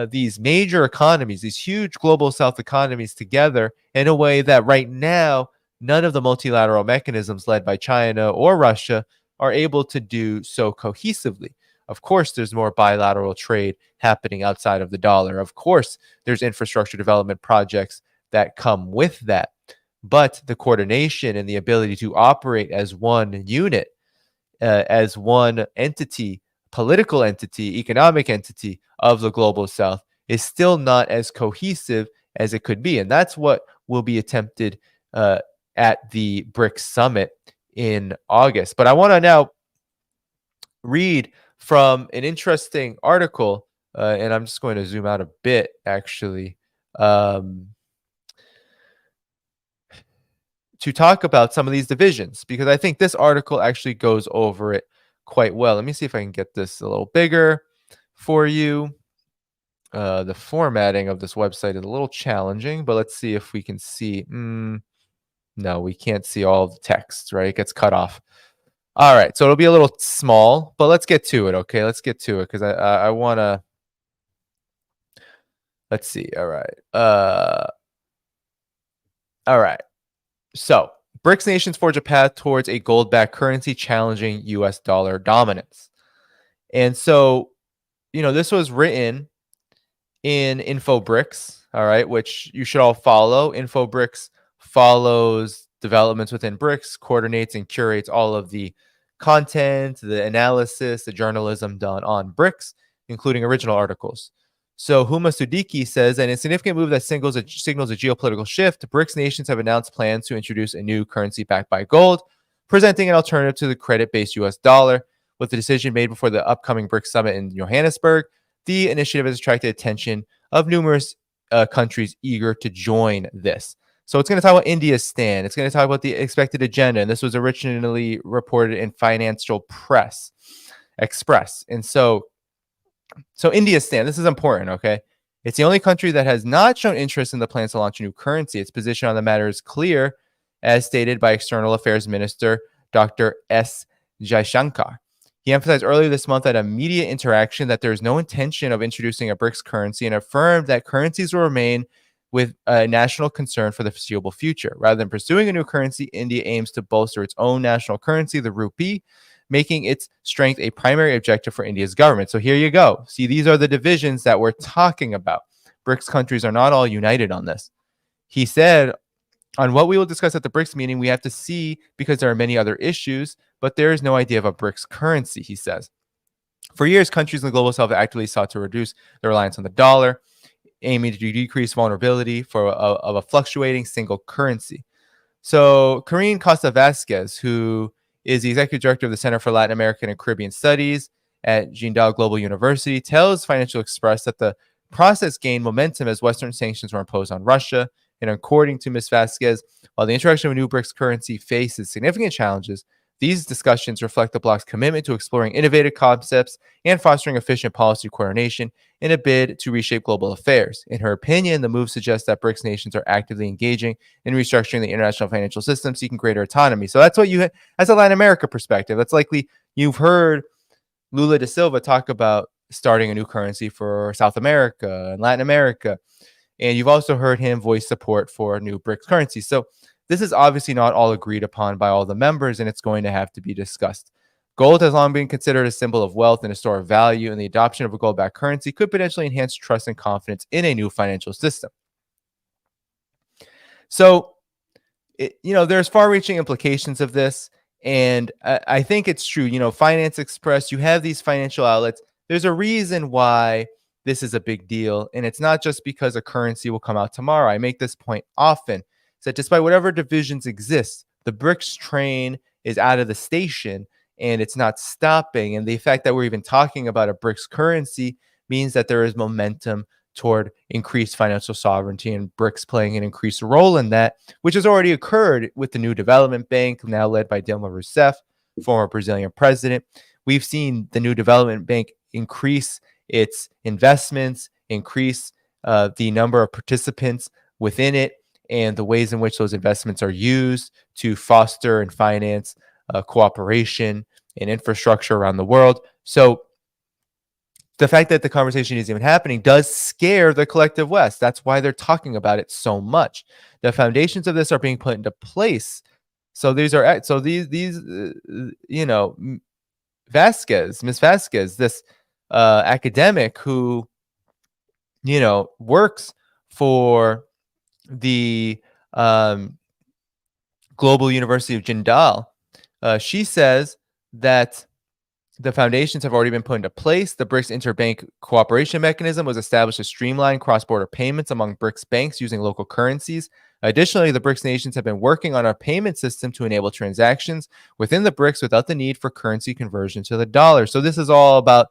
these major economies, these huge global south economies together in a way that right now, none of the multilateral mechanisms led by China or Russia are able to do so cohesively. Of course, there's more bilateral trade happening outside of the dollar. Of course, there's infrastructure development projects that come with that. But the coordination and the ability to operate as one unit, as one entity, political entity, economic entity of the global south is still not as cohesive as it could be. And that's what will be attempted at the BRICS summit in August. But I want to now read from an interesting article, and I'm just going to zoom out a bit, actually, to talk about some of these divisions, because I think this article actually goes over it quite well. Let me see if I can get this a little bigger for you. The formatting of this website is a little challenging, but let's see if we can see. No, we can't see all of the text, right? It gets cut off. All right, so it'll be a little small, but let's get to it, okay? Let's get to it because I want to. Let's see. All right. All right. So, BRICS nations forge a path towards a gold-backed currency challenging U.S. dollar dominance. And so, this was written in InfoBRICS, all right, which you should all follow. InfoBRICS follows developments within BRICS, coordinates and curates all of the content, the analysis, the journalism done on BRICS, including original articles. So Huma Sudiki says, in a significant move that signals a geopolitical shift, BRICS nations have announced plans to introduce a new currency backed by gold, presenting an alternative to the credit-based U.S. dollar. With the decision made before the upcoming BRICS summit in Johannesburg, the initiative has attracted attention of numerous countries eager to join this. So it's going to talk about India's stand. It's going to talk about the expected agenda. And this was originally reported in Financial Press Express. And so India's stand, this is important, okay? It's the only country that has not shown interest in the plans to launch a new currency. Its position on the matter is clear, as stated by External Affairs Minister Dr. S. Jaishankar. He emphasized earlier this month at a media interaction that there is no intention of introducing a BRICS currency and affirmed that currencies will remain with a national concern for the foreseeable future. Rather than pursuing a new currency, India aims to bolster its own national currency, the rupee, making its strength a primary objective for India's government. So here you go. See, these are the divisions that we're talking about. BRICS countries are not all united on this. He said, on what we will discuss at the BRICS meeting, we have to see because there are many other issues, but there is no idea of a BRICS currency, he says. For years, countries in the global south have actively sought to reduce their reliance on the dollar, aiming to decrease vulnerability of a fluctuating single currency. So Karine Costa Vasquez, who is the executive director of the Center for Latin American and Caribbean Studies at Jindal Global University, tells Financial Express that the process gained momentum as Western sanctions were imposed on Russia And according to Ms. Vasquez, while the introduction of a new BRICS currency faces significant challenges, these discussions reflect the bloc's commitment to exploring innovative concepts and fostering efficient policy coordination in a bid to reshape global affairs. In her opinion, the move suggests that BRICS nations are actively engaging in restructuring the international financial system, seeking greater autonomy. So that's what that's a Latin America perspective. That's likely you've heard Lula da Silva talk about starting a new currency for South America and Latin America. And you've also heard him voice support for a new BRICS currency. So this is obviously not all agreed upon by all the members, and it's going to have to be discussed. Gold has long been considered a symbol of wealth and a store of value, and the adoption of a gold-backed currency could potentially enhance trust and confidence in a new financial system. So, there's far-reaching implications of this, and I think it's true. Finance Express, you have these financial outlets. There's a reason why this is a big deal, and it's not just because a currency will come out tomorrow. I make this point often. That despite whatever divisions exist, the BRICS train is out of the station and it's not stopping. And the fact that we're even talking about a BRICS currency means that there is momentum toward increased financial sovereignty and BRICS playing an increased role in that, which has already occurred with the new development bank, now led by Dilma Rousseff, former Brazilian president. We've seen the new development bank increase its investments, increase the number of participants within it, and the ways in which those investments are used to foster and finance cooperation and infrastructure around the world. So the fact that the conversation is even happening does scare the collective West. That's why they're talking about it so much. The foundations of this are being put into place. So these Vasquez, Miss Vasquez, this academic who, works for the Global University of Jindal, she says that the foundations have already been put into place. The BRICS interbank cooperation mechanism was established to streamline cross-border payments among BRICS banks using local currencies. Additionally, the BRICS nations have been working on a payment system to enable transactions within the BRICS without the need for currency conversion to the dollar. So this is all about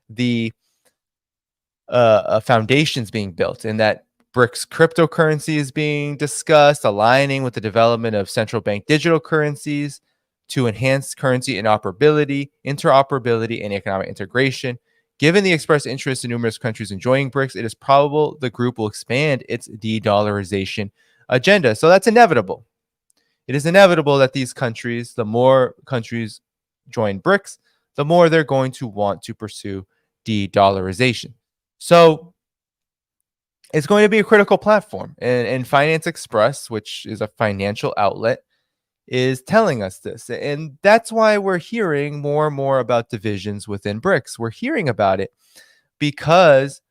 the foundations being built, and that BRICS cryptocurrency is being discussed, aligning with the development of central bank digital currencies to enhance currency interoperability, and economic integration. Given the expressed interest in numerous countries in joining BRICS, it is probable the group will expand its de-dollarization agenda. So that's inevitable. It is inevitable that these countries, the more countries join BRICS, the more they're going to want to pursue de-dollarization. So it's going to be a critical platform. And Finance Express, which is a financial outlet, is telling us this. And that's why we're hearing more and more about divisions within BRICS. We're hearing about it because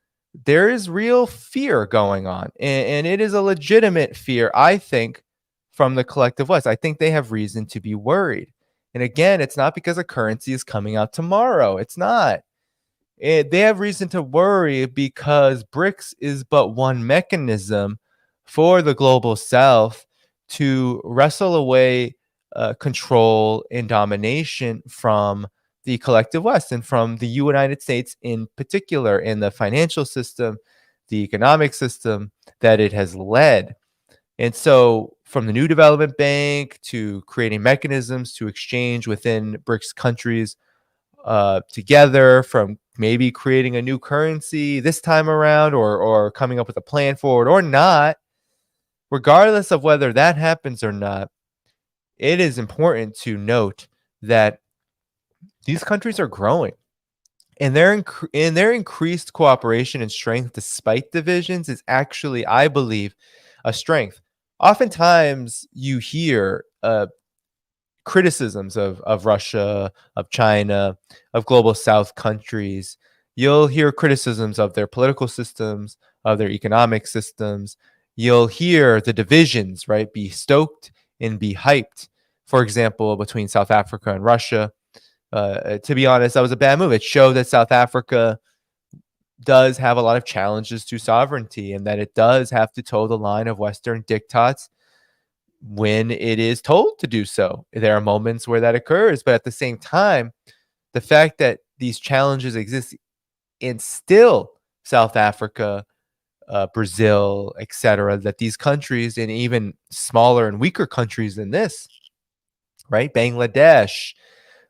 there is real fear going on. And it is a legitimate fear, I think, from the collective West. I think they have reason to be worried. And again, it's not because a currency is coming out tomorrow. It's not. They have reason to worry because BRICS is but one mechanism for the global South to wrestle away control and domination from the collective West and from the United States in particular, in the financial system, the economic system that it has led. And so from the new development bank to creating mechanisms to exchange within BRICS countries together, from maybe creating a new currency this time around or coming up with a plan for it or not, regardless of whether that happens or not, it is important to note that these countries are growing, and their increased cooperation and strength despite divisions is actually, I believe, a strength. Oftentimes you hear criticisms of Russia, of China, of global South countries. You'll hear criticisms of their political systems, of their economic systems. You'll hear the divisions, right, be stoked and be hyped. For example, between South Africa and Russia. To be honest, that was a bad move. It showed that South Africa does have a lot of challenges to sovereignty and that it does have to toe the line of Western diktats when it is told to do so. There are moments where that occurs, but at the same time, the fact that these challenges exist and still South Africa Brazil, etc., that these countries, and even smaller and weaker countries than this, right? Bangladesh,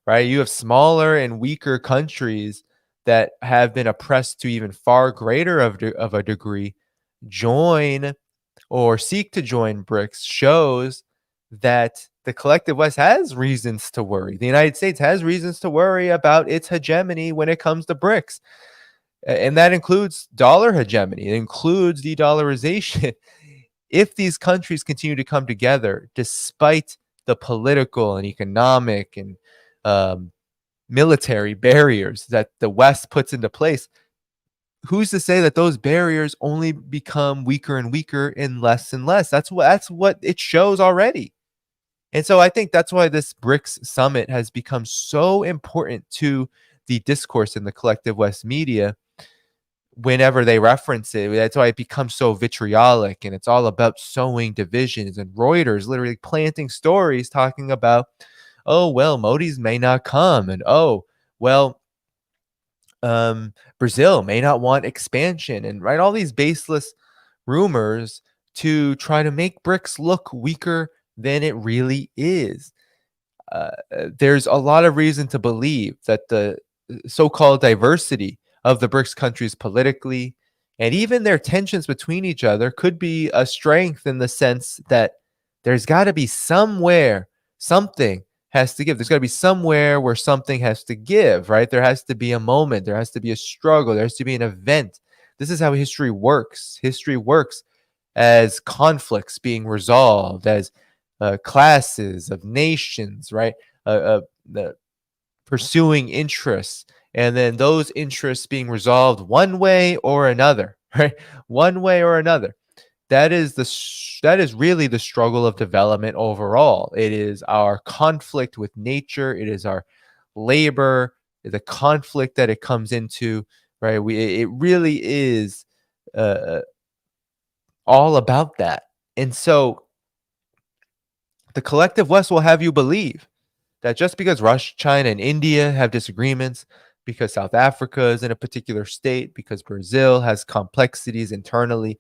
right? You have smaller and weaker countries that have been oppressed to even far greater of a degree join or seek to join BRICS, shows that the collective West has reasons to worry. The United States has reasons to worry about its hegemony when it comes to BRICS. And that includes dollar hegemony. It includes de-dollarization. If these countries continue to come together, despite the political and economic and military barriers that the West puts into place, who's to say that those barriers only become weaker and weaker and less? That's what it shows already. And so I think that's why this BRICS summit has become so important to the discourse in the collective West media. Whenever they reference it, that's why it becomes so vitriolic, and it's all about sowing divisions, and Reuters literally planting stories talking about, oh, well, Modi's may not come, and oh, well, Brazil may not want expansion, and right, all these baseless rumors to try to make BRICS look weaker than it really is. There's a lot of reason to believe that the so-called diversity of the BRICS countries politically, and even their tensions between each other, could be a strength in the sense that there's got to be somewhere something has to give. There's got to be somewhere where something has to give, right? There has to be a moment. There has to be a struggle. There has to be an event. This is how history works. History works as conflicts being resolved, as classes of nations, right? The pursuing interests, and then those interests being resolved one way or another, right? One way or another. That is really the struggle of development overall. It is our conflict with nature. It is our labor, the conflict that it comes into, right? It really is all about that. And so the collective West will have you believe that just because Russia, China, and India have disagreements, because South Africa is in a particular state, because Brazil has complexities internally,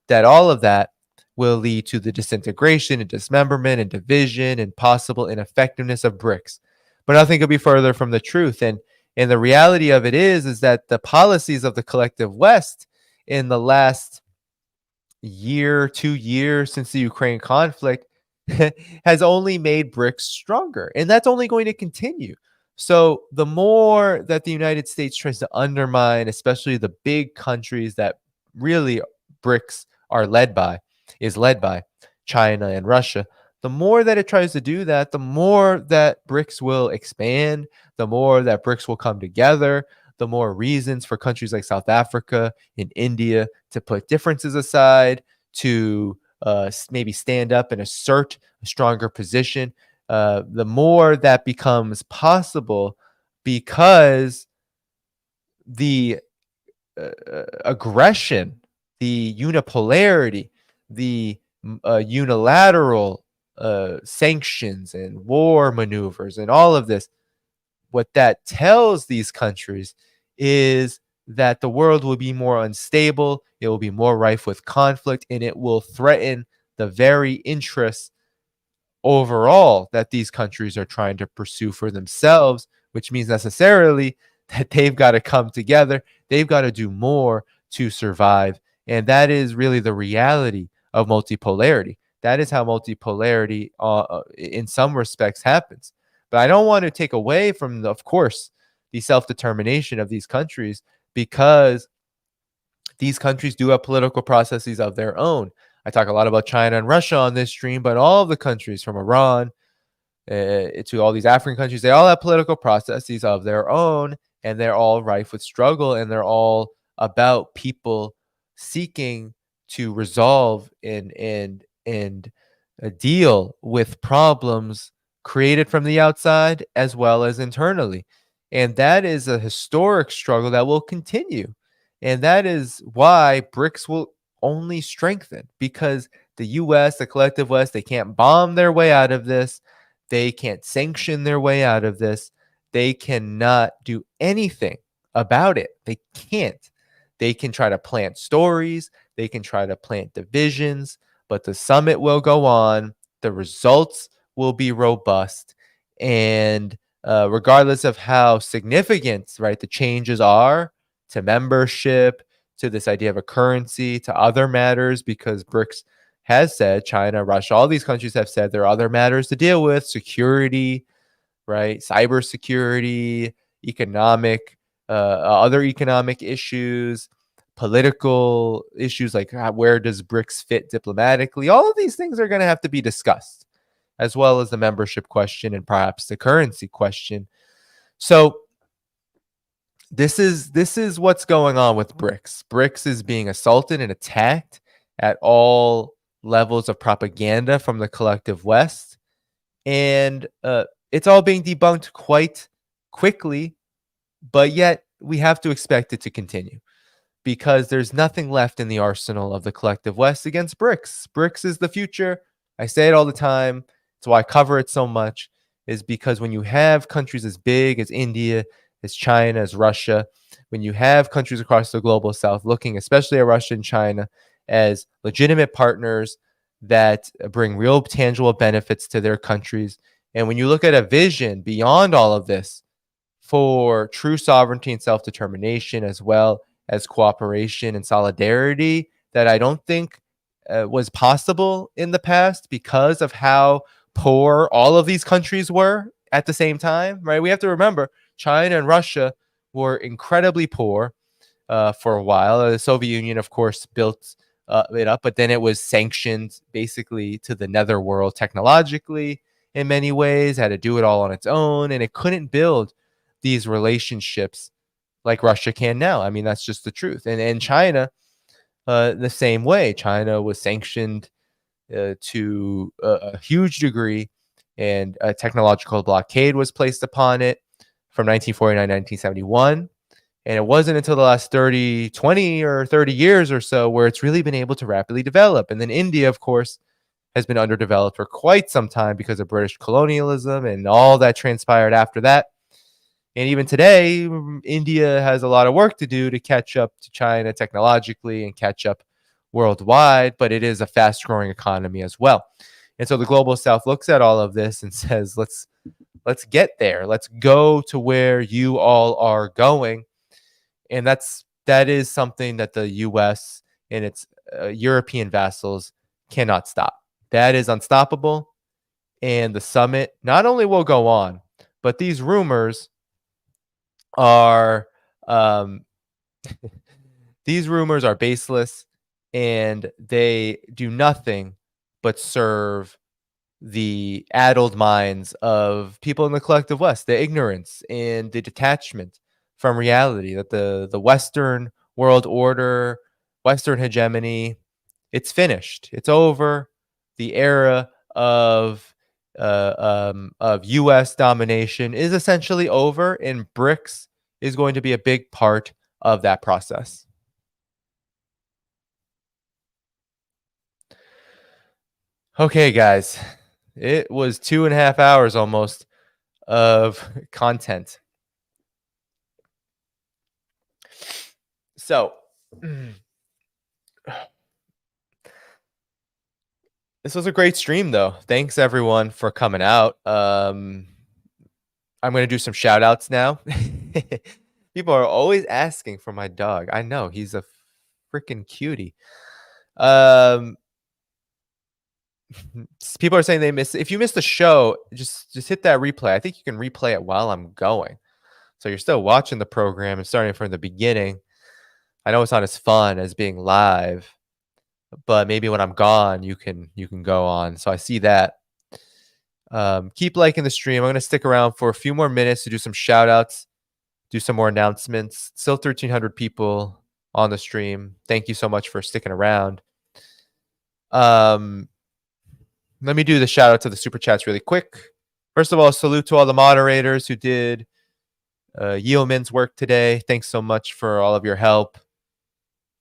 that all of that will lead to the disintegration and dismemberment and division and possible ineffectiveness of BRICS. But nothing could be further from the truth. And the reality of it is that the policies of the collective West in the last year, 2 years since the Ukraine conflict has only made BRICS stronger. And that's only going to continue. So the more that the United States tries to undermine, especially the big countries that really BRICS is led by China and Russia, the more that it tries to do that, the more that BRICS will expand, the more that BRICS will come together, the more reasons for countries like South Africa and India to put differences aside, to maybe stand up and assert a stronger position. The more that becomes possible, because the aggression, the unipolarity, the unilateral sanctions and war maneuvers and all of this, what that tells these countries is that the world will be more unstable, it will be more rife with conflict, and it will threaten the very interests overall that these countries are trying to pursue for themselves, which means necessarily that they've got to come together, they've got to do more to survive. And that is really the reality of multipolarity. That is how multipolarity in some respects happens. But I don't want to take away from, of course, the self-determination of these countries, because these countries do have political processes of their own. I talk a lot about China and Russia on this stream, but all of the countries from Iran to all these African countries, they all have political processes of their own, and they're all rife with struggle, and they're all about people seeking to resolve and deal with problems created from the outside as well as internally. And that is a historic struggle that will continue. And that is why BRICS will only strengthen, because the US, the collective West, they can't bomb their way out of this. They can't sanction their way out of this. They cannot do anything about it. They can't. They can try to plant stories, they can try to plant divisions, but the summit will go on. The results will be robust. And regardless of how significant, right, the changes are to membership, to this idea of a currency, to other matters, because BRICS has said, China, Russia, all these countries have said there are other matters to deal with, security, right, cybersecurity, economic, other economic issues, political issues like where does BRICS fit diplomatically. All of these things are going to have to be discussed, as well as the membership question and perhaps the currency question. So this is what's going on with BRICS. BRICS is being assaulted and attacked at all levels of propaganda from the collective West, and it's all being debunked quite quickly, but yet we have to expect it to continue because there's nothing left in the arsenal of the collective West against BRICS. BRICS is the future. I say it all the time. It's why I cover it so much, is because when you have countries as big as India, as China, as Russia, when you have countries across the global South looking especially at Russia and China as legitimate partners that bring real tangible benefits to their countries, and when you look at a vision beyond all of this for true sovereignty and self-determination, as well as cooperation and solidarity that I don't think was possible in the past because of how poor all of these countries were at the same time, right? We have to remember China and Russia were incredibly poor for a while. The Soviet Union, of course, built it up, but then it was sanctioned basically to the netherworld technologically in many ways, had to do it all on its own, and it couldn't build these relationships like Russia can now. I mean, that's just the truth. And China, the same way. China was sanctioned to a huge degree, and a technological blockade was placed upon it from 1949 to 1971. And it wasn't until the last 20 or 30 years or so where it's really been able to rapidly develop. And then India, of course, has been underdeveloped for quite some time because of British colonialism and all that transpired after that. And even today, India has a lot of work to do to catch up to China technologically and catch up worldwide, but it is a fast-growing economy as well. And so the global South looks at all of this and says, let's get there. Let's go to where you all are going. And that is something that the U.S. and its European vassals cannot stop. That is unstoppable. And the summit not only will go on, but these rumors are these rumors are baseless, and they do nothing but serve the addled minds of people in the collective West, the ignorance and the detachment from reality that the Western world order, Western hegemony, it's finished. It's over. The era of U.S. domination is essentially over, and BRICS is going to be a big part of that process. Okay, guys, it was 2.5 hours almost of content. So this was a great stream, though. Thanks, everyone, for coming out. I'm going to do some shout outs now. People are always asking for my dog. I know, he's a freaking cutie. People are saying they miss. If you missed the show, just hit that replay. I think you can replay it while I'm going. So you're still watching the program and starting from the beginning. I know it's not as fun as being live, but maybe when I'm gone, you can go on. So I see that. Keep liking the stream. I'm going to stick around for a few more minutes to do some shout outs, do some more announcements. Still 1,300 people on the stream. Thank you so much for sticking around. Let me do the shout out to the super chats really quick. First of all, salute to all the moderators who did Yeoman's work today. Thanks so much for all of your help.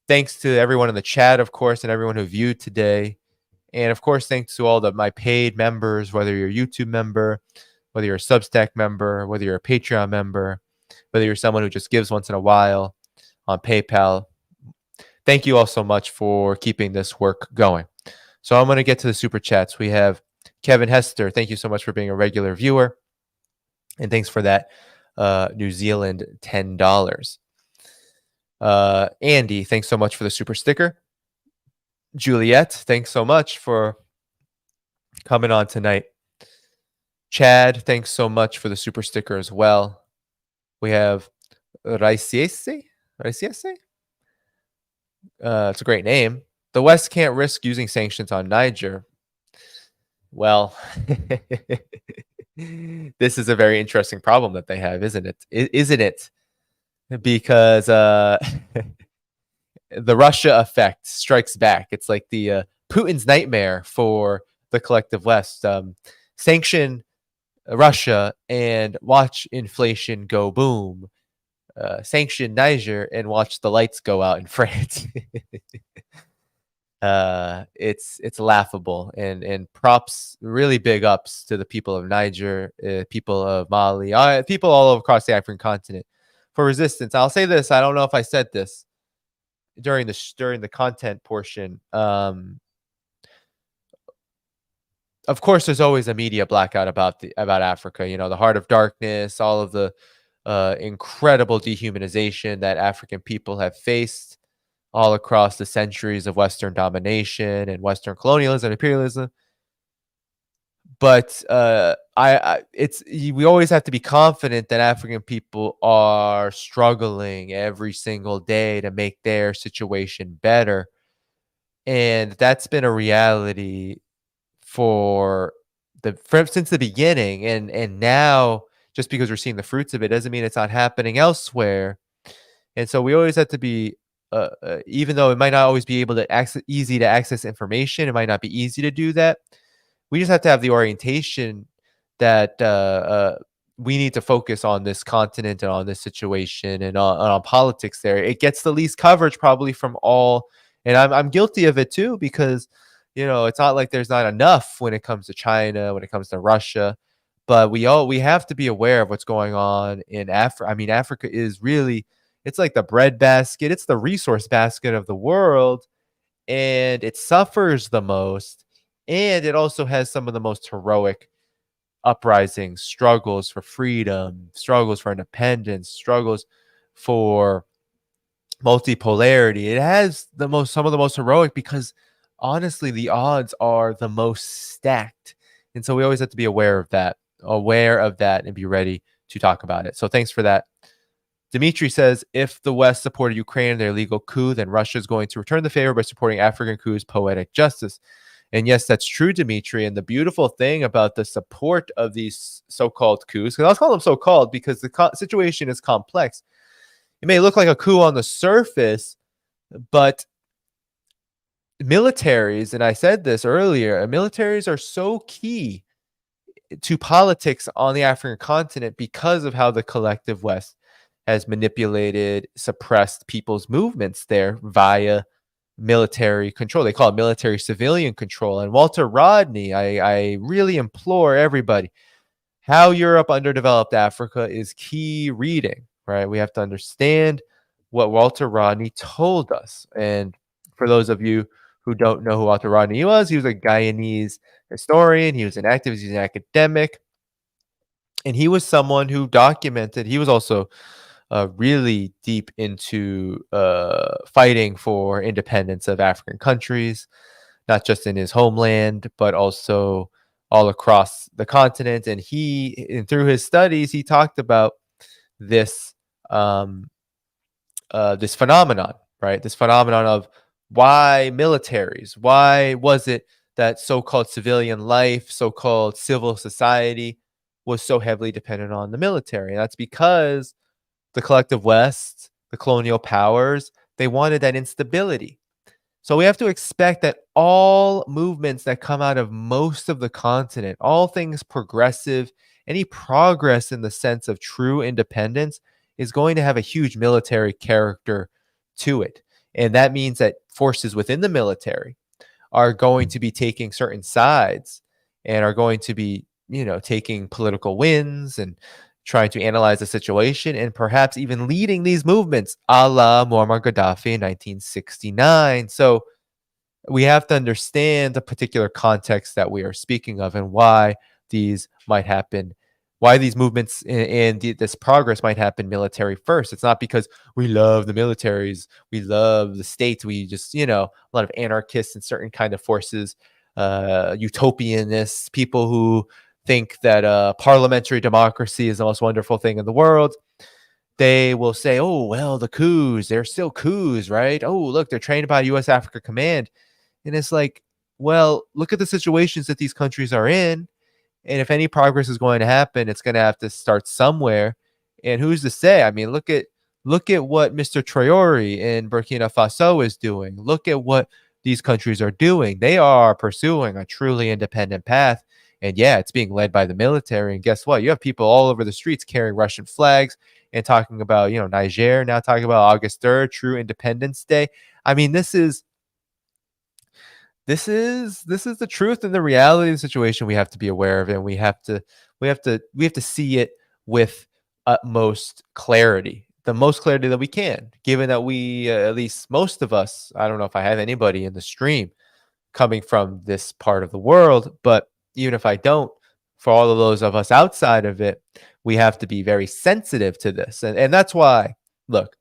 Thanks to everyone in the chat, of course, and everyone who viewed today. And of course, thanks to all my paid members, whether you're a YouTube member, whether you're a Substack member, whether you're a Patreon member, whether you're someone who just gives once in a while on PayPal. thank you all so much for keeping this work going. So I'm going to get to the super chats. We have Kevin Hester. Thank you so much for being a regular viewer. And thanks for that New Zealand $10. Andy, thanks so much for the super sticker. Juliet, thanks so much for coming on tonight. Chad, thanks so much for the super sticker as well. We have Raisiese. It's a great name. The West can't risk using sanctions on Niger. Well, this is a very interesting problem that they have, isn't it? Isn't it? Because the Russia effect strikes back. It's like the Putin's nightmare for the collective West. Sanction Russia and watch inflation go boom. Sanction Niger and watch the lights go out in France. It's laughable, and props, really big ups to the people of Niger, people of Mali, people all across the African continent for resistance. I'll say this: I don't know if I said this during the content portion. Of course, there's always a media blackout about Africa. You know, the heart of darkness, all of the incredible dehumanization that African people have faced all across the centuries of Western domination and Western colonialism and imperialism. But we always have to be confident that African people are struggling every single day to make their situation better. And that's been a reality since the beginning. And now, just because we're seeing the fruits of it doesn't mean it's not happening elsewhere. And so we always have to be, even though it might not always be easy to access information, it might not be easy to do that. We just have to have the orientation that we need to focus on this continent and on this situation and on politics there. It gets the least coverage probably from all, and I'm guilty of it too, because, you know, it's not like there's not enough when it comes to China, when it comes to Russia, but we have to be aware of what's going on in Africa. I mean, Africa is really, it's like the breadbasket, it's the resource basket of the world, and it suffers the most. And it also has some of the most heroic uprisings, struggles for freedom, struggles for independence, struggles for multipolarity. It has some of the most heroic, because honestly, the odds are the most stacked. And so we always have to be aware of that and be ready to talk about it. So thanks for that. Dimitri says, if the West supported Ukraine in their illegal coup, then Russia is going to return the favor by supporting African coups, poetic justice. And yes, that's true, Dimitri. And the beautiful thing about the support of these so-called coups, because I'll call them so-called because the situation is complex. It may look like a coup on the surface, but militaries, and I said this earlier, militaries are so key to politics on the African continent because of how the collective West has manipulated, suppressed people's movements there via military control. They call it military civilian control. And Walter Rodney, I really implore everybody, How Europe Underdeveloped Africa is key reading, right? We have to understand what Walter Rodney told us. And for those of you who don't know who Walter Rodney was, he was a Guyanese historian. He was an activist. He's an academic. And he was someone who documented, he was also really deep into fighting for independence of African countries, not just in his homeland, but also all across the continent. And through his studies, he talked about this this phenomenon, right? This phenomenon of why militaries, why was it that so-called civilian life, so-called civil society was so heavily dependent on the military? And that's because the collective West, the colonial powers, they wanted that instability. So we have to expect that all movements that come out of most of the continent, all things progressive, any progress in the sense of true independence is going to have a huge military character to it. And that means that forces within the military are going to be taking certain sides and are going to be, taking political wins and trying to analyze the situation and perhaps even leading these movements a la Muammar Gaddafi in 1969. So we have to understand the particular context that we are speaking of and why these might happen, why these movements and this progress might happen military first. It's not because we love the militaries, we love the states, we just, a lot of anarchists and certain kind of forces, utopianists, people who think that parliamentary democracy is the most wonderful thing in the world. They will say, oh, well, the coups, they're still coups, right? Oh, look, they're trained by U.S. Africa Command. And it's like, well, look at the situations that these countries are in. And if any progress is going to happen, it's going to have to start somewhere. And who's to say? I mean, look at what Mr. Traore in Burkina Faso is doing. Look at what these countries are doing. They are pursuing a truly independent path. And yeah, it's being led by the military. And guess what? You have people all over the streets carrying Russian flags and talking about, Niger, now talking about August 3rd, true Independence Day. I mean, this is the truth and the reality of the situation we have to be aware of, and we have to see it with utmost clarity, the most clarity that we can, given that we at least most of us, I don't know if I have anybody in the stream coming from this part of the world, but even if I don't, for all of those of us outside of it, we have to be very sensitive to this. And that's why, look,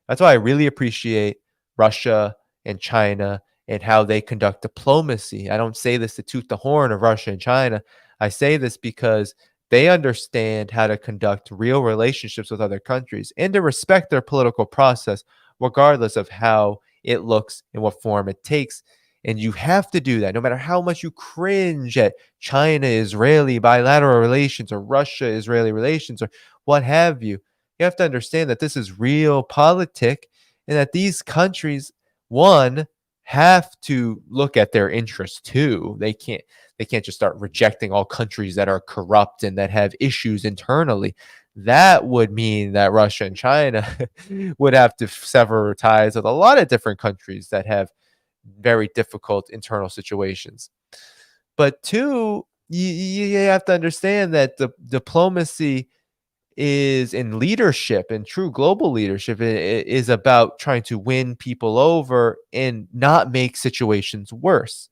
that's why I really appreciate Russia and China and how they conduct diplomacy. I don't say this to toot the horn of Russia and China. I say this because they understand how to conduct real relationships with other countries and to respect their political process, regardless of how it looks and what form it takes. And you have to do that no matter how much you cringe at China-Israeli bilateral relations or Russia-Israeli relations or what have you. You have to understand that this is real politic and that these countries, one, have to look at their interests too. They can't just start rejecting all countries that are corrupt and that have issues internally. That would mean that Russia and China would have to sever ties with a lot of different countries that have very difficult internal situations. But two, you have to understand that the diplomacy is in leadership, and true global leadership is about trying to win people over and not make situations worse.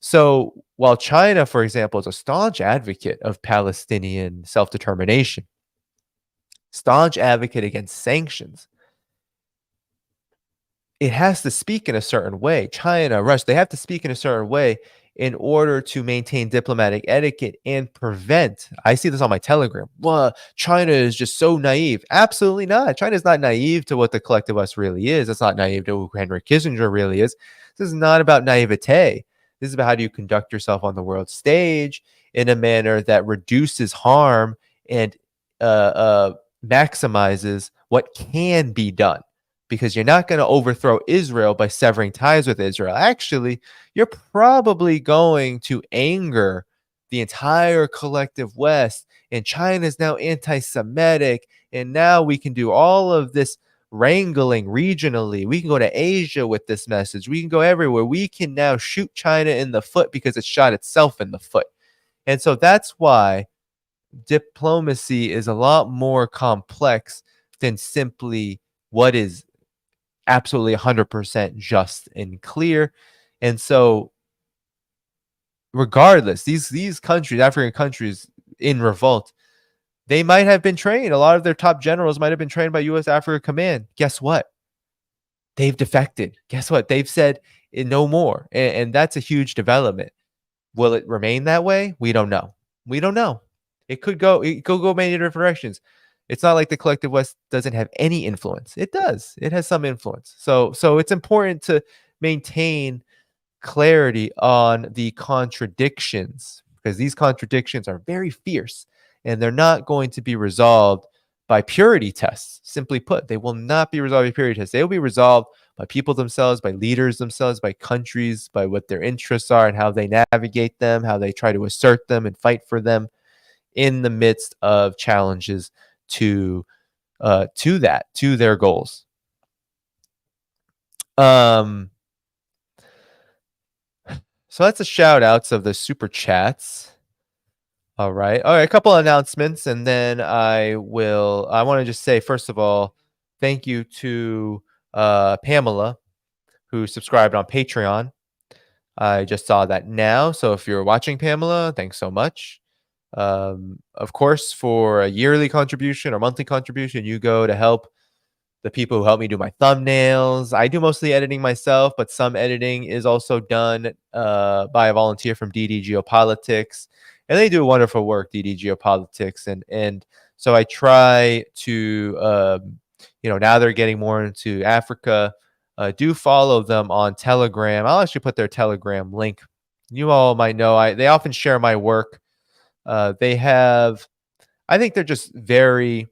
So while China, for example, is a staunch advocate of Palestinian self-determination, staunch advocate against sanctions, it has to speak in a certain way. China, Russia, they have to speak in a certain way in order to maintain diplomatic etiquette and prevent. I see this on my Telegram. Well, China is just so naive. Absolutely not. China is not naive to what the collective us really is. It's not naive to who Henry Kissinger really is. This is not about naivete. This is about how do you conduct yourself on the world stage in a manner that reduces harm and maximizes what can be done. Because you're not going to overthrow Israel by severing ties with Israel. Actually, you're probably going to anger the entire collective West. And China is now anti-Semitic. And now we can do all of this wrangling regionally. We can go to Asia with this message. We can go everywhere. We can now shoot China in the foot because it shot itself in the foot. And so that's why diplomacy is a lot more complex than simply what is absolutely 100% just and clear. And so regardless, these countries, African countries in revolt, they might have been trained. A lot of their top generals might have been trained by U.S. Africa Command. Guess what? They've defected. Guess what? They've said no more. And that's a huge development. Will it remain that way? We don't know. We don't know. It could go many different directions. It's not like the collective West doesn't have any influence. It does. It has some influence. So it's important to maintain clarity on the contradictions, because these contradictions are very fierce and they're not going to be resolved by purity tests. Simply put, they will not be resolved by purity tests. They will be resolved by people themselves, by leaders themselves, by countries, by what their interests are and how they navigate them, how they try to assert them and fight for them in the midst of challenges to their goals. So that's the shout outs of the super chats. All right. A couple announcements, and then I want to just say, first of all, thank you to Pamela, who subscribed on Patreon. I just saw that now. So if you're watching, Pamela, thanks so much. Of course, for a yearly contribution or monthly contribution, you go to help the people who help me do my thumbnails. I do mostly editing myself, but some editing is also done by a volunteer from DD Geopolitics. And they do wonderful work, DD Geopolitics. And so I try to, now they're getting more into Africa. Do follow them on Telegram. I'll actually put their Telegram link. You all might know, they often share my work. I think they're just very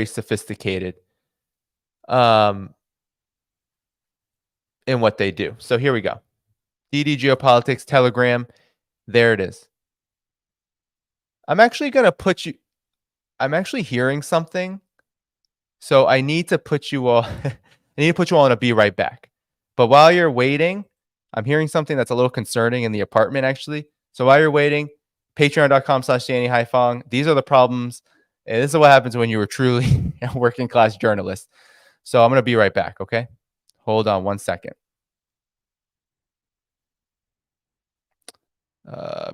sophisticated in what they do. So here we go. DD Geopolitics, Telegram. There it is. I'm actually hearing something. So I need to put you all on a be right back. But while you're waiting, I'm hearing something that's a little concerning in the apartment, actually. So while you're waiting, patreon.com/DannyDhaiphong. These are the problems. And this is what happens when you were truly a working class journalist. So I'm going to be right back, okay? Hold on 1 second.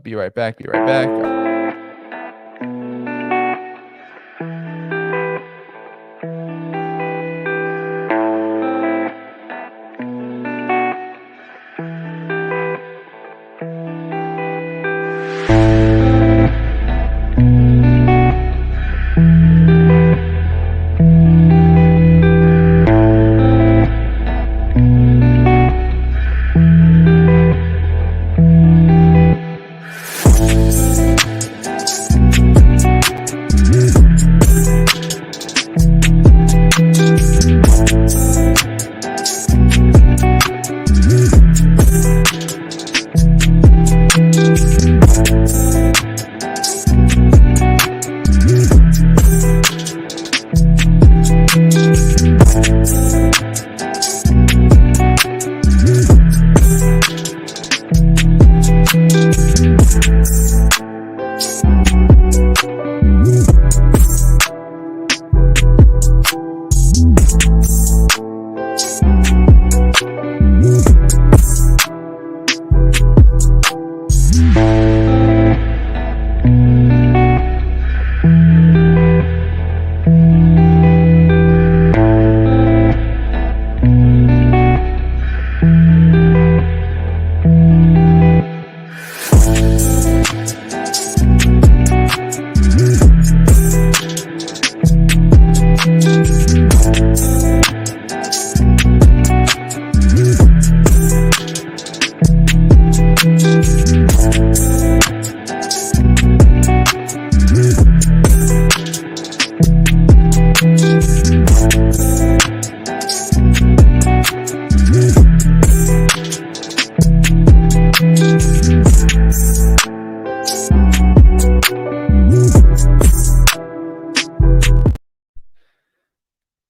Be right back.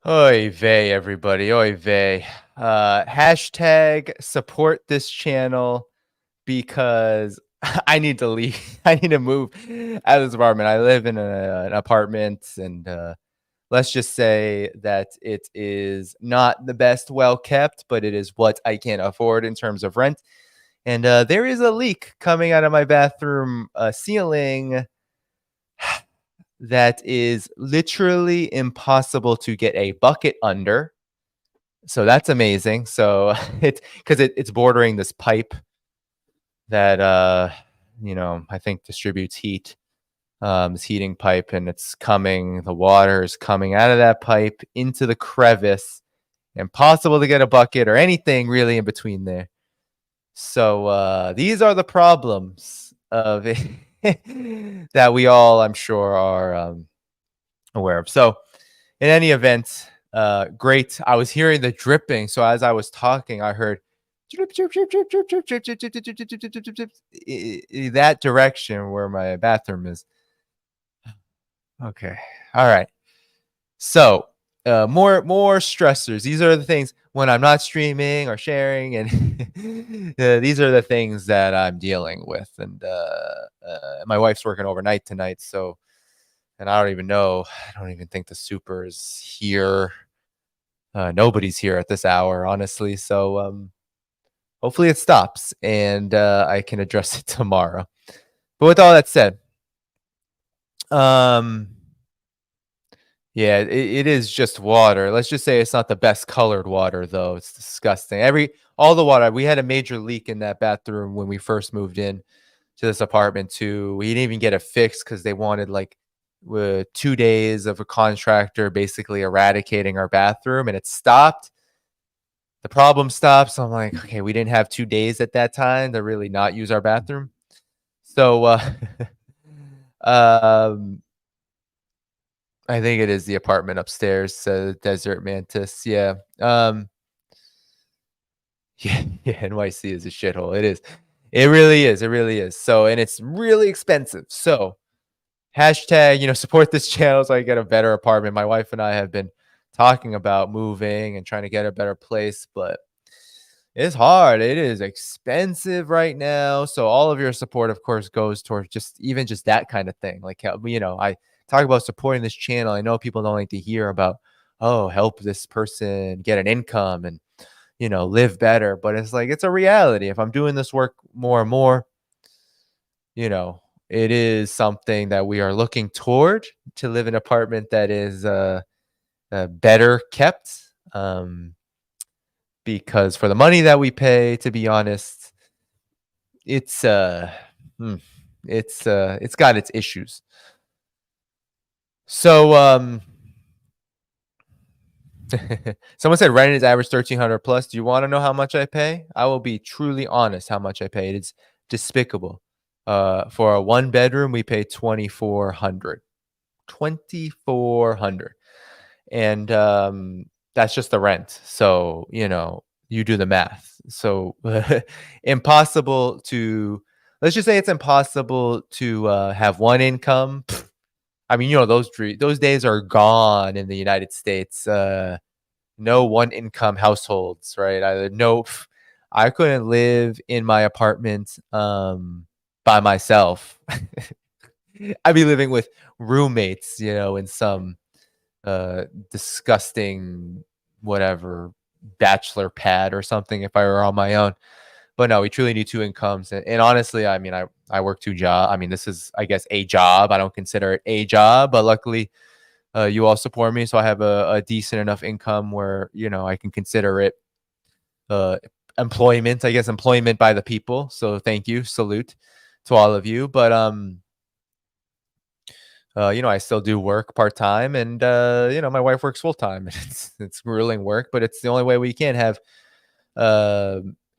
Oy vey, everybody. Oy vey. Hashtag support this channel because I need to leave. I need to move out of this apartment. I live in an apartment, and let's just say that it is not the best well kept, but it is what I can afford in terms of rent. And there is a leak coming out of my bathroom ceiling that is literally impossible to get a bucket under. So that's amazing. So it's bordering this pipe that I think distributes heat. This heating pipe, and the water is coming out of that pipe into the crevice. Impossible to get a bucket or anything really in between there. So these are the problems of it that we all, I'm sure, are aware of. So in any event, great. I was hearing the dripping. So as I was talking, I heard drip, drip, drip, drip, drip, drip, drip, drip, drip, drip, drip, drip, drip, drip, that direction where my bathroom is. Okay. All right. So more stressors. These are the things. when I'm not streaming or sharing, and these are the things that I'm dealing with. And my wife's working overnight tonight, so, and I don't even think the super is here. Nobody's here at this hour, honestly. So hopefully it stops and I can address it tomorrow. But with all that said, yeah, it is just water. Let's just say it's not the best colored water, though. It's disgusting. All the water. We had a major leak in that bathroom when we first moved in to this apartment too. We didn't even get it fixed because they wanted like 2 days of a contractor basically eradicating our bathroom, and it stopped. The problem stopped. So I'm like, okay, we didn't have 2 days at that time to really not use our bathroom. So I think it is the apartment upstairs, Desert Mantis. Yeah. Yeah, NYC is a shithole. It is. It really is. It really is. So, and it's really expensive. So, hashtag, support this channel so I get a better apartment. My wife and I have been talking about moving and trying to get a better place, but it's hard. It is expensive right now. So all of your support, of course, goes towards just that kind of thing. Like, I talk about supporting this channel. I know people don't like to hear about, oh, help this person get an income and, live better. But it's like, it's a reality. If I'm doing this work more and more, it is something that we are looking toward, to live in an apartment that is better kept. Because for the money that we pay, to be honest, it's got its issues. So someone said rent is average 1,300 plus. Do you want to know how much I pay? I will be truly honest how much I pay. It's despicable. For a 1-bedroom, we pay 2,400. 2,400. And that's just the rent. So, you do the math. So let's just say it's impossible to have one income. I mean, those days are gone in the United States. No one income households, right? I couldn't live in my apartment by myself. I'd be living with roommates, in some disgusting whatever bachelor pad or something if I were on my own. But no, we truly need 2 incomes. And honestly, I mean, I work 2 jobs. I mean, this is, I guess, a job. I don't consider it a job, but luckily you all support me, so I have a decent enough income where I can consider it employment. I guess employment by the people. So thank you, salute to all of you. But I still do work part-time, and my wife works full-time. It's grueling work, but it's the only way we can have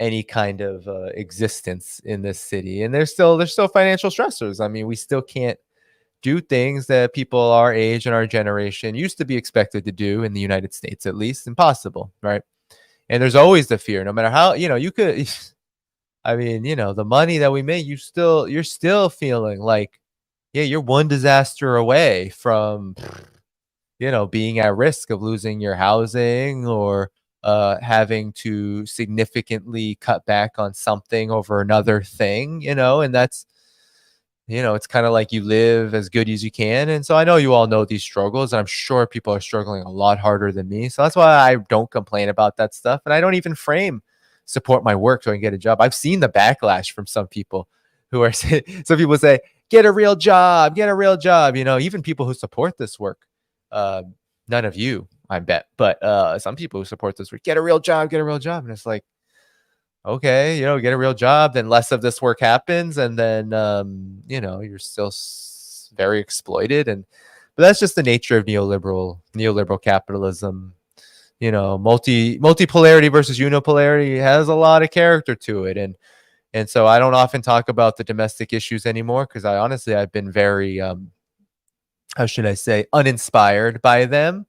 any kind of existence in this city. And there's still financial stressors. I mean, we still can't do things that people our age and our generation used to be expected to do in the United States, at least. Impossible, right? And there's always the fear, no matter how, you could, I mean, the money that we make, you're still feeling like, yeah, you're one disaster away from, being at risk of losing your housing or having to significantly cut back on something over another thing, and that's, it's kind of like you live as good as you can. And so I know you all know these struggles, and I'm sure people are struggling a lot harder than me. So that's why I don't complain about that stuff. And I don't even support my work so I can get a job. I've seen the backlash from some people some people say, get a real job, even people who support this work. None of you, I bet, but some people who support this work, get a real job. And it's like, okay, get a real job, then less of this work happens, and then you're still very exploited. But that's just the nature of neoliberal capitalism. Multipolarity versus unipolarity has a lot of character to it, and so I don't often talk about the domestic issues anymore, because I've been very how should I say, uninspired by them.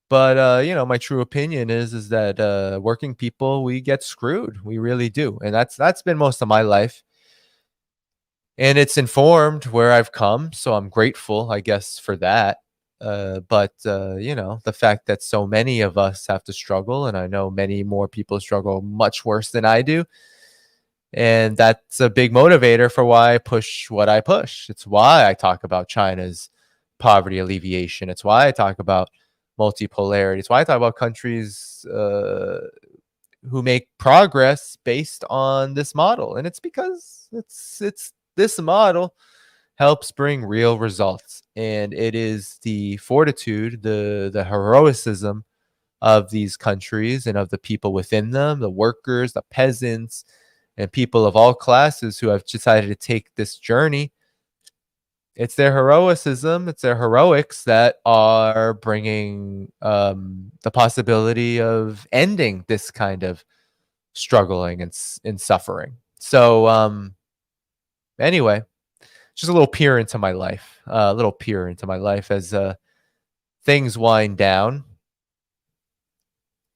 But my true opinion is that working people, we get screwed. We really do. And that's been most of my life. And it's informed where I've come. So I'm grateful, I guess, for that. But the fact that so many of us have to struggle, and I know many more people struggle much worse than I do, and that's a big motivator for why I push what I push. It's why I talk about China's poverty alleviation. It's why I talk about multipolarity. It's why I talk about countries who make progress based on this model. And it's because it's this model helps bring real results. And it is the fortitude, the heroicism of these countries and of the people within them, the workers, the peasants, and people of all classes who have decided to take this journey. It's their heroicism, it's their heroics that are bringing the possibility of ending this kind of struggling and suffering. So anyway, just a little peer into my life, as things wind down.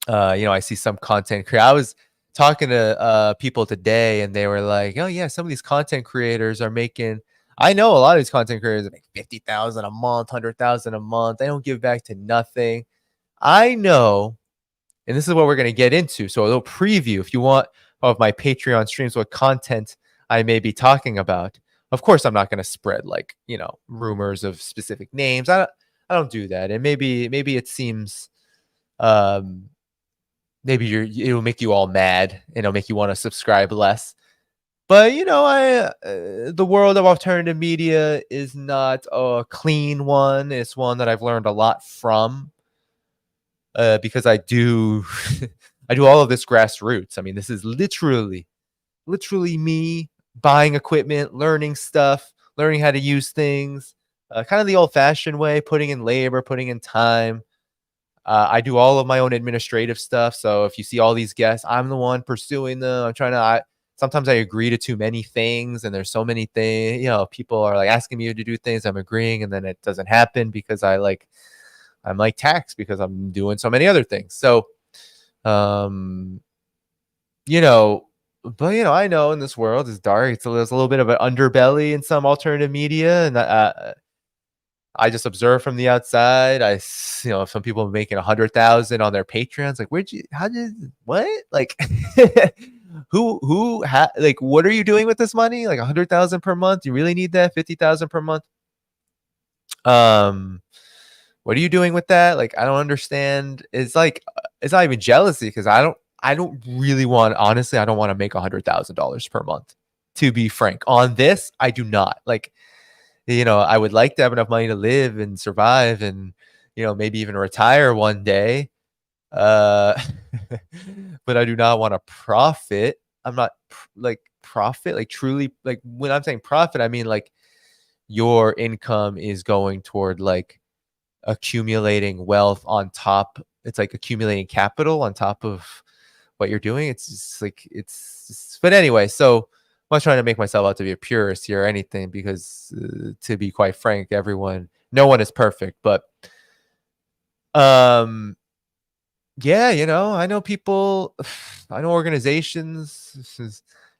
I see some content creator. I was talking to people today, and they were like, "Oh yeah, some of these content creators are making." I know a lot of these content creators make 50,000 a month, 100,000 a month. They don't give back to nothing. I know, and this is what we're going to get into. So a little preview, if you want, of my Patreon streams, what content I may be talking about. Of course, I'm not going to spread rumors of specific names. I don't do that. And maybe it seems, maybe it'll make you all mad and it'll make you want to subscribe less. But the world of alternative media is not a clean one. It's one that I've learned a lot from, because I do I do all of this grassroots. I mean, this is literally me buying equipment, learning stuff, learning how to use things, kind of the old-fashioned way, putting in labor, putting in time. I do all of my own administrative stuff. So if you see all these guests, I'm the one pursuing them. Sometimes I agree to too many things, and there's so many things, people are like asking me to do things. I'm agreeing, and then it doesn't happen because I'm like taxed because I'm doing so many other things. So, but I know in this world is dark. There's a little bit of an underbelly in some alternative media, and I just observe from the outside. Some people are making 100,000 on their Patreons. Like, what? Like, what are you doing with this money? Like 100,000 per month? You really need that? 50,000 per month? What are you doing with that? Like, I don't understand. It's not even jealousy, because I don't really want, honestly, I don't want to make $100,000 per month. To be frank, on this, I do not. Like, I would like to have enough money to live and survive, and maybe even retire one day. But I do not want to profit. I'm not profit, like truly, like when I'm saying profit, I mean like your income is going toward like accumulating wealth on top. It's like accumulating capital on top of what you're doing. It's just like, but anyway, so I'm not trying to make myself out to be a purist here or anything, because to be quite frank, no one is perfect. But yeah, I know people, I know organizations.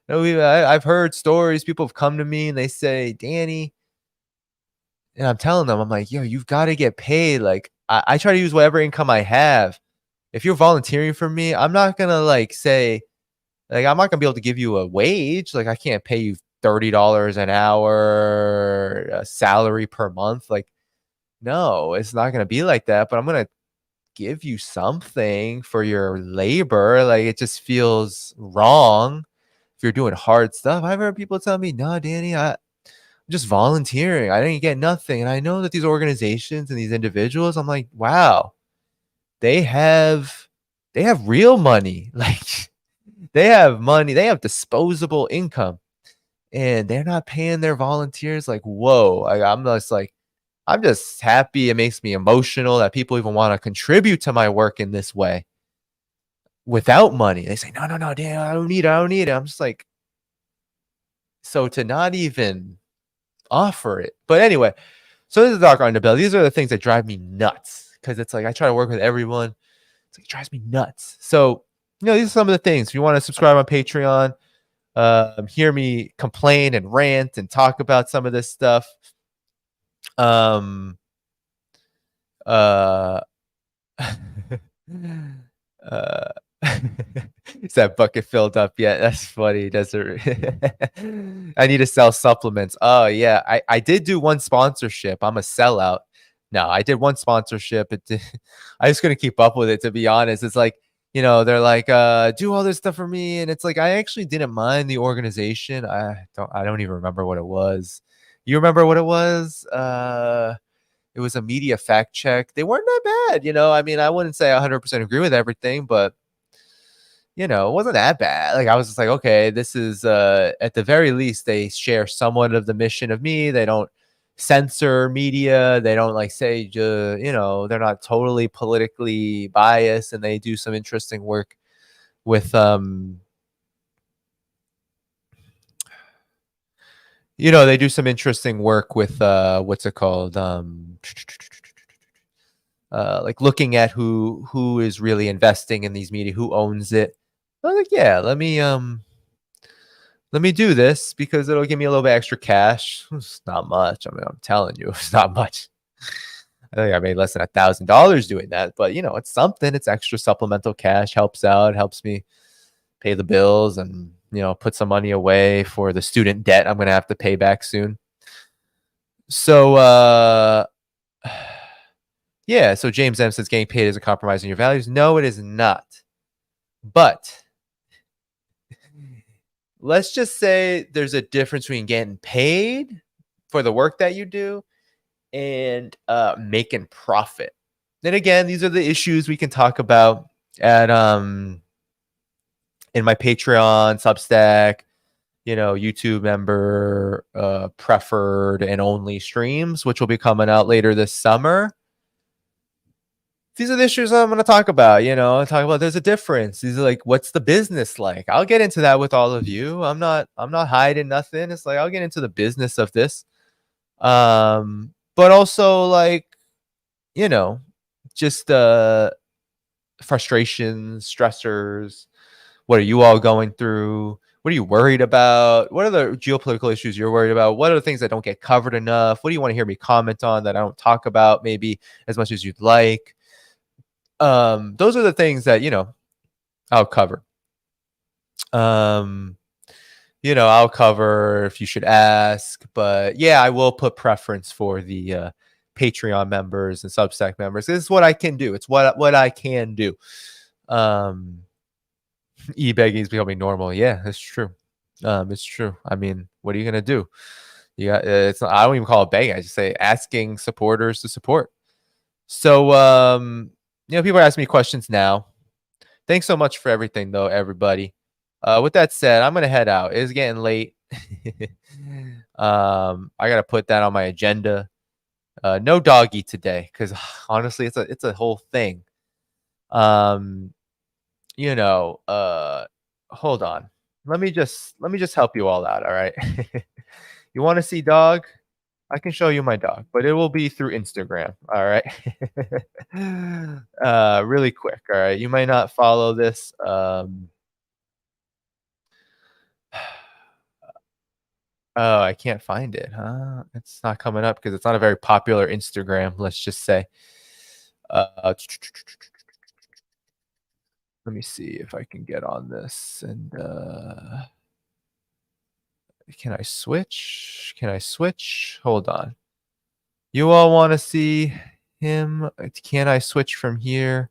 I've heard stories. People have come to me and they say, Danny, and I'm telling them, I'm like, yo, you've got to get paid. Like, I try to use whatever income I have. If you're volunteering for me, I'm not gonna say, like, I'm not gonna be able to give you a wage. Like, I can't pay you $30 an hour, a salary per month. Like, no, it's not gonna be like that. But I'm gonna give you something for your labor. Like, it just feels wrong if you're doing hard stuff. I've heard people tell me, no, Danny, I'm just volunteering. I didn't get nothing. And I know that these organizations and these individuals, I'm like, wow, they have real money. Like, they have money, they have disposable income, and they're not paying their volunteers. Like, whoa. I'm just happy. It makes me emotional that people even want to contribute to my work in this way without money. They say, no, Dan, I don't need it. I'm just like, so to not even offer it. But anyway, so this is the dark underbelly. These are the things that drive me nuts, because it's like I try to work with everyone. It's like, it drives me nuts. So, these are some of the things. If you want to subscribe on Patreon, hear me complain and rant and talk about some of this stuff. Uh, is that bucket filled up yet? That's funny. Does it? I need to sell supplements. Oh yeah, I did do one sponsorship. I'm a sellout. No, I did one sponsorship. I just couldn't keep up with it, to be honest. It's like, they're like, do all this stuff for me, and it's like I actually didn't mind the organization. I don't even remember what it was. You remember what it was? It was a media fact check. They weren't that bad, I mean, I wouldn't say 100% agree with everything, but it wasn't that bad. Like, I was just like, okay, this is at the very least they share somewhat of the mission of me. They don't censor media. They don't like say, they're not totally politically biased, and they do some interesting work with they do some interesting work with what's it called? Like looking at who is really investing in these media, who owns it. I was like, yeah, let me do this because it'll give me a little bit extra cash. It's not much. I mean, I'm telling you, it's not much. I think I made less than $1,000 doing that, but it's something. It's extra supplemental cash, helps out, helps me pay the bills, and put some money away for the student debt I'm gonna have to pay back soon. So yeah, so James M says getting paid is a compromise on your values. No, it is not. But let's just say there's a difference between getting paid for the work that you do and making profit. Then again, these are the issues we can talk about at in my Patreon, Substack, YouTube member, preferred and only streams, which will be coming out later this summer. These are the issues I'm going to talk about, there's a difference. These are like, what's the business like? I'll get into that with all of you. I'm not hiding nothing. It's like, I'll get into the business of this. But also like, just frustrations, stressors. What are you all going through? What are you worried about? What are the geopolitical issues you're worried about? What are the things that don't get covered enough? What do you want to hear me comment on that I don't talk about maybe as much as you'd like? Those are the things that, I'll cover. I'll cover if you should ask, but yeah, I will put preference for the Patreon members and Substack members. This is what I can do. It's what I can do. E-begging is becoming normal. Yeah, it's true. It's true. I mean, what are you gonna do? You got it's not, I don't even call it begging. I just say asking supporters to support. So people are asking me questions now. Thanks so much for everything, though, everybody. With that said, I'm gonna head out. It's getting late. I gotta put that on my agenda. No doggy today, because honestly, it's a whole thing. Hold on. Let me just help you all out. All right. You want to see dog? I can show you my dog, but it will be through Instagram. All right. Really quick. All right. You might not follow this. Oh, I can't find it. Huh? It's not coming up because it's not a very popular Instagram. Let's just say. Let me see if I can get on this. And can I switch? Hold on. You all want to see him? Can I switch from here?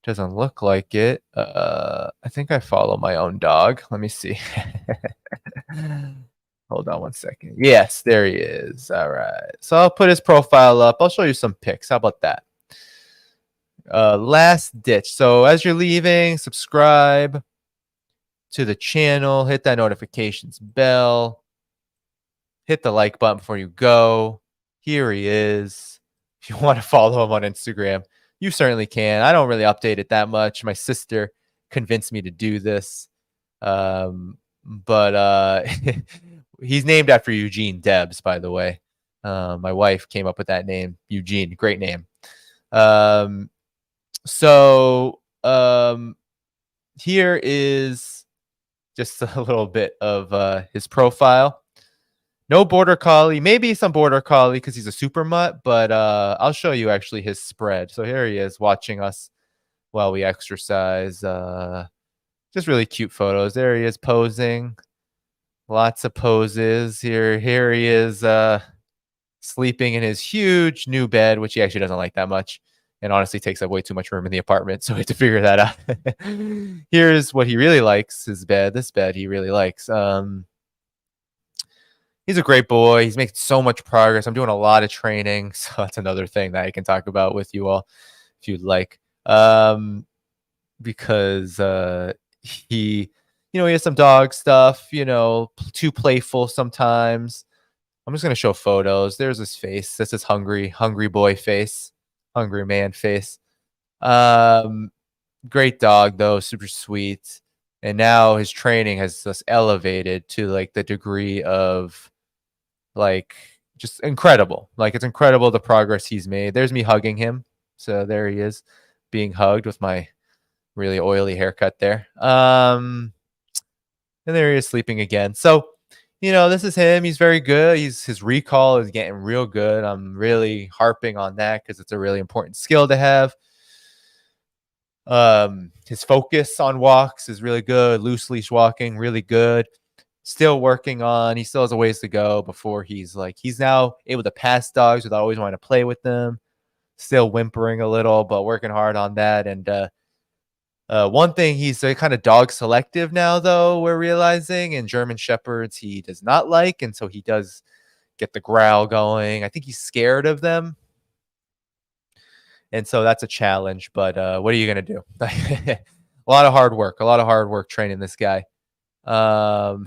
Doesn't look like it. I think I follow my own dog. Let me see. Hold on one second. Yes, there he is. All right. So I'll put his profile up. I'll show you some pics. How about that? Last ditch. So as you're leaving, subscribe to the channel. Hit that notifications bell. Hit the like button before you go. Here he is. If you want to follow him on Instagram, you certainly can. I don't really update it that much. My sister convinced me to do this. But he's named after Eugene Debs, by the way. My wife came up with that name, Eugene. Great name. So here is just a little bit of his profile. No border collie, maybe some border collie because he's a super mutt, but I'll show you actually his spread. So here he is watching us while we exercise. Just really cute photos. There he is posing. Lots of poses. Here he is sleeping in his huge new bed, which he actually doesn't like that much. And honestly takes up way too much room in the apartment. So we have to figure that out. Here's what he really likes, his bed. This bed he really likes. He's a great boy. He's making so much progress. I'm doing a lot of training. So that's another thing that I can talk about with you all if you'd like. Because he has some dog stuff, too playful sometimes. I'm just going to show photos. There's his face. This is hungry boy face, hungry man face. Great dog though, super sweet. And now his training has just elevated to like the degree of like just incredible. Like it's incredible the progress he's made. There's me hugging him. So there he is being hugged with my really oily haircut there. And there he is sleeping again. So, this is him. He's very good. His recall is getting real good. I'm really harping on that because it's a really important skill to have. His focus on walks is really good. Loose leash walking, really good. Still working on. He still has a ways to go before he's now able to pass dogs without always wanting to play with them. Still whimpering a little, but working hard on that. And one thing, he's kind of dog selective now, though, we're realizing. And German Shepherds he does not like. And so he does get the growl going. I think he's scared of them. And so that's a challenge. But what are you going to do? A lot of hard work training this guy. Somebody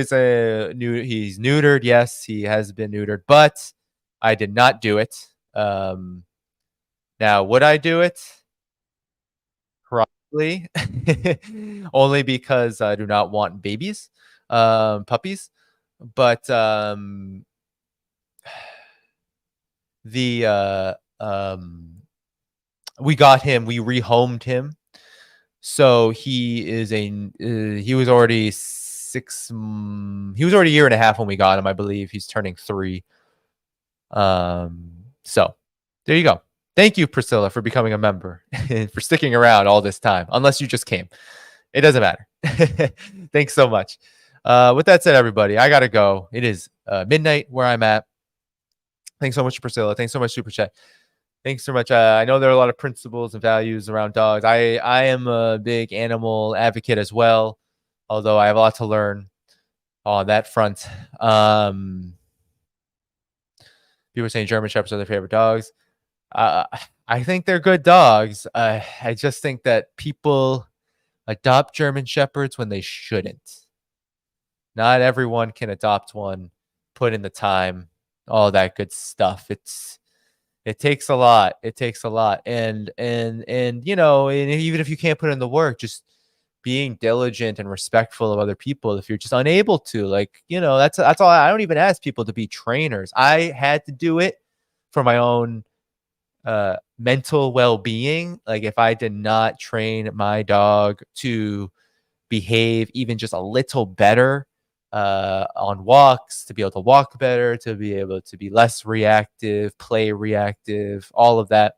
say he's neutered. Yes, he has been neutered. But I did not do it. Now, would I do it? Probably. Only because I do not want babies, puppies. But we got him, we rehomed him. So he is he was already he was already a year and a half when we got him, I believe. He's turning 3. So there you go. Thank you, Priscilla, for becoming a member and for sticking around all this time, unless you just came. It doesn't matter. Thanks so much. With that said, everybody, I got to go. It is midnight where I'm at. Thanks so much, Priscilla. Thanks so much, Super Chat. Thanks so much. I know there are a lot of principles and values around dogs. I am a big animal advocate as well, although I have a lot to learn on that front. People are saying German Shepherds are their favorite dogs. I think they're good dogs. I just think that people adopt German Shepherds when they shouldn't. Not everyone can adopt one, put in the time, all that good stuff. It takes a lot. It takes a lot. And and even if you can't put in the work, just being diligent and respectful of other people. If you're just unable to, that's all. I don't even ask people to be trainers. I had to do it for my own mental well-being. Like if I did not train my dog to behave even just a little better on walks, to be able to walk better, to be able to be less reactive, play reactive, all of that,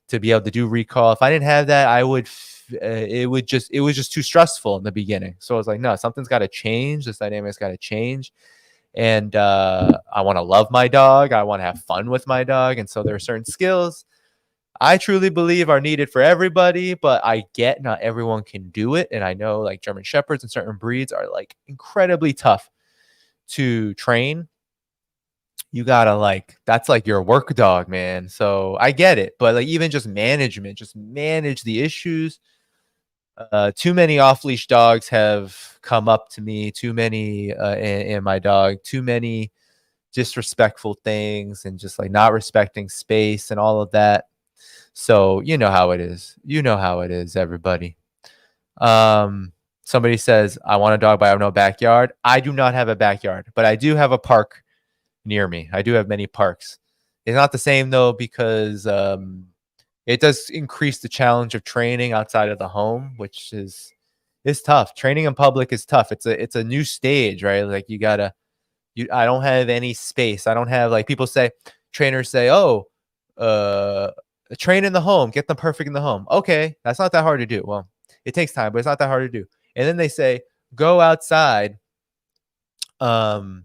to be able to do recall. If I didn't have that, I would it was just too stressful in the beginning. So I was like, no, something's got to change. This dynamic's got to change. And I want to love my dog. I want to have fun with my dog. And so there are certain skills I truly believe are needed for everybody, but I get not everyone can do it. And I know like German Shepherds and certain breeds are like incredibly tough to train. You gotta that's like your work dog, man. So I get it, but even just management, just manage the issues. Too many off-leash dogs have come up to me, too many and my dog, too many disrespectful things and just not respecting space and all of that. So you know how it is. You know how it is, everybody. Somebody says, I want a dog, but I have no backyard. I do not have a backyard, but I do have a park near me. I do have many parks. It's not the same though, because it does increase the challenge of training outside of the home, which is tough. Training in public is tough. It's a new stage, right? Like you gotta I don't have any space. I don't have, like, people say, trainers say, oh, train in the home, get them perfect in the home. Okay, that's not that hard to do. Well, it takes time, but it's not that hard to do. And then they say, go outside and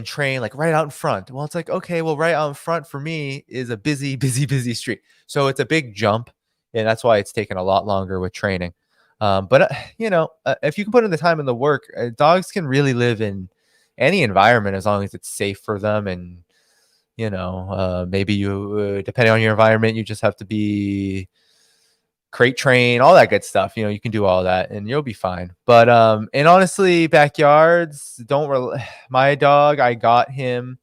train like right out in front. Well, it's like, okay, well, right out in front for me is a busy, busy street. So it's a big jump, and that's why it's taken a lot longer with training. But if you can put in the time and the work, dogs can really live in any environment as long as it's safe for them. And maybe you, depending on your environment, you just have to be crate train, all that good stuff. You can do all that and you'll be fine. But and honestly, backyards my dog, I got him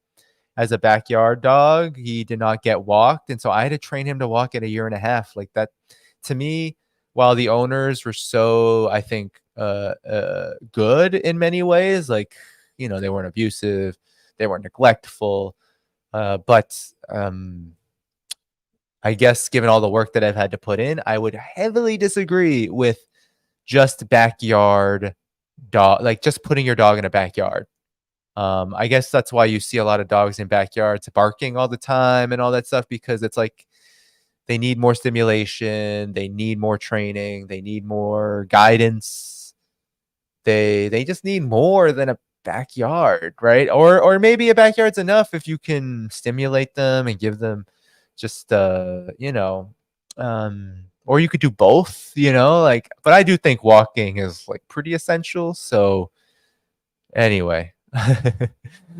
as a backyard dog. He did not get walked, and so I had to train him to walk at 1.5 years. Like, that to me, while the owners were so, I think, good in many ways, like, they weren't abusive, they weren't neglectful, but I guess given all the work that I've had to put in, I would heavily disagree with just backyard dog, like just putting your dog in a backyard. I guess that's why you see a lot of dogs in backyards barking all the time and all that stuff, because it's like they need more stimulation, they need more training, they need more guidance. They just need more than a backyard, right? Or maybe a backyard's enough if you can stimulate them and give them just or you could do both, like, but I do think walking is like pretty essential. So anyway,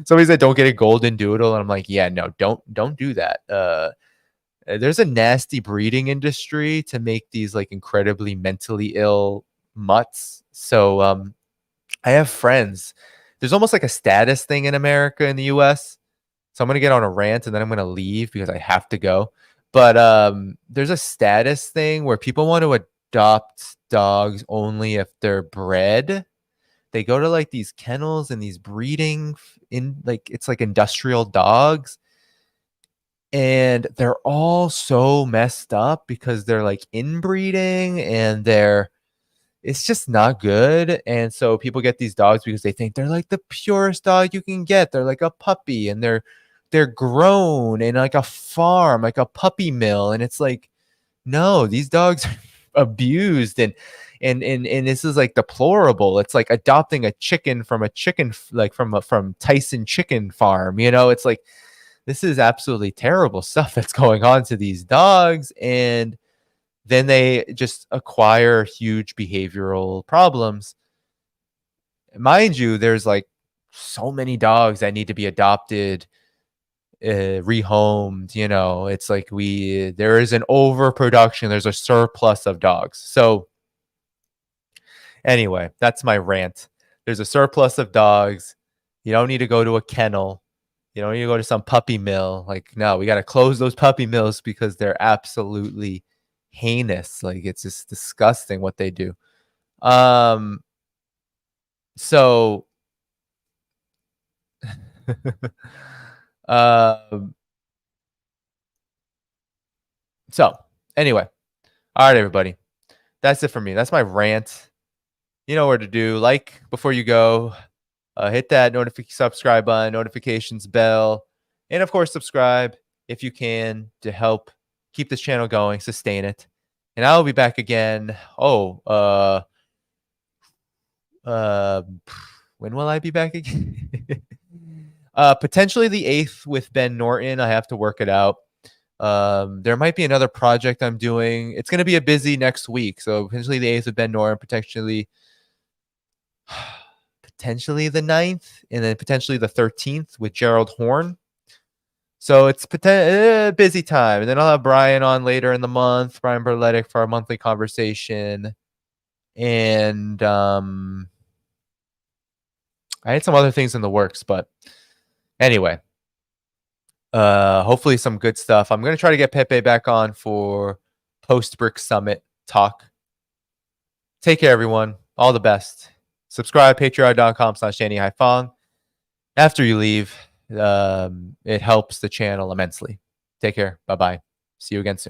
somebody said don't get a golden doodle, and I'm like, yeah, no, don't do that. There's a nasty breeding industry to make these like incredibly mentally ill mutts. So I have friends, there's almost like a status thing in America, in the US. So I'm going to get on a rant and then I'm going to leave because I have to go. But there's a status thing where people want to adopt dogs only if they're bred. They go to like these kennels and these breeding it's like industrial dogs. And they're all so messed up because they're like inbreeding and it's just not good. And so people get these dogs because they think they're like the purest dog you can get. They're like a puppy, and they're grown in like a farm, like a puppy mill. And it's like, no, these dogs are abused and this is like deplorable. It's like adopting a chicken from from Tyson chicken farm. It's like, this is absolutely terrible stuff that's going on to these dogs. And then they just acquire huge behavioral problems. Mind you, there's like so many dogs that need to be adopted, rehomed. It's like there is an overproduction, there's a surplus of dogs. So anyway, that's my rant. There's a surplus of dogs. You don't need to go to a kennel. You don't need to go to some puppy mill. Like, no, we got to close those puppy mills because they're absolutely heinous. Like, it's just disgusting what they do. So so anyway, all right, everybody, that's it for me. That's my rant. You know where to do. Like before you go, hit that subscribe button, notifications bell, and of course subscribe if you can, to help keep this channel going, sustain it. And I'll be back again. When will I be back again? Potentially the 8th with Ben Norton. I have to work it out. There might be another project I'm doing. It's going to be a busy next week. So potentially the 8th with Ben Norton, potentially the 9th, and then potentially the 13th with Gerald Horn. So it's busy time. And then I'll have Brian on later in the month, Brian Berletic, for our monthly conversation. And I had some other things in the works, but anyway, hopefully some good stuff. I'm going to try to get Pepe back on for post-BRICS Summit talk. Take care, everyone. All the best. Subscribe, patreon.com/DannyDhaiphong. After you leave, it helps the channel immensely. Take care. Bye-bye. See you again soon.